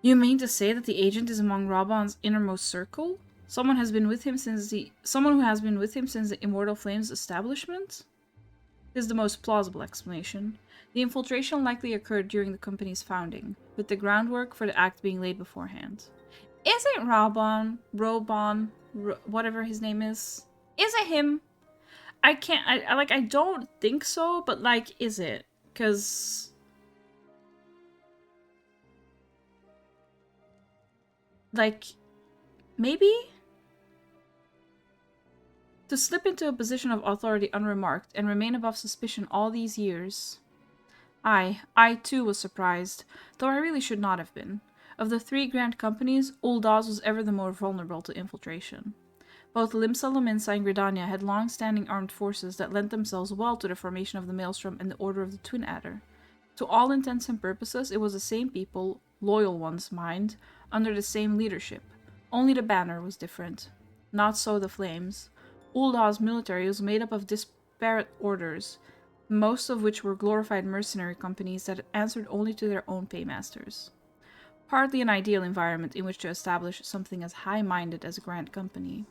Speaker 1: You mean to say that the agent is among Raban's innermost circle? Someone who has been with him since the Immortal Flames establishment? This is the most plausible explanation. The infiltration likely occurred during the company's founding, with the groundwork for the act being laid beforehand. Is it Robon, whatever his name is? Is it him? I don't think so, but like, is it? Cause like, maybe? To slip into a position of authority unremarked and remain above suspicion all these years. I too was surprised, though I really should not have been. Of the 3 grand companies, Uldaz was ever the more vulnerable to infiltration. Both Limsa, Laminsa, and Gridania had long-standing armed forces that lent themselves well to the formation of the Maelstrom and the Order of the Twin Adder. To all intents and purposes, it was the same people, loyal ones, mind, under the same leadership. Only the banner was different. Not so the Flames. Uldaz's military was made up of disparate orders, most of which were glorified mercenary companies that answered only to their own paymasters. Hardly an ideal environment in which to establish something as high-minded as a grand company.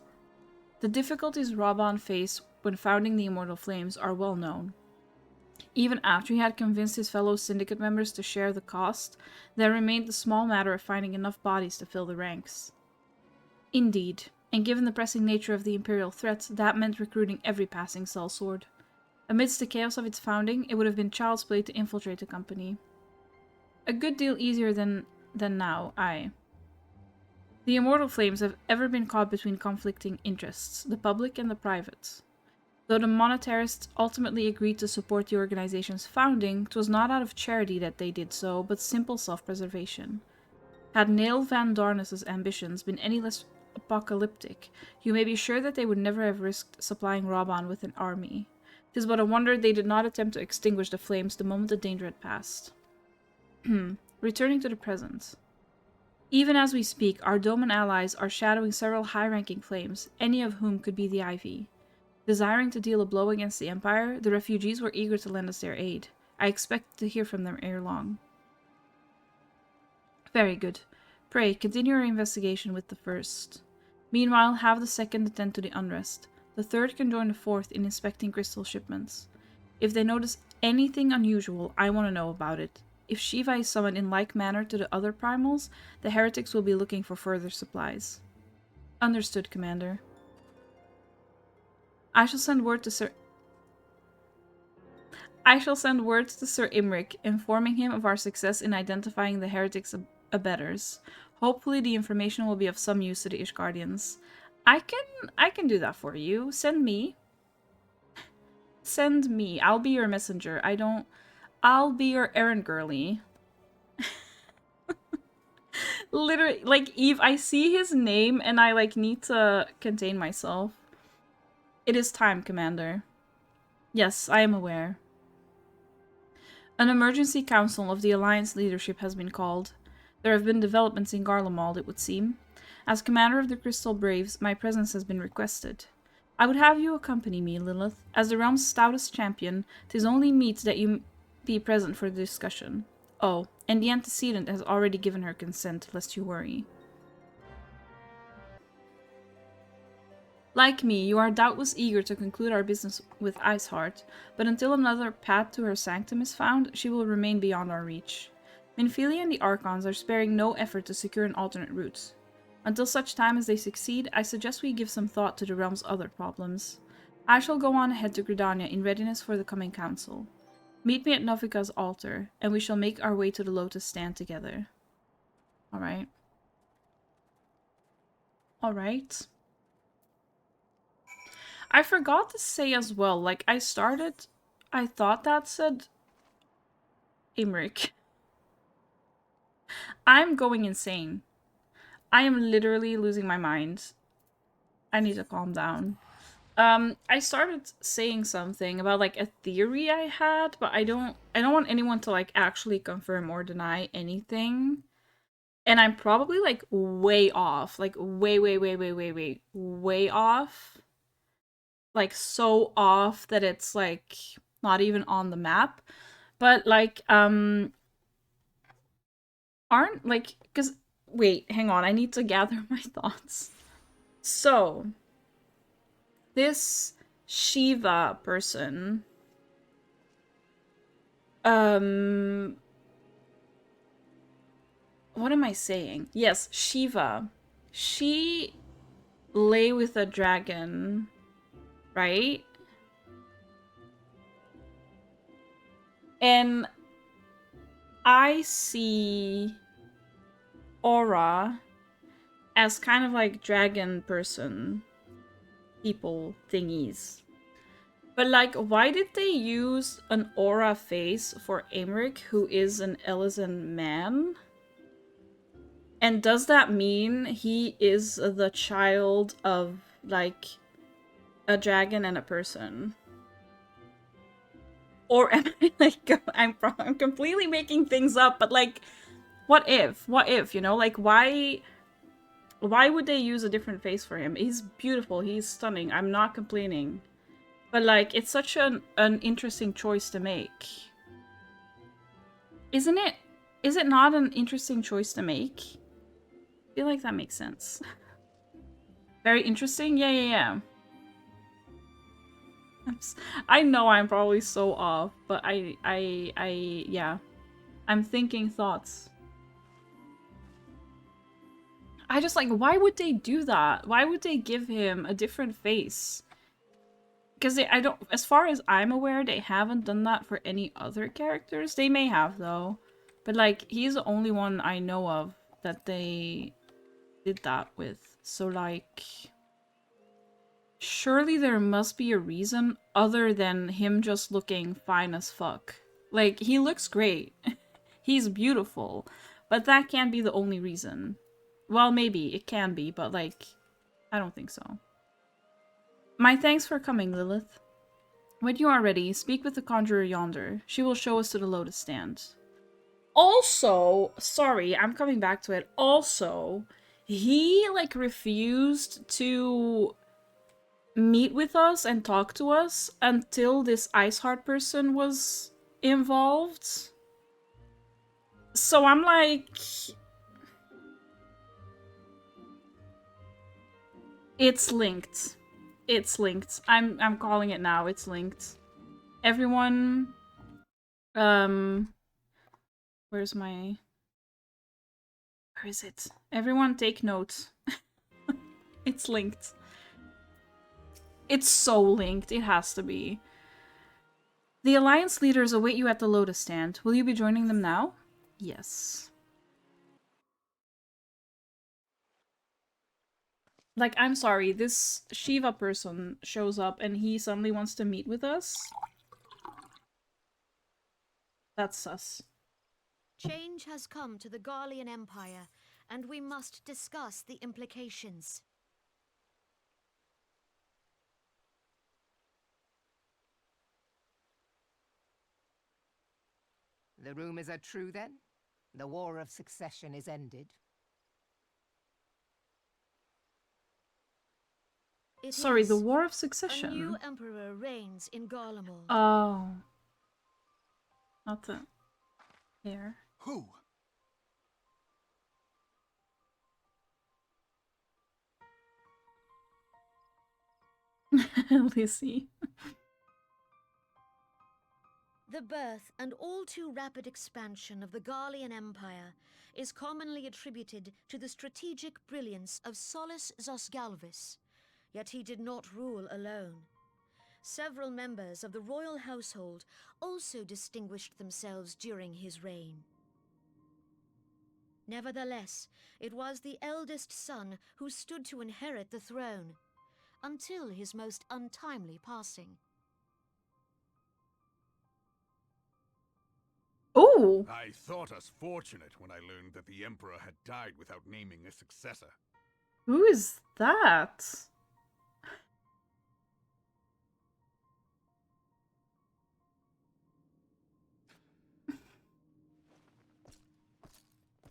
Speaker 1: The difficulties Raban faced when founding the Immortal Flames are well known. Even after he had convinced his fellow syndicate members to share the cost, there remained the small matter of finding enough bodies to fill the ranks. Indeed, and given the pressing nature of the Imperial threat, that meant recruiting every passing sellsword. Amidst the chaos of its founding, it would have been child's play to infiltrate the company. A good deal easier than now, aye. The Immortal Flames have ever been caught between conflicting interests, the public and the private. Though the monetarists ultimately agreed to support the organization's founding, 'twas not out of charity that they did so, but simple self-preservation. Had Neil Van Darnus's ambitions been any less apocalyptic, you may be sure that they would never have risked supplying Raban with an army. 'Tis but a wonder they did not attempt to extinguish the flames the moment the danger had passed. Returning to the present. Even as we speak, our Doman allies are shadowing several high-ranking flames, any of whom could be the Ivy. Desiring to deal a blow against the Empire, the refugees were eager to lend us their aid. I expect to hear from them ere long. Very good. Pray, continue your investigation with the first. Meanwhile, have the second attend to the unrest. The third can join the fourth in inspecting crystal shipments. If they notice anything unusual, I want to know about it. If Shiva is summoned in like manner to the other primals, the heretics will be looking for further supplies. Understood, Commander. I shall send word to Sir Imric, informing him of our success in identifying the heretics' abettors. Hopefully the information will be of some use to the Ishgardians. I can do that for you. Send me. Send me. I'll be your messenger. I'll be your errand girlie. Literally, like, Eve, I see his name and I, like, need to contain myself. It is time, Commander. Yes, I am aware. An emergency council of the Alliance leadership has been called. There have been developments in Garlemald, it would seem. As commander of the Crystal Braves, my presence has been requested. I would have you accompany me, Lilith. As the realm's stoutest champion, 'tis only meet that you be present for the discussion. Oh, and the antecedent has already given her consent, lest you worry. Like me, you are doubtless eager to conclude our business with Iceheart, but until another path to her sanctum is found, she will remain beyond our reach. Minfilia and the Archons are sparing no effort to secure an alternate route. Until such time as they succeed, I suggest we give some thought to the realm's other problems. I shall go on ahead to Gridania in readiness for the coming council. Meet me at Novika's altar, and we shall make our way to the Lotus Stand together. Alright. Alright. I forgot to say as well, like, I thought that said Aymeric. I'm going insane. I am literally losing my mind. I need to calm down. I started saying something about, like, a theory I had, but I don't want anyone to, like, actually confirm or deny anything. And I'm probably, like, way off. Like, way off. Like, so off that it's, like, not even on the map. But, like, aren't, like, because, wait, hang on, I need to gather my thoughts. So, this Shiva person, what am I saying? Yes, Shiva. She lay with a dragon, right? And I see Aura as kind of like dragon person people thingies. But like, why did they use an Aura face for Aymeric, who is an Elysian man? And does that mean he is the child of, like, a dragon and a person? Or am I, like, I'm completely making things up, but, like, what if? What if, you know? Like, why would they use a different face for him? He's beautiful, he's stunning, I'm not complaining. But, like, it's such an interesting choice to make. Isn't it? Is it not an interesting choice to make? I feel like that makes sense. Very interesting? Yeah. I know I'm probably so off, but yeah. I'm thinking thoughts. I just like, why would they do that? Why would they give him a different face? Because I don't, as far as I'm aware, they haven't done that for any other characters. They may have though, but like he's the only one I know of that they did that with. So like, surely there must be a reason other than him just looking fine as fuck. Like, he looks great. He's beautiful, but that can't be the only reason. Well, maybe it can be, but like, I don't think so. My thanks for coming, Lilith. When you are ready, speak with the conjurer yonder. She will show us to the lotus stand. Also, sorry, I'm coming back to it. Also, he like refused to meet with us and talk to us until this Iceheart person was involved. So I'm like, it's linked. It's linked. I'm calling it now. It's linked. Everyone, where's my... Where is it? Everyone take note. It's linked. It's so linked. It has to be. The Alliance leaders await you at the Lotus Stand. Will you be joining them now? Yes. Like, I'm sorry, this Shiva person shows up and he suddenly wants to meet with us. That's sus.
Speaker 10: Change has come to the Garlean Empire, and we must discuss the implications.
Speaker 11: The rumors are true, then? The War of Succession is ended?
Speaker 1: Sorry, the War of Succession?
Speaker 10: A new emperor reigns in Garlemald.
Speaker 1: Oh. Not the... Here.
Speaker 3: Who?
Speaker 1: Lizzie.
Speaker 10: The birth and all too rapid expansion of the Garlean Empire is commonly attributed to the strategic brilliance of Solus Zosgalvis, yet he did not rule alone. Several members of the royal household also distinguished themselves during his reign. Nevertheless, it was the eldest son who stood to inherit the throne, until his most untimely passing.
Speaker 1: Oh!
Speaker 3: I thought us fortunate when I learned that the Emperor had died without naming a successor.
Speaker 1: Who is that?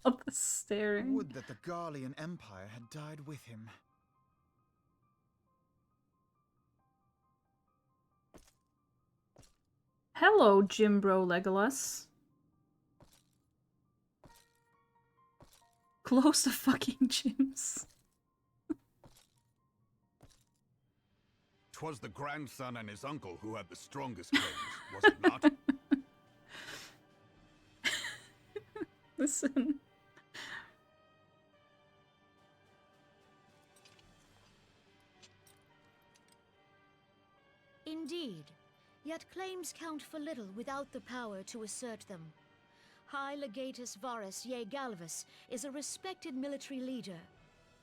Speaker 1: Oh, the staring.
Speaker 6: Would that the Garlean Empire had died with him.
Speaker 1: Hello, Jimbro Legolas. Close the fucking gyms.
Speaker 3: 'Twas the grandson and his uncle who had the strongest claims, was it not?
Speaker 1: Listen.
Speaker 10: Indeed, yet claims count for little without the power to assert them. High Legatus Varus Ye Galvus is a respected military leader,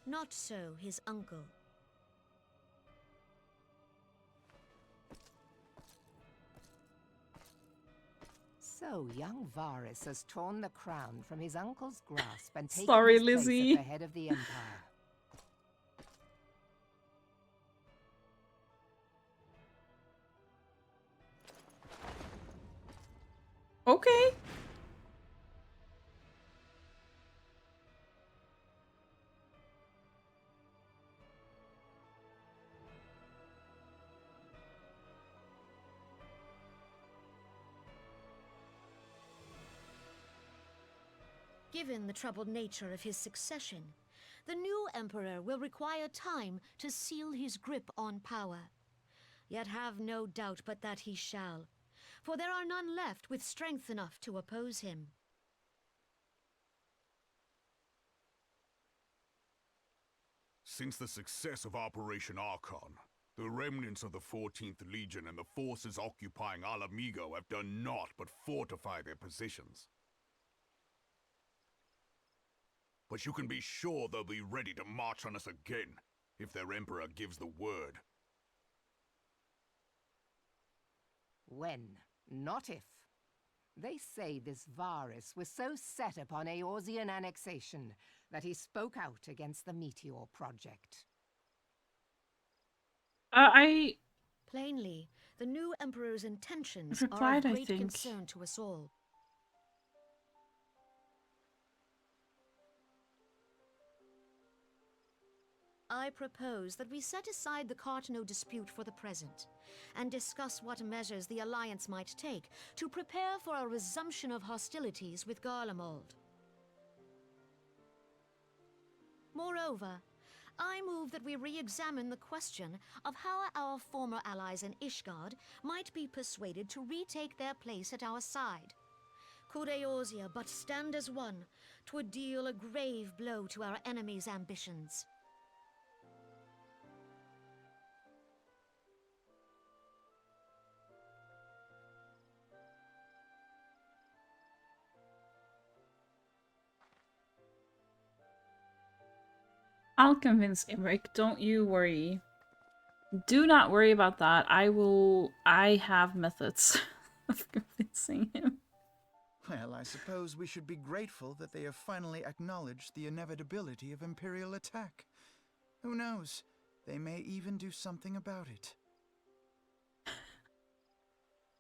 Speaker 10: not so his uncle.
Speaker 11: So young Varus has torn the crown from his uncle's grasp and taken
Speaker 1: Sorry,
Speaker 11: his place
Speaker 1: Lizzie.
Speaker 11: at the head of the empire.
Speaker 1: Okay.
Speaker 10: Given the troubled nature of his succession, the new emperor will require time to seal his grip on power. Yet have no doubt but that he shall, for there are none left with strength enough to oppose him.
Speaker 3: Since the success of Operation Archon, the remnants of the 14th Legion and the forces occupying Alamigo have done naught but fortify their positions. But you can be sure they'll be ready to march on us again, if their Emperor gives the word.
Speaker 11: When, not if. They say this Varus was so set upon Eorzean annexation that he spoke out against the Meteor Project.
Speaker 10: Plainly, the new Emperor's intentions
Speaker 1: replied,
Speaker 10: are of
Speaker 1: I
Speaker 10: great
Speaker 1: think.
Speaker 10: concern to us all. I propose that we set aside the Cartno dispute for the present, and discuss what measures the Alliance might take to prepare for a resumption of hostilities with Garlemald. Moreover, I move that we re-examine the question of how our former allies in Ishgard might be persuaded to retake their place at our side. Could Eorzea but stand as one, 'twould deal a grave blow to our enemies' ambitions.
Speaker 1: I'll convince Aymeric, don't you worry. Do not worry about that. I have methods of convincing him.
Speaker 6: Well, I suppose we should be grateful that they have finally acknowledged the inevitability of Imperial attack. Who knows? They may even do something about it.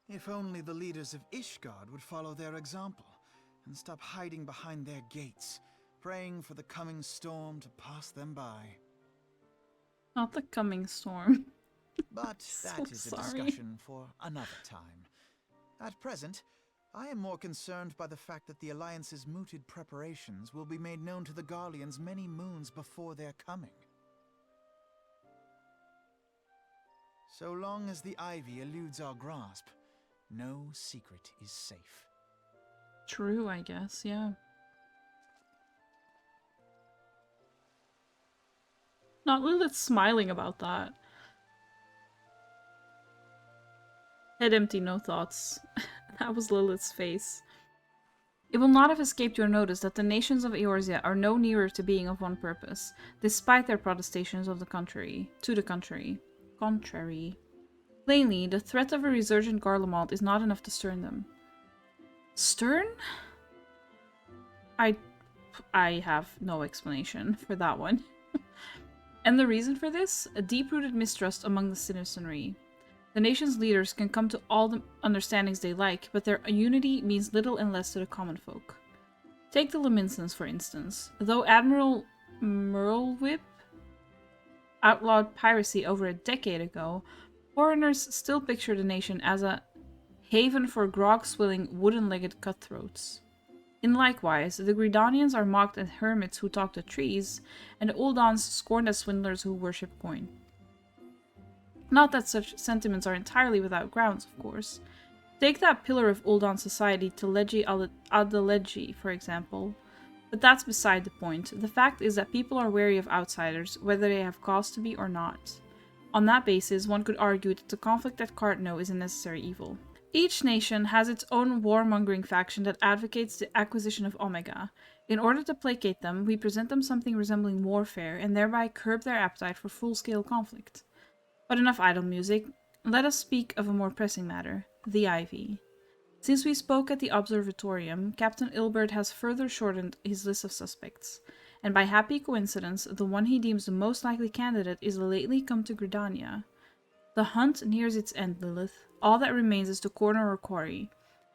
Speaker 6: If only the leaders of Ishgard would follow their example and stop hiding behind their gates, praying for the coming storm to pass them by.
Speaker 1: Not the coming storm.
Speaker 6: But that is a discussion for another time. At present, I am more concerned by the fact that the Alliance's mooted preparations will be made known to the Garleans many moons before their coming. So long as the Ivy eludes our grasp, no secret is safe.
Speaker 1: True, I guess, yeah. Not Lilith smiling about that. Head empty, no thoughts. That was Lilith's face. It will not have escaped your notice that the nations of Eorzea are no nearer to being of one purpose, despite their protestations of the contrary. Plainly, the threat of a resurgent Garlemald is not enough to stir them. Stern? I have no explanation for that one. And the reason for this? A deep-rooted mistrust among the citizenry. The nation's leaders can come to all the understandings they like, but their unity means little and less to the common folk. Take the Laminsons, for instance. Though Admiral Merlwhip outlawed piracy over a decade ago, foreigners still picture the nation as a haven for grog-swilling, wooden-legged cutthroats. In likewise, the Gridanians are mocked as hermits who talk to trees, and the Uldans scorned as swindlers who worship coin. Not that such sentiments are entirely without grounds, of course. Take that pillar of Uldan society, Teleji Adeleji, for example. But that's beside the point. The fact is that people are wary of outsiders, whether they have cause to be or not. On that basis, one could argue that the conflict at Cartno is a necessary evil. Each nation has its own warmongering faction that advocates the acquisition of Omega. In order to placate them, we present them something resembling warfare, and thereby curb their appetite for full-scale conflict. But enough idle music. Let us speak of a more pressing matter, the Ivy. Since we spoke at the Observatorium, Captain Ilbert has further shortened his list of suspects, and by happy coincidence, the one he deems the most likely candidate is lately come to Gridania. The hunt nears its end, Lilith. All that remains is to corner or quarry.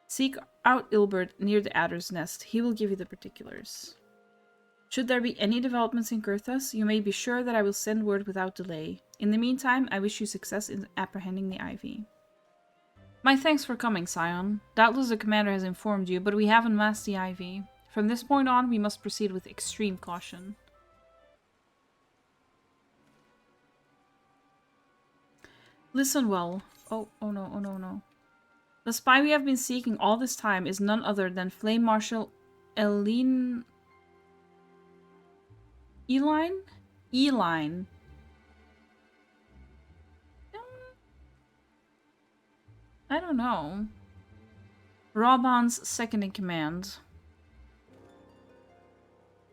Speaker 1: Seek out Ilbert near the Adder's Nest. He will give you the particulars. Should there be any developments in Kurthas, you may be sure that I will send word without delay. In the meantime, I wish you success in apprehending the Ivy. My thanks for coming, Scion. Doubtless the commander has informed you, but we have unmasked the Ivy. From this point on, we must proceed with extreme caution. Listen well. Oh no. The spy we have been seeking all this time is none other than Flame Marshal Eline E-line. I don't know. Robon's second in command.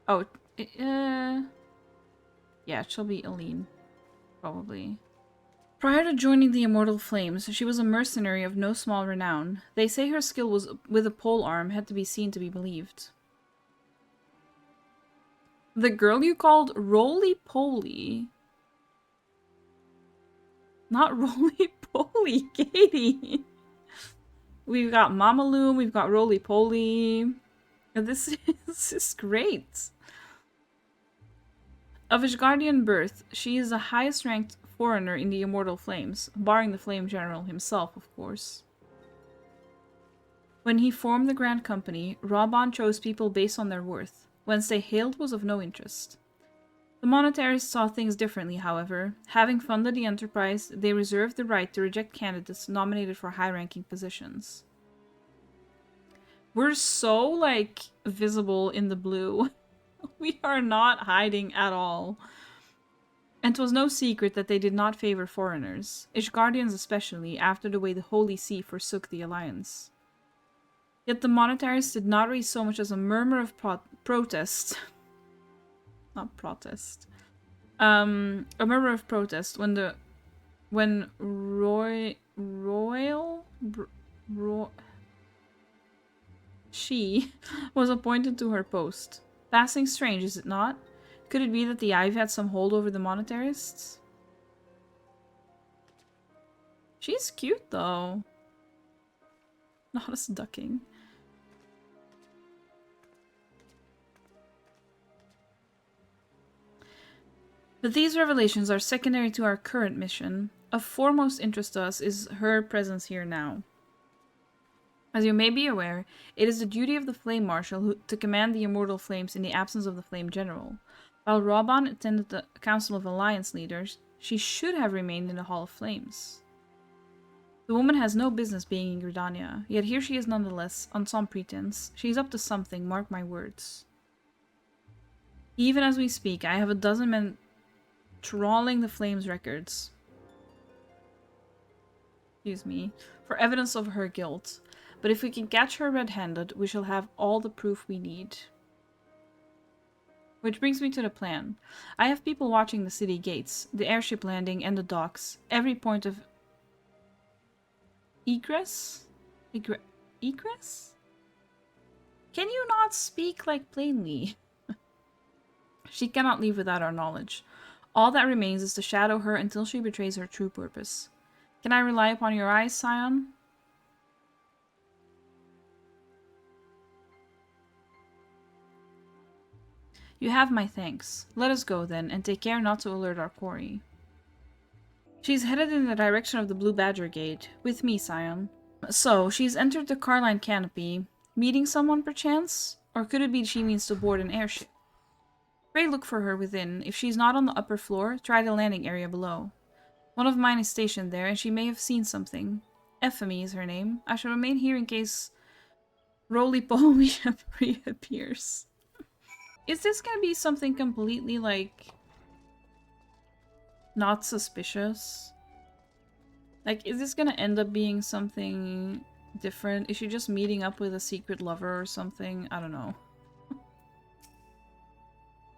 Speaker 1: Oh, yeah, it shall be Aline. Probably. Prior to joining the Immortal Flames, she was a mercenary of no small renown. They say her skill was with a pole arm had to be seen to be believed. The girl you called Roly-Poly. Not Roly-Poly, Katie. We've got Mama Loom, we've got Roly-Poly. This is great. Of Ishgardian birth, she is the highest ranked foreigner in the Immortal Flames, barring the Flame General himself, of course. When he formed the Grand Company, Robon chose people based on their worth. Whence they hailed was of no interest. The monetarists saw things differently, however. Having funded the enterprise, they reserved the right to reject candidates nominated for high-ranking positions. We're so, like, visible in the blue. We are not hiding at all. And 'twas no secret that they did not favor foreigners, Ishgardians especially, after the way the Holy See forsook the Alliance. Yet the monetarists did not raise so much as a murmur of protest. Not protest. A murmur of protest when she was appointed to her post. Passing strange, is it not? Could it be that the Ivy had some hold over the monetarists? She's cute, though. Not as ducking. But these revelations are secondary to our current mission. Of foremost interest to us is her presence here now. As you may be aware, it is the duty of the Flame Marshal to command the Immortal Flames in the absence of the Flame General. While Robon attended the Council of Alliance Leaders, she should have remained in the Hall of Flames. The woman has no business being in Gridania, yet here she is nonetheless, on some pretense. She's up to something, mark my words. Even as we speak, I have a dozen men trawling the Flames records. Excuse me. For evidence of her guilt. But if we can catch her red-handed, we shall have all the proof we need. Which brings me to the plan. I have people watching the city gates, the airship landing, and the docks. Every point of egress? Egress? Can you not speak like plainly? She cannot leave without our knowledge. All that remains is to shadow her until she betrays her true purpose. Can I rely upon your eyes, Scion? You have my thanks. Let us go, then, and take care not to alert our quarry. She's headed in the direction of the Blue Badger Gate. With me, Scion. So, she's entered the Carline Canopy. Meeting someone, perchance? Or could it be she means to board an airship? Pray look for her within. If she's not on the upper floor, try the landing area below. One of mine is stationed there, and she may have seen something. Ephemy is her name. I shall remain here in case Roly-Poly reappears. Is this gonna be something completely, like, not suspicious? Like, is this gonna end up being something different? Is she just meeting up with a secret lover or something? I don't know.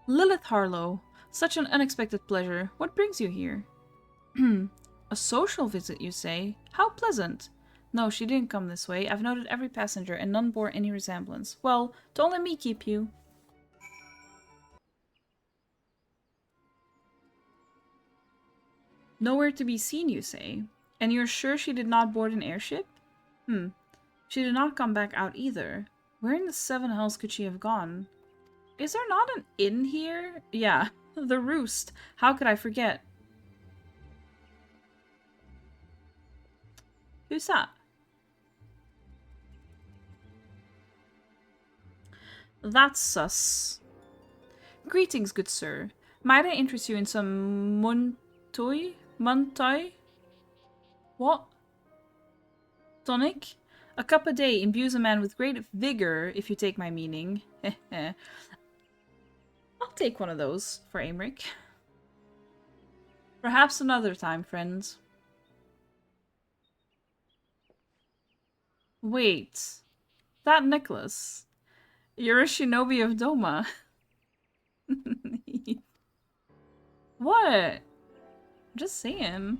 Speaker 1: Lilith Harlow. Such an unexpected pleasure. What brings you here? A social visit, you say? How pleasant. No, she didn't come this way. I've noted every passenger, and none bore any resemblance. Well, don't let me keep you. Nowhere to be seen, you say? And you're sure she did not board an airship? She did not come back out either. Where in the seven hells could she have gone? Is there not an inn here? Yeah, the Roost. How could I forget? Who's that? That's sus. Greetings, good sir. Might I interest you in some Muntai? What? Tonic? A cup a day imbues a man with great vigor, if you take my meaning. I'll take one of those for AYMERIC. Perhaps another time, friends. Wait. That necklace. You're a shinobi of Doma. What? Just saying.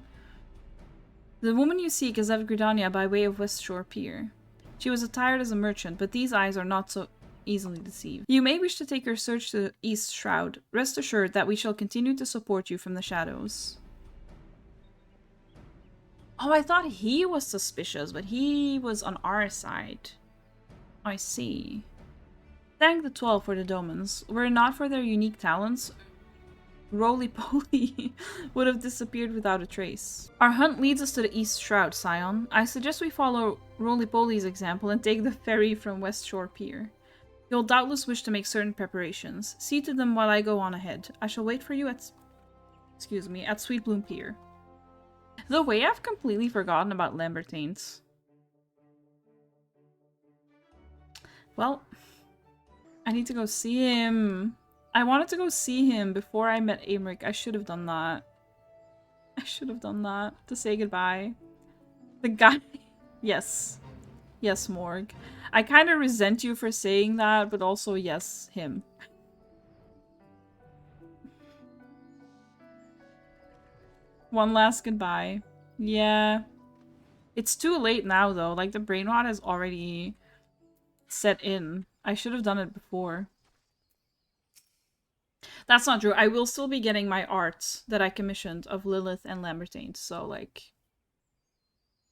Speaker 1: The woman you seek is of Gridania by way of West Shore Pier. She was attired as a merchant, but these eyes are not so easily deceived. You may wish to take your search to the East Shroud. Rest assured that we shall continue to support you from the shadows. Oh, I thought he was suspicious, but he was on our side. I see. Thank the 12 for the Domans. Were it not for their unique talents, Roly-Poly would have disappeared without a trace. Our hunt leads us to the East Shroud, Scion. I suggest we follow Roly-Poly's example and take the ferry from West Shore Pier. You'll doubtless wish to make certain preparations. See to them while I go on ahead. I shall wait for you at... at Sweet Bloom Pier. The way I've completely forgotten about Lamberteint. Well, I need to go see him. I wanted to go see him before I met AYMERIC. I should have done that. I should have done that to say goodbye. The guy... Yes. Yes, Morg. I kind of resent you for saying that, but also yes, him. One last goodbye. Yeah. It's too late now, though. Like, the brain rot is already set in. I should have done it before. That's not true. I will still be getting my art that I commissioned of Lilith and Lamberteint. So, like...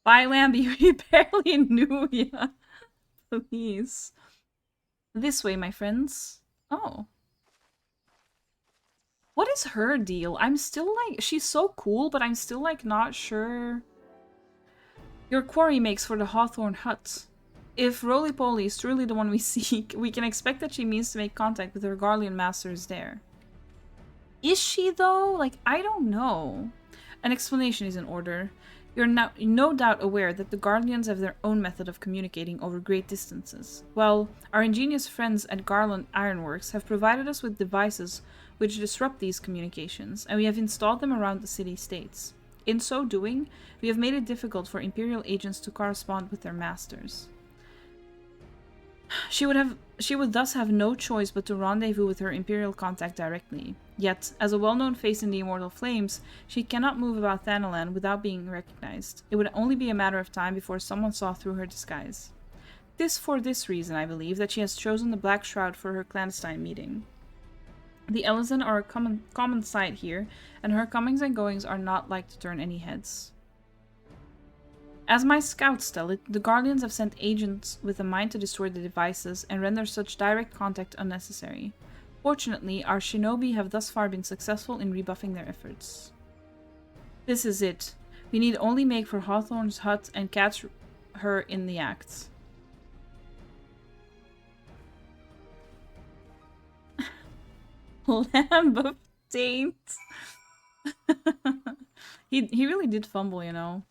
Speaker 1: Bye, Lamby. We barely knew ya. Please. This way, my friends. Oh. What is her deal? I'm still like... She's so cool, but I'm still like not sure... Your quarry makes for the Hawthorne Hut. If Roly-Poly is truly the one we seek, we can expect that she means to make contact with her Garlean masters there. Is she, though? Like, I don't know. An explanation is in order. You're now no doubt aware that the Garleans have their own method of communicating over great distances. Well, our ingenious friends at Garland Ironworks have provided us with devices which disrupt these communications, and we have installed them around the city-states. In so doing, we have made it difficult for Imperial agents to correspond with their masters. She would thus have no choice but to rendezvous with her Imperial contact directly. Yet, as a well-known face in the Immortal Flames, she cannot move about Thanalan without being recognized. It would only be a matter of time before someone saw through her disguise. For this reason, I believe, that she has chosen the Black Shroud for her clandestine meeting. The Elezen are a common sight here, and her comings and goings are not like to turn any heads. As my scouts tell it, the Guardians have sent agents with a mind to destroy the devices and render such direct contact unnecessary. Fortunately, our shinobi have thus far been successful in rebuffing their efforts. This is it. We need only make for Hawthorne's hut and catch her in the act. Lamberteint. He really did fumble, you know.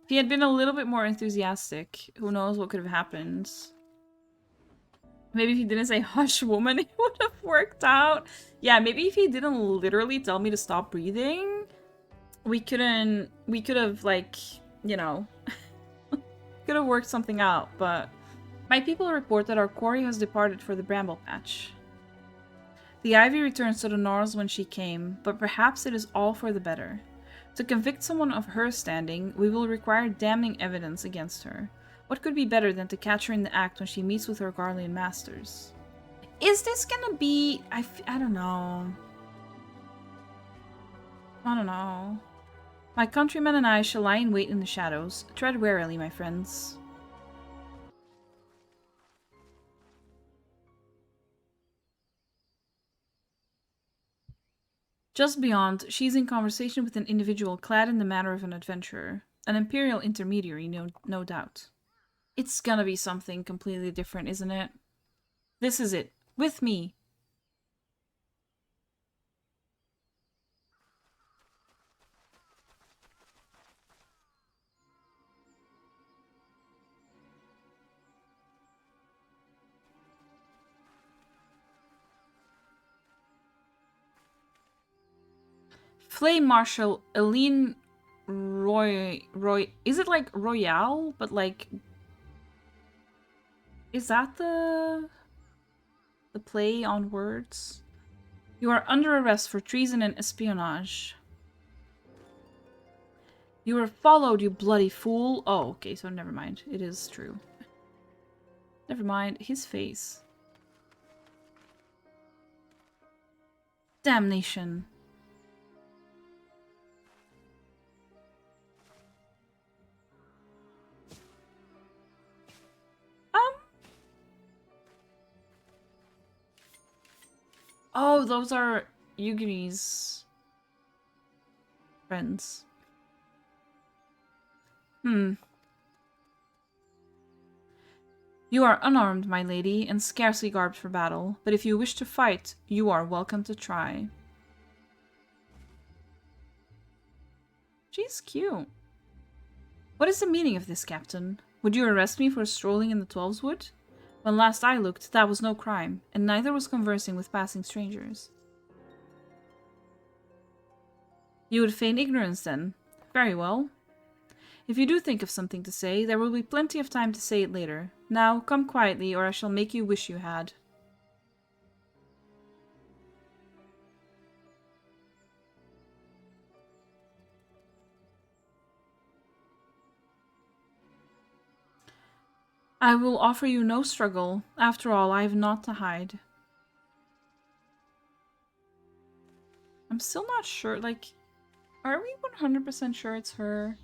Speaker 1: If he had been a little bit more enthusiastic, who knows what could have happened. Maybe if he didn't say hush woman, it would have worked out. Yeah, maybe if he didn't literally tell me to stop breathing, we could have, like, you know, could have worked something out, but my people report that our quarry has departed for the Bramble Patch. The Ivy returns to the Norls when she came, but perhaps it is all for the better. To convict someone of her standing, we will require damning evidence against her. What could be better than to catch her in the act when she meets with her Garlean masters? Is this gonna be... I don't know. I don't know. My countrymen and I shall lie in wait in the shadows. Tread warily, my friends. Just beyond, she's in conversation with an individual clad in the manner of an adventurer. An Imperial intermediary, no doubt. It's gonna be something completely different, isn't it? This is it. With me. Flame Marshal Eileen Roy... Is it like Royale? But like... Is that the play on words? You are under arrest for treason and espionage. You were followed, you bloody fool. Oh, okay, so never mind. It is true. Never mind. His face. Damnation. Oh, those are Yugiri's friends. You are unarmed, my lady, and scarcely garbed for battle, but if you wish to fight, you are welcome to try. She's cute. What is the meaning of this, Captain? Would you arrest me for strolling in the Twelveswood? When last I looked, that was no crime, and neither was conversing with passing strangers. You would feign ignorance, then? Very well. If you do think of something to say, there will be plenty of time to say it later. Now, come quietly, or I shall make you wish you had. I will offer you no struggle. After all, I have naught to hide. I'm still not sure, like, are we 100% sure it's her?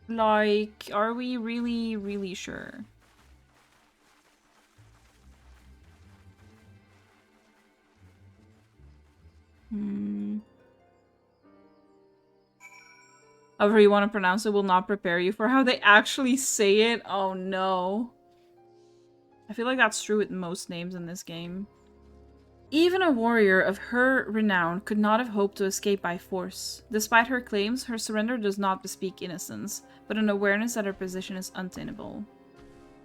Speaker 1: Like, are we really, really sure? However you want to pronounce it will not prepare you for how they actually say it. Oh no. I feel like that's true with most names in this game. Even a warrior of her renown could not have hoped to escape by force. Despite her claims, her surrender does not bespeak innocence, but an awareness that her position is untenable.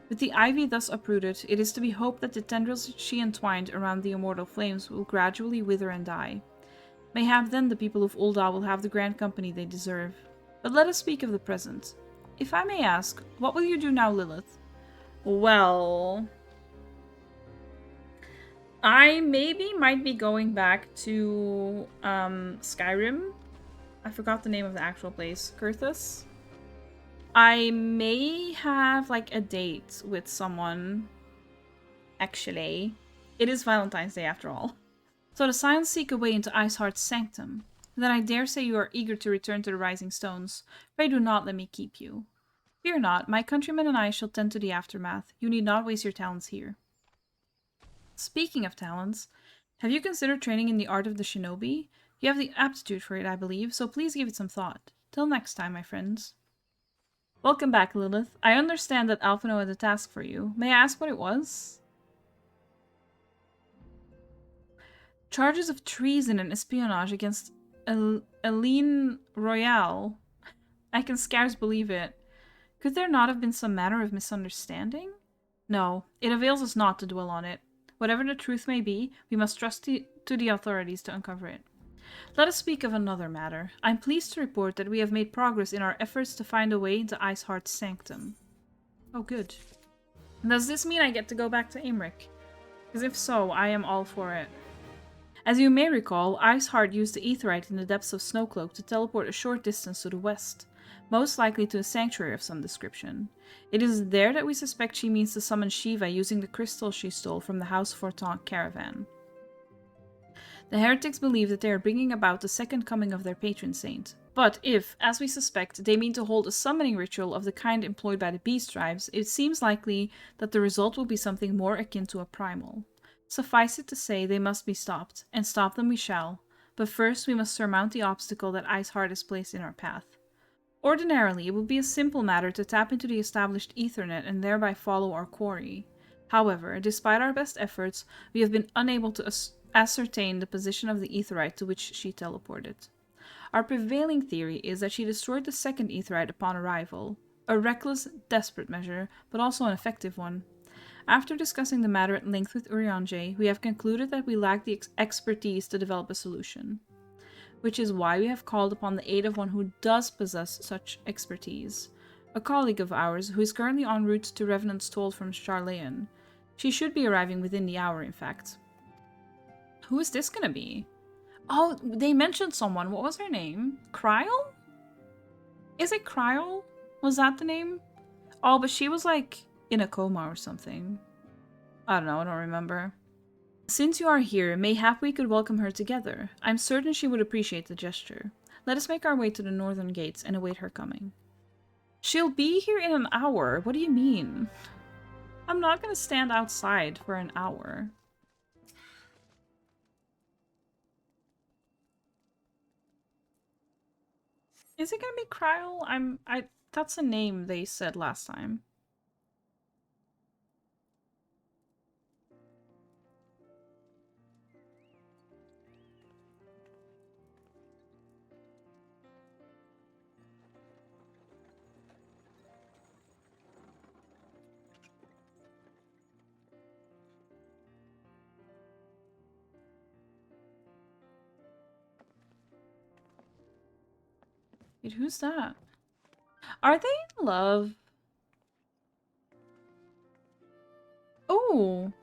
Speaker 1: With the ivy thus uprooted, it is to be hoped that the tendrils she entwined around the immortal flames will gradually wither and die. Mayhap then the people of Ul'dah will have the grand company they deserve. But let us speak of the present. If I may ask, what will you do now, Lilith? Well... I maybe might be going back to Skyrim. I forgot the name of the actual place. Kurthus. I may have like a date with someone. Actually. It is Valentine's Day after all. So the Scions seek a way into Iceheart's sanctum. Then I dare say you are eager to return to the Rising Stones. Pray do not let me keep you. Fear not, my countrymen and I shall tend to the aftermath. You need not waste your talents here. Speaking of talents, have you considered training in the art of the shinobi? You have the aptitude for it, I believe, so please give it some thought. Till next time, my friends. Welcome back, Lilith. I understand that Alphino had a task for you. May I ask what it was? Charges of treason and espionage against Eileen Royale. I can scarce believe it. Could there not have been some manner of misunderstanding? No, it avails us not to dwell on it. Whatever the truth may be, we must trust to the authorities to uncover it. Let us speak of another matter. I'm pleased to report that we have made progress in our efforts to find a way into Iceheart's sanctum. Oh, good. Does this mean I get to go back to AYMERIC? Because if so, I am all for it. As you may recall, Iceheart used the aetheryte in the depths of Snowcloak to teleport a short distance to the west, most likely to a sanctuary of some description. It is there that we suspect she means to summon Shiva using the crystal she stole from the House Fortant caravan. The heretics believe that they are bringing about the second coming of their patron saint. But if, as we suspect, they mean to hold a summoning ritual of the kind employed by the beast tribes, it seems likely that the result will be something more akin to a primal. Suffice it to say, they must be stopped, and stop them we shall. But first we must surmount the obstacle that Iceheart has placed in our path. Ordinarily, it would be a simple matter to tap into the established Ethernet and thereby follow our quarry. However, despite our best efforts, we have been unable to ascertain the position of the aetheryte to which she teleported. Our prevailing theory is that she destroyed the second aetheryte upon arrival. A reckless, desperate measure, but also an effective one. After discussing the matter at length with Urianger, we have concluded that we lack the expertise to develop a solution. which is why we have called upon the aid of one who does possess such expertise. A colleague of ours who is currently en route to Revenant's Toll from Charleon. She should be arriving within the hour, in fact. Who is this gonna be? Oh, they mentioned someone. What was her name? Kryl? Is it Kryl? Was that the name? Oh, but she was like in a coma or something. I don't know, I don't remember. Since you are here, mayhap we could welcome her together. I'm certain she would appreciate the gesture. Let us make our way to the northern gates and await her coming. She'll be here in an hour? What do you mean? I'm not gonna stand outside for an hour. Is it gonna be Kryl? That's a name they said last time. Wait, who's that? Are they in love? Oh!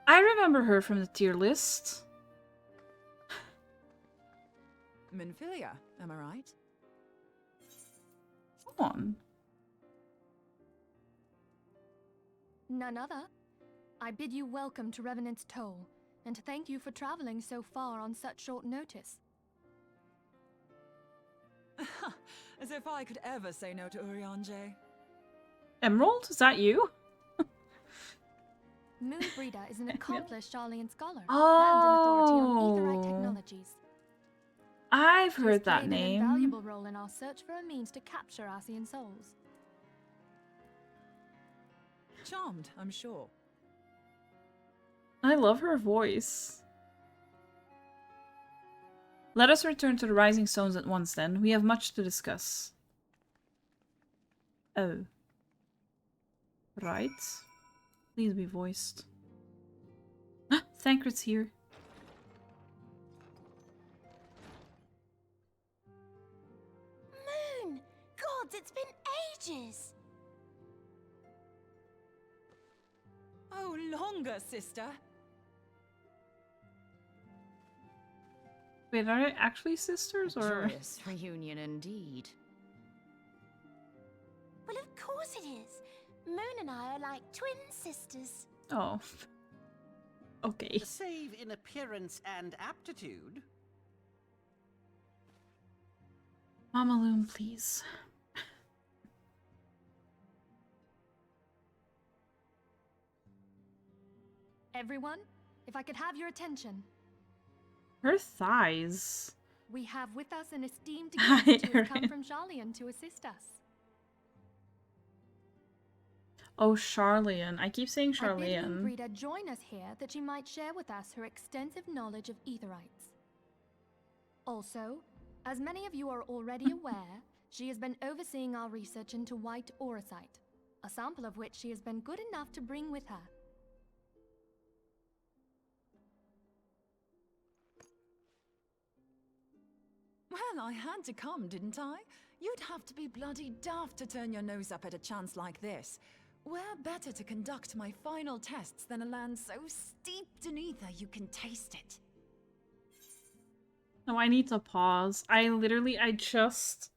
Speaker 1: I remember her from the tier list.
Speaker 12: Minfilia, am I right?
Speaker 1: Come on.
Speaker 13: None other. I bid you welcome to Revenant's Toll, and thank you for traveling so far on such short notice.
Speaker 12: As if I could ever say no to Urianger.
Speaker 1: Emerald? Is that you?
Speaker 13: Moonbreeder is an accomplished Charlean scholar
Speaker 1: Oh.
Speaker 13: and an authority on aetherite technologies.
Speaker 1: I've
Speaker 13: She has
Speaker 1: heard that
Speaker 13: played
Speaker 1: name.
Speaker 13: an invaluable role in our search for a means to capture Ascian souls.
Speaker 12: Charmed, I'm sure.
Speaker 1: I love her voice. Let us return to the Rising Stones at once, then. We have much to discuss. Oh. Right. Please be voiced. Thancred's here.
Speaker 14: Moon! Gods, it's been ages!
Speaker 12: Oh, longer, sister.
Speaker 1: Wait, are they actually sisters, or...?
Speaker 15: Joyous reunion indeed.
Speaker 14: Well, of course it is. Moon and I are like twin sisters.
Speaker 1: Oh. Okay.
Speaker 16: Save in appearance and aptitude.
Speaker 1: Mama Loom, please.
Speaker 13: Everyone, if I could have your attention.
Speaker 1: Her thighs.
Speaker 13: We have with us an esteemed
Speaker 1: Hi,
Speaker 13: guest who has come
Speaker 1: Erin.
Speaker 13: from Charleon to assist us.
Speaker 1: Oh, Charleon. I keep saying
Speaker 13: I bid
Speaker 1: Charleon.
Speaker 13: Moonbreeder join us here that she might share with us her extensive knowledge of aetherites. Also, as many of you are already aware, she has been overseeing our research into white auracite, a sample of which she has been good enough to bring with her.
Speaker 12: Well, I had to come, didn't I? You'd have to be bloody daft to turn your nose up at a chance like this. Where better to conduct my final tests than a land so steeped in ether you can taste it?
Speaker 1: No, I need to pause. I just...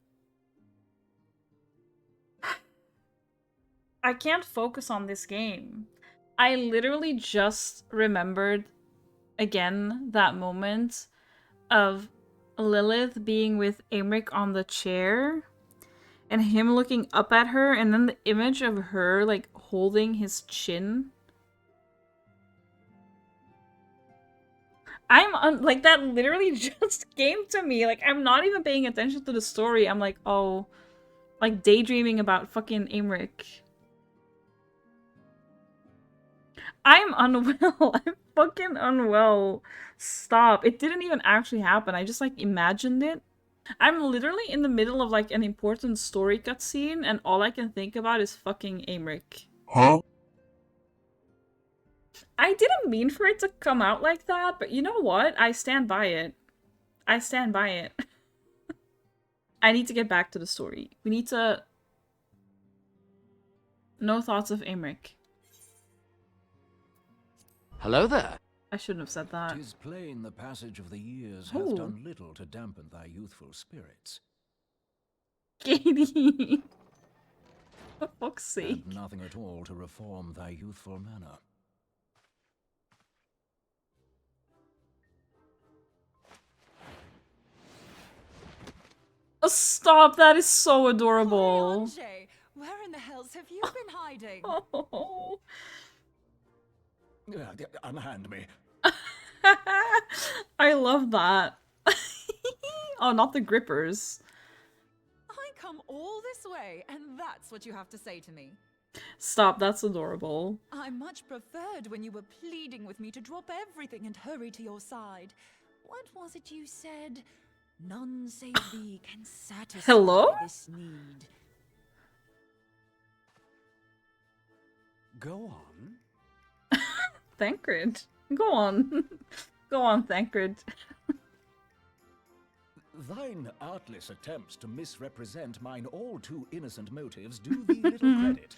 Speaker 1: I can't focus on this game. I literally just remembered, again, that moment of Lilith being with Aymeric on the chair and him looking up at her, and then the image of her, like, holding his chin. Like, that literally just came to me. Like, I'm not even paying attention to the story. I'm like, oh, like, daydreaming about fucking Aymeric. I'm unwell. I'm fucking unwell. Stop. It didn't even actually happen. I just, like, imagined it. I'm literally in the middle of, like, an important story cutscene, and all I can think about is fucking Aymeric.
Speaker 7: Huh?
Speaker 1: I didn't mean for it to come out like that, but you know what? I stand by it. I stand by it. I need to get back to the story. We need to... No thoughts of AYMERIC.
Speaker 17: Hello there.
Speaker 1: I shouldn't have said that.
Speaker 18: 'Tis plain the passage of the years
Speaker 1: Oh.
Speaker 18: hath done little to dampen thy youthful spirits.
Speaker 1: Katie! For fuck's sake.
Speaker 18: And nothing at all to reform thy youthful manner.
Speaker 1: Oh, stop! That is so adorable.
Speaker 12: Jay, where in the hells have you been hiding?
Speaker 1: Oh.
Speaker 18: Unhand me.
Speaker 1: I love that. Oh, not the grippers.
Speaker 12: I come all this way, and that's what you have to say to me.
Speaker 1: Stop, that's adorable.
Speaker 12: I much preferred when you were pleading with me to drop everything and hurry to your side. What was it you said? None save thee can satisfy
Speaker 1: Hello?
Speaker 12: this need.
Speaker 18: Go on.
Speaker 1: Thancred. Go on. Go on, Thancred.
Speaker 18: Thine artless attempts to misrepresent mine all too innocent motives do thee little credit.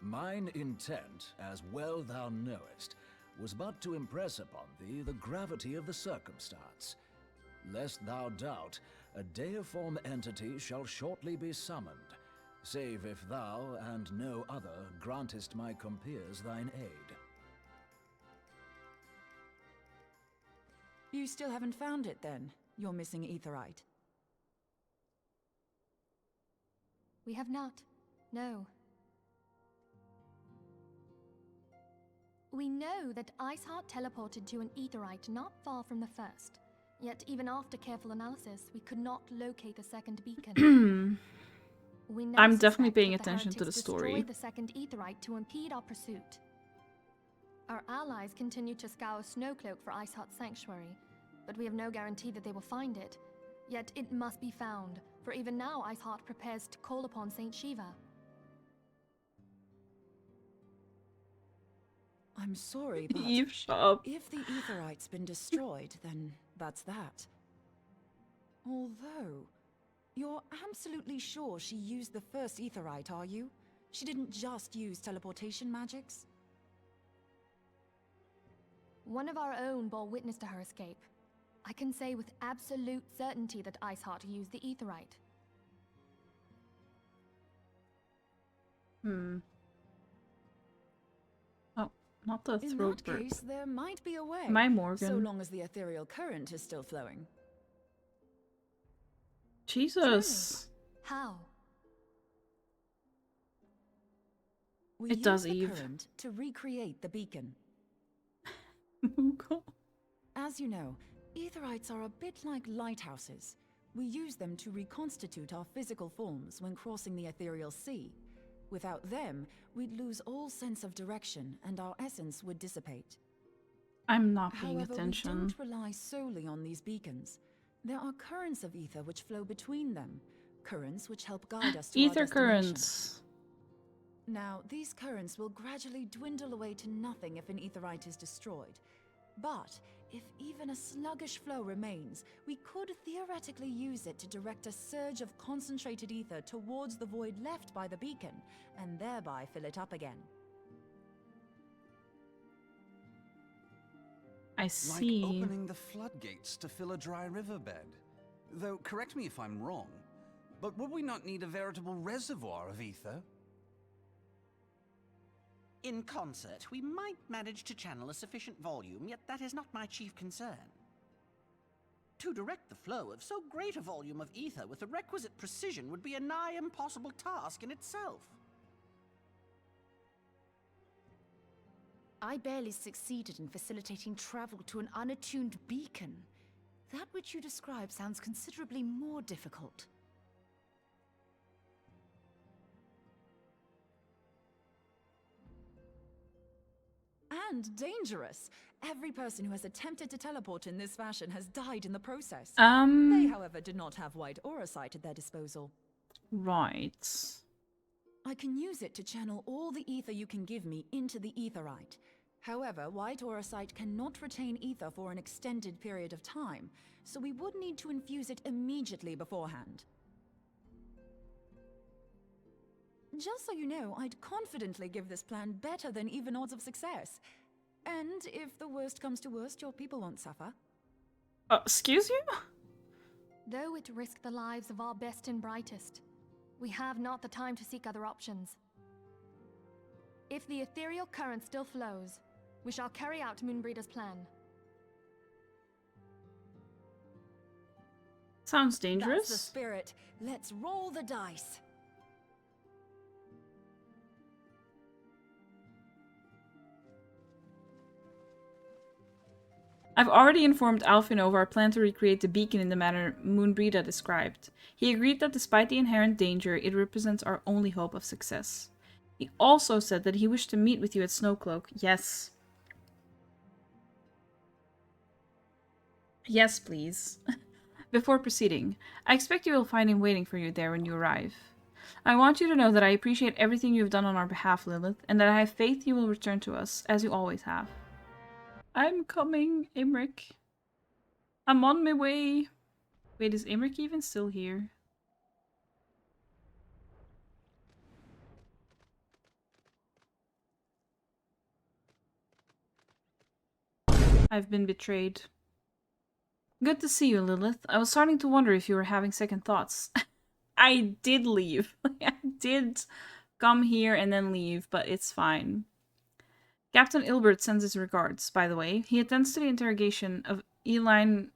Speaker 18: Mine intent, as well thou knowest, was but to impress upon thee the gravity of the circumstance. Lest thou doubt, a deiform entity shall shortly be summoned, save if thou and no other grantest my compeers thine aid.
Speaker 12: You still haven't found it then, your missing aetherite?
Speaker 13: We have not. No. We know that Iceheart teleported to an aetherite not far from the first. Yet even after careful analysis, we could not locate the second beacon. We now
Speaker 1: I'm definitely
Speaker 13: suspect
Speaker 1: paying
Speaker 13: that
Speaker 1: attention to the
Speaker 13: heretics
Speaker 1: story.
Speaker 13: destroyed the second aetherite to impede our pursuit. Our allies continue to scour Snowcloak for Iceheart's sanctuary, but we have no guarantee that they will find it. Yet it must be found, for even now Iceheart prepares to call upon Saint Shiva.
Speaker 12: I'm sorry, but
Speaker 1: Eve, shut up.
Speaker 12: if the aetherite's been destroyed, then that's that. Although, you're absolutely sure she used the first aetherite, are you? She didn't just use teleportation magics?
Speaker 13: One of our own bore witness to her escape. I can say with absolute certainty that Iceheart used the aetherite.
Speaker 1: Oh, not the
Speaker 12: In
Speaker 1: throat
Speaker 12: that
Speaker 1: burp.
Speaker 12: case, there might be a way.
Speaker 1: My Morgan.
Speaker 12: So long as the ethereal current is still flowing.
Speaker 1: Jesus.
Speaker 13: How?
Speaker 12: We
Speaker 1: It
Speaker 12: use
Speaker 1: does,
Speaker 12: the
Speaker 1: Eve.
Speaker 12: current to recreate the beacon. As you know, aetherites are a bit like lighthouses. We use them to reconstitute our physical forms when crossing the ethereal sea. Without them, we'd lose all sense of direction and our essence would dissipate.
Speaker 1: I'm not paying
Speaker 12: However,
Speaker 1: attention.
Speaker 12: we don't rely solely on these beacons. There are currents of ether which flow between them, currents which help guide us to our
Speaker 1: Ether
Speaker 12: destination.
Speaker 1: currents.
Speaker 12: Now, these currents will gradually dwindle away to nothing if an aetherite is destroyed. But if even a sluggish flow remains, we could theoretically use it to direct a surge of concentrated ether towards the void left by the beacon, and thereby fill it up again.
Speaker 1: I see.
Speaker 19: Like opening the floodgates to fill a dry riverbed. Though, correct me if I'm wrong, but would we not need a veritable reservoir of ether?
Speaker 16: In concert, we might manage to channel a sufficient volume, yet that is not my chief concern. To direct the flow of so great a volume of ether with the requisite precision would be a nigh impossible task in itself.
Speaker 15: I barely succeeded in facilitating travel to an unattuned beacon. That which you describe sounds considerably more difficult.
Speaker 12: And dangerous. Every person who has attempted to teleport in this fashion has died in the process. They, however, did not have wide aura sight at their disposal.
Speaker 1: Right.
Speaker 12: I can use it to channel all the ether you can give me into the aetherite. However, White Auracite cannot retain ether for an extended period of time, so we would need to infuse it immediately beforehand. Just so you know, I'd confidently give this plan better than even odds of success. And if the worst comes to worst, your people won't suffer.
Speaker 1: Excuse you?
Speaker 13: Though it risk the lives of our best and brightest, we have not the time to seek other options. If the ethereal current still flows, we shall carry out Moonbreeder's plan.
Speaker 1: Sounds dangerous.
Speaker 12: That's the spirit. Let's roll the dice.
Speaker 1: I've already informed Alfino of our plan to recreate the beacon in the manner Moonbreeder described. He agreed that despite the inherent danger, it represents our only hope of success. He also said that he wished to meet with you at Snowcloak. Yes. Yes, please. Before proceeding, I expect you will find him waiting for you there when you arrive. I want you to know that I appreciate everything you have done on our behalf, Lilith, and that I have faith you will return to us, as you always have. I'm coming, Aymeric. I'm on my way. Wait, is Aymeric even still here? I've been betrayed. Good to see you, Lilith. I was starting to wonder if you were having second thoughts. I did leave. I did come here and then leave, but it's fine. Captain Ilbert sends his regards, by the way. He attends to the interrogation of Eline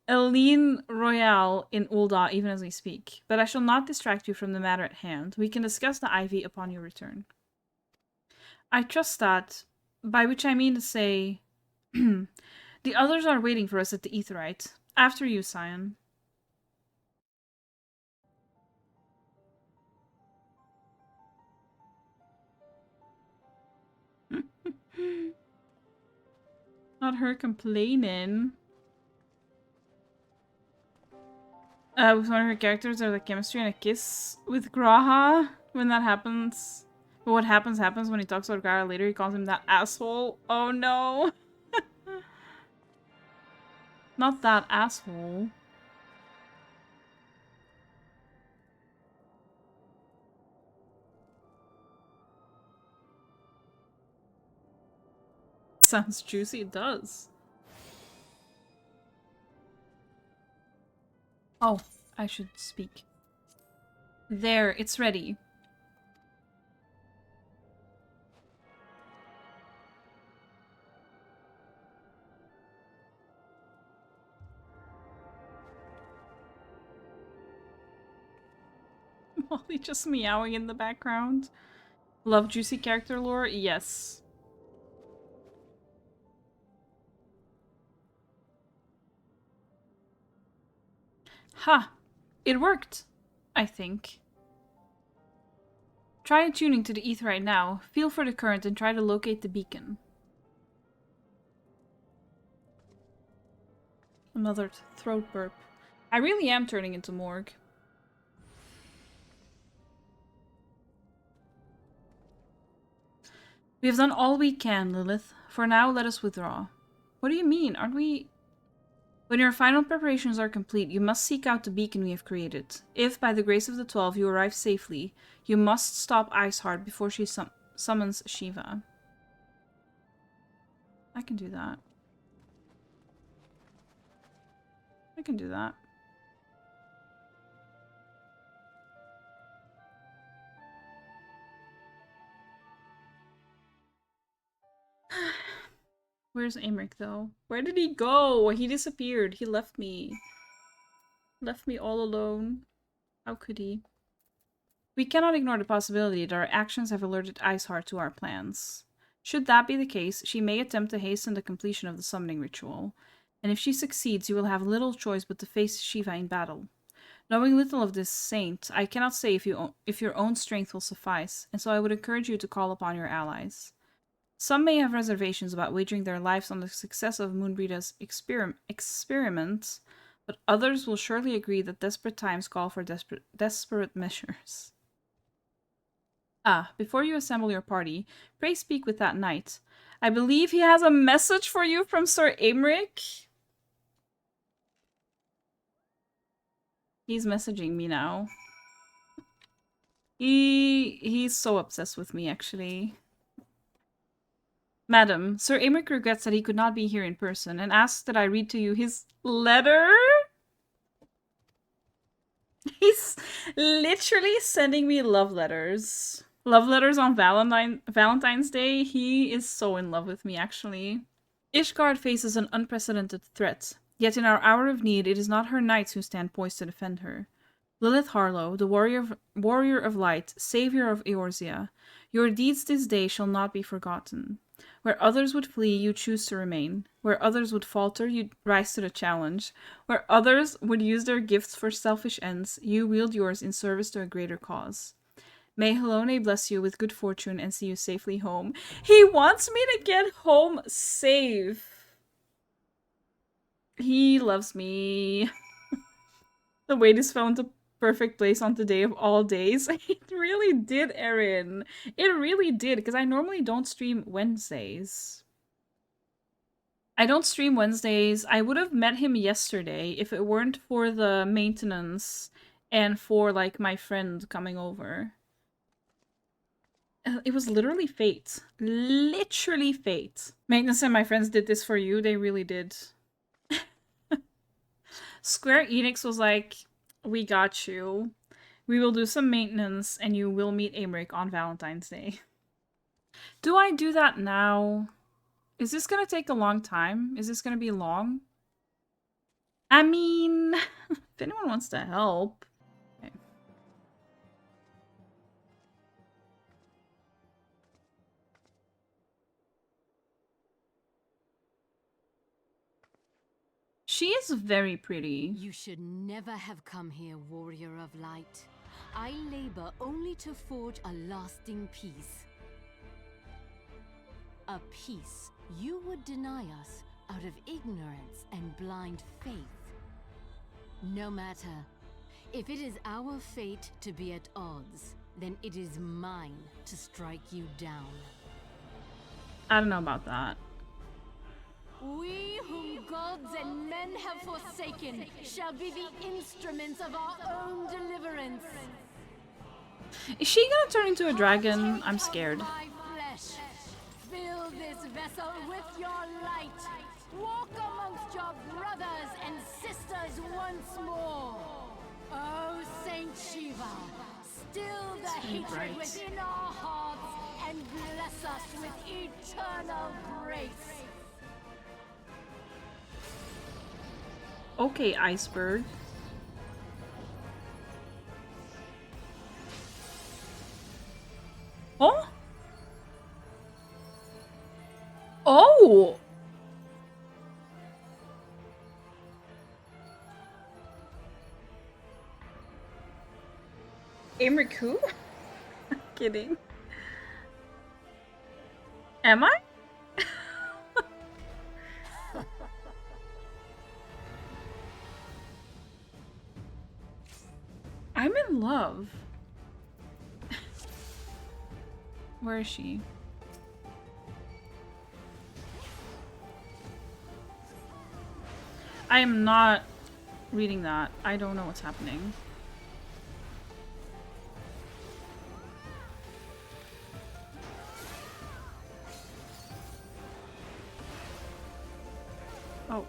Speaker 1: Royale in Ul'dah even as we speak. But I shall not distract you from the matter at hand. We can discuss the ivy upon your return. I trust that, by which I mean to say, the others are waiting for us at the Aetherite. After you, Scion. Not her complaining. With one of her characters, there's like chemistry and a kiss with Graha. When that happens. But what happens when he talks about Graha later. He calls him that asshole. Oh no. Not that asshole. Sounds juicy, it does. Oh, I should speak. There, it's ready. Molly just meowing in the background. Love juicy character lore? Yes. Ha! It worked, I think. Try attuning to the Aetherite now. Feel for the current and try to locate the beacon. Another throat burp. I really am turning into Morg. We have done all we can, Lilith. For now, let us withdraw. What do you mean? Aren't we... When your final preparations are complete, you must seek out the beacon we have created. If, by the grace of the 12, you arrive safely, you must stop Iceheart before she summons Shiva. I can do that. I can do that. Where's Aymeric, though? Where did he go? He disappeared. He left me. Left me all alone. How could he? We cannot ignore the possibility that our actions have alerted Iceheart to our plans. Should that be the case, she may attempt to hasten the completion of the summoning ritual. And if she succeeds, you will have little choice but to face Shiva in battle. Knowing little of this saint, I cannot say if your own strength will suffice, and so I would encourage you to call upon your allies. Some may have reservations about wagering their lives on the success of Moonbreeder's experiment, but others will surely agree that desperate times call for desperate measures. Ah, before you assemble your party, pray speak with that knight. I believe he has a message for you from Sir Aymeric. He's messaging me now. He's so obsessed with me, actually. Madam, Sir Aymeric regrets that he could not be here in person and asks that I read to you his letter. He's literally sending me love letters. Love letters on Valentine's Day. He is so in love with me, actually. Ishgard faces an unprecedented threat. Yet in our hour of need, it is not her knights who stand poised to defend her. Lilith Harlow, the warrior of light, savior of Eorzea, your deeds this day shall not be forgotten. Where others would flee, you choose to remain. Where others would falter, you rise to the challenge. Where others would use their gifts for selfish ends, you wield yours in service to a greater cause. May Halone bless you with good fortune and see you safely home. He wants me to get home safe. He loves me. The wait is found a perfect place on the day of all days. It really did, Erin. It really did, because I normally don't stream Wednesdays. I don't stream Wednesdays. I would have met him yesterday if it weren't for the maintenance and for, like, my friend coming over. It was literally fate. Literally fate. Maintenance and my friends did this for you. They really did. Square Enix was like, we got you. We will do some maintenance and you will meet Aymeric on Valentine's Day. Do I do that now? Is this gonna take a long time? Is this gonna be long? I mean, if anyone wants to help. Okay. She is very pretty.
Speaker 9: You should never have come here, warrior of light. I labor only to forge a lasting peace. A peace you would deny us out of ignorance and blind faith. No matter. If it is our fate to be at odds, then it is mine to strike you down.
Speaker 1: I don't know about that.
Speaker 9: We whom gods and men have forsaken shall be the instruments of our own deliverance.
Speaker 1: Is she gonna turn into a dragon? I'm scared.
Speaker 9: My flesh. Fill this vessel with your light. Walk amongst your brothers and sisters once more. Oh, Saint Shiva, still the hatred within our hearts and bless us with eternal grace.
Speaker 1: Okay, iceberg. Oh? Oh! Aymeric who? Kidding. Am I? I'm in love. Where is she? I am not reading that. I don't know what's happening. Oh.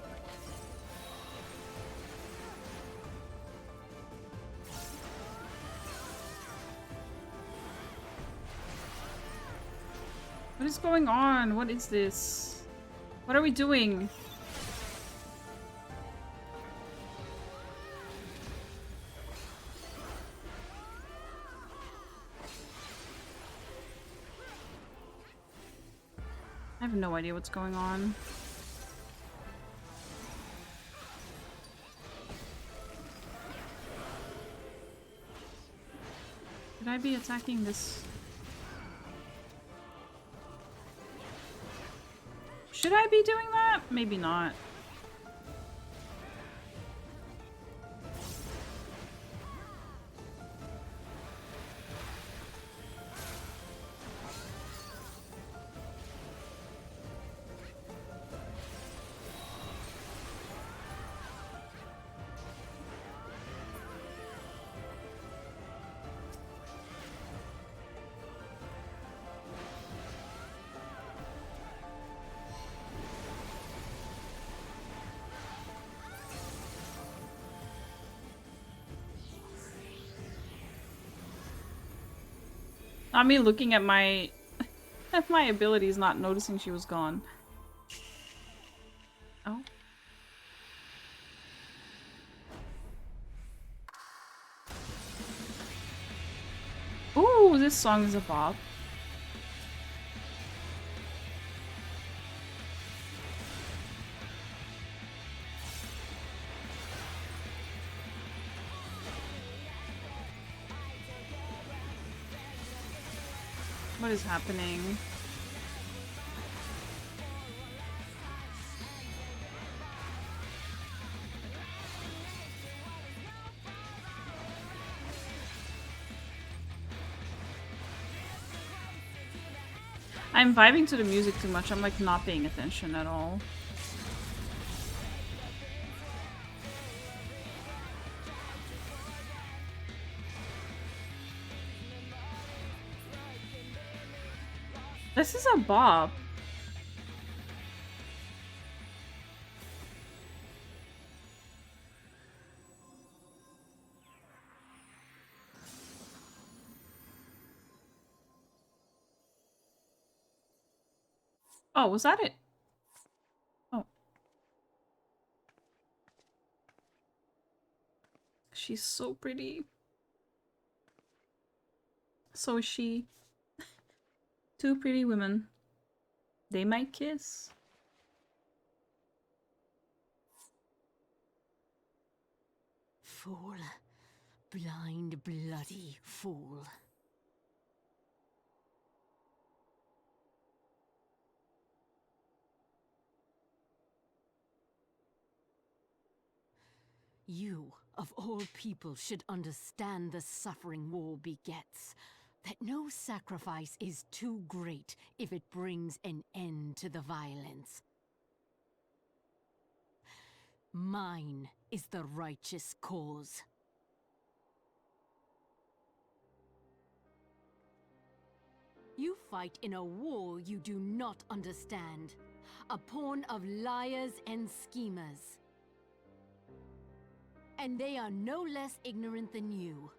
Speaker 1: What is going on? What is this? What are we doing? I have no idea what's going on. Should I be attacking this? Should I be doing that? Maybe not. Not me looking at my at my abilities, not noticing she was gone. Oh. Ooh, this song is a bop. What is happening? I'm vibing to the music too much. I'm like not paying attention at all. This is a bop. Oh, was that it? Oh. She's so pretty. So is she. Two pretty women. They might kiss.
Speaker 9: Fool. Blind, bloody fool. You, of all people, should understand the suffering war begets. That no sacrifice is too great if it brings an end to the violence. Mine is the righteous cause. You fight in a war you do not understand. A pawn of liars and schemers. And they are no less ignorant than you.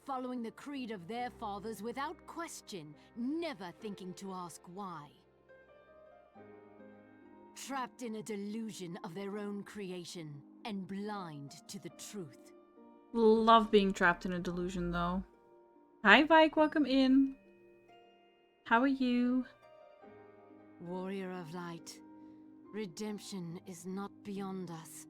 Speaker 9: Following the creed of their fathers without question, never thinking to ask why. Trapped in a delusion of their own creation, and blind to the truth.
Speaker 1: Love being trapped in a delusion, though. Hi, Vike, welcome in. How are you?
Speaker 9: Warrior of light, redemption is not beyond us.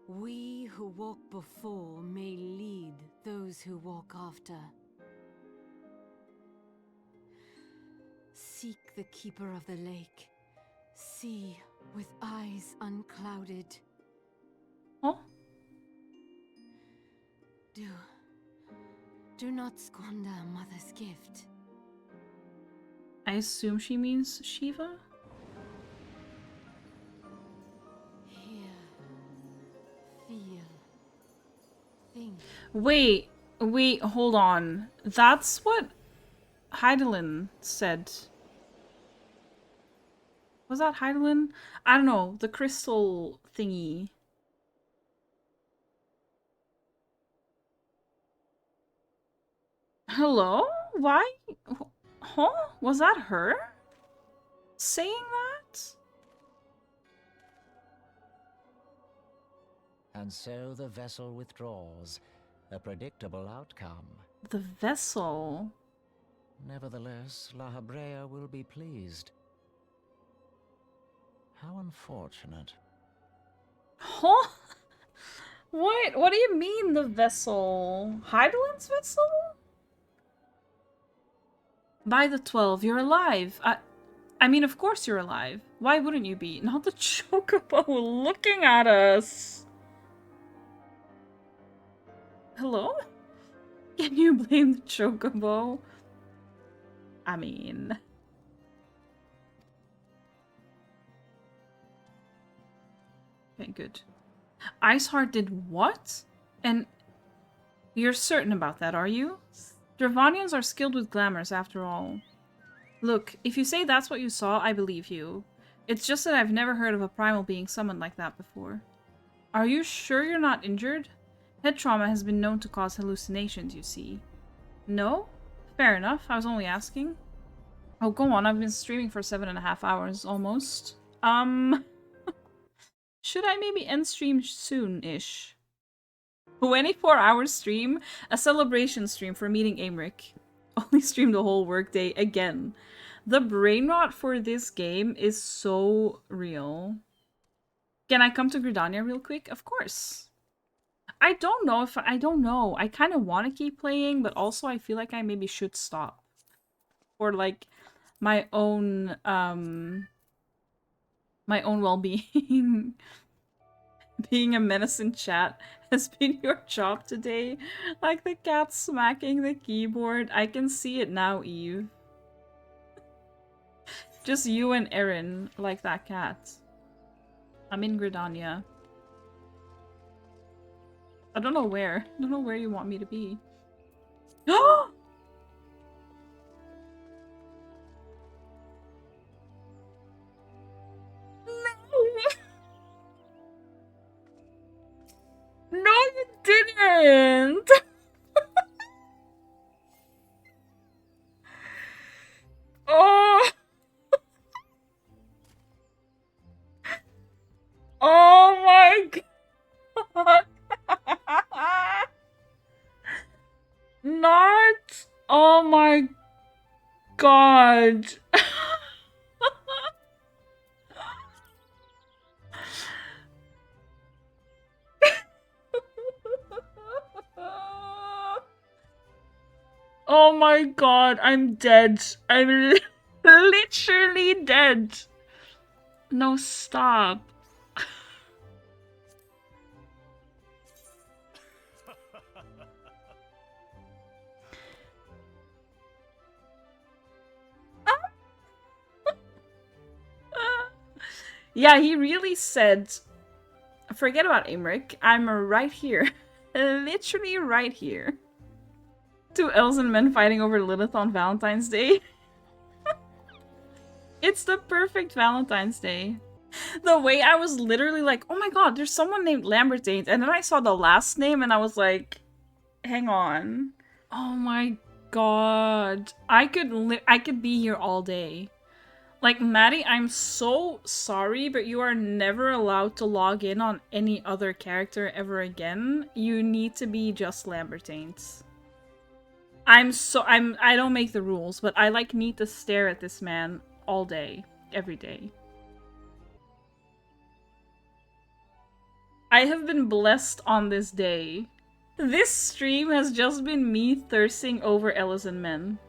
Speaker 9: We who walk before may lead those who walk after. Seek the keeper of the lake. See with eyes unclouded.
Speaker 1: Huh?
Speaker 9: Do not squander a mother's gift.
Speaker 1: I assume she means Shiva? Wait, hold on. That's what Heidelin said. Was that Heidelin? I don't know, the crystal thingy. Hello? Why? Huh? Was that her? Saying that?
Speaker 18: And so the vessel withdraws. A predictable outcome.
Speaker 1: The vessel?
Speaker 18: Nevertheless, La Habrea will be pleased. How unfortunate.
Speaker 1: Huh? What? What do you mean, the vessel? Heidelin's vessel? By the 12, you're alive. I mean, of course you're alive. Why wouldn't you be? Not the chocobo looking at us. Hello? Can you blame the chocobo? I mean... Okay, good. Iceheart did what? And you're certain about that, are you? Dravanians are skilled with glamours, after all. Look, if you say that's what you saw, I believe you. It's just that I've never heard of a primal being summoned like that before. Are you sure you're not injured? Head trauma has been known to cause hallucinations, you see. No? Fair enough, I was only asking. Oh, go on, I've been streaming for 7.5 hours, almost. Should I maybe end stream soon-ish? 24-hour stream? A celebration stream for meeting AYMERIC. Only streamed the whole workday again. The brain rot for this game is so real. Can I come to Gridania real quick? Of course. I don't know. I kind of want to keep playing, but also I feel like I maybe should stop. For like my own well-being. Being a menace in chat has been your job today. Like the cat smacking the keyboard. I can see it now, Eve. Just you and Erin, like that cat. I'm in Gridania. I don't know where. I don't know where you want me to be. No! No, you didn't! Oh! Oh my god! Not! Oh my god! Oh my god, I'm dead. I'm literally dead. No, stop. Yeah, he really said, forget about AYMERIC, I'm right here. Literally right here. Two elves and men fighting over Lilith on Valentine's Day. It's the perfect Valentine's Day. The way I was literally like, oh my god, there's someone named Lamberteint, and then I saw the last name and I was like, hang on. Oh my god. I could be here all day. Like, Maddie, I'm so sorry, but you are never allowed to log in on any other character ever again. You need to be just Lamberteint. I don't make the rules, but I like need to stare at this man all day, every day. I have been blessed on this day. This stream has just been me thirsting over Ellis and men.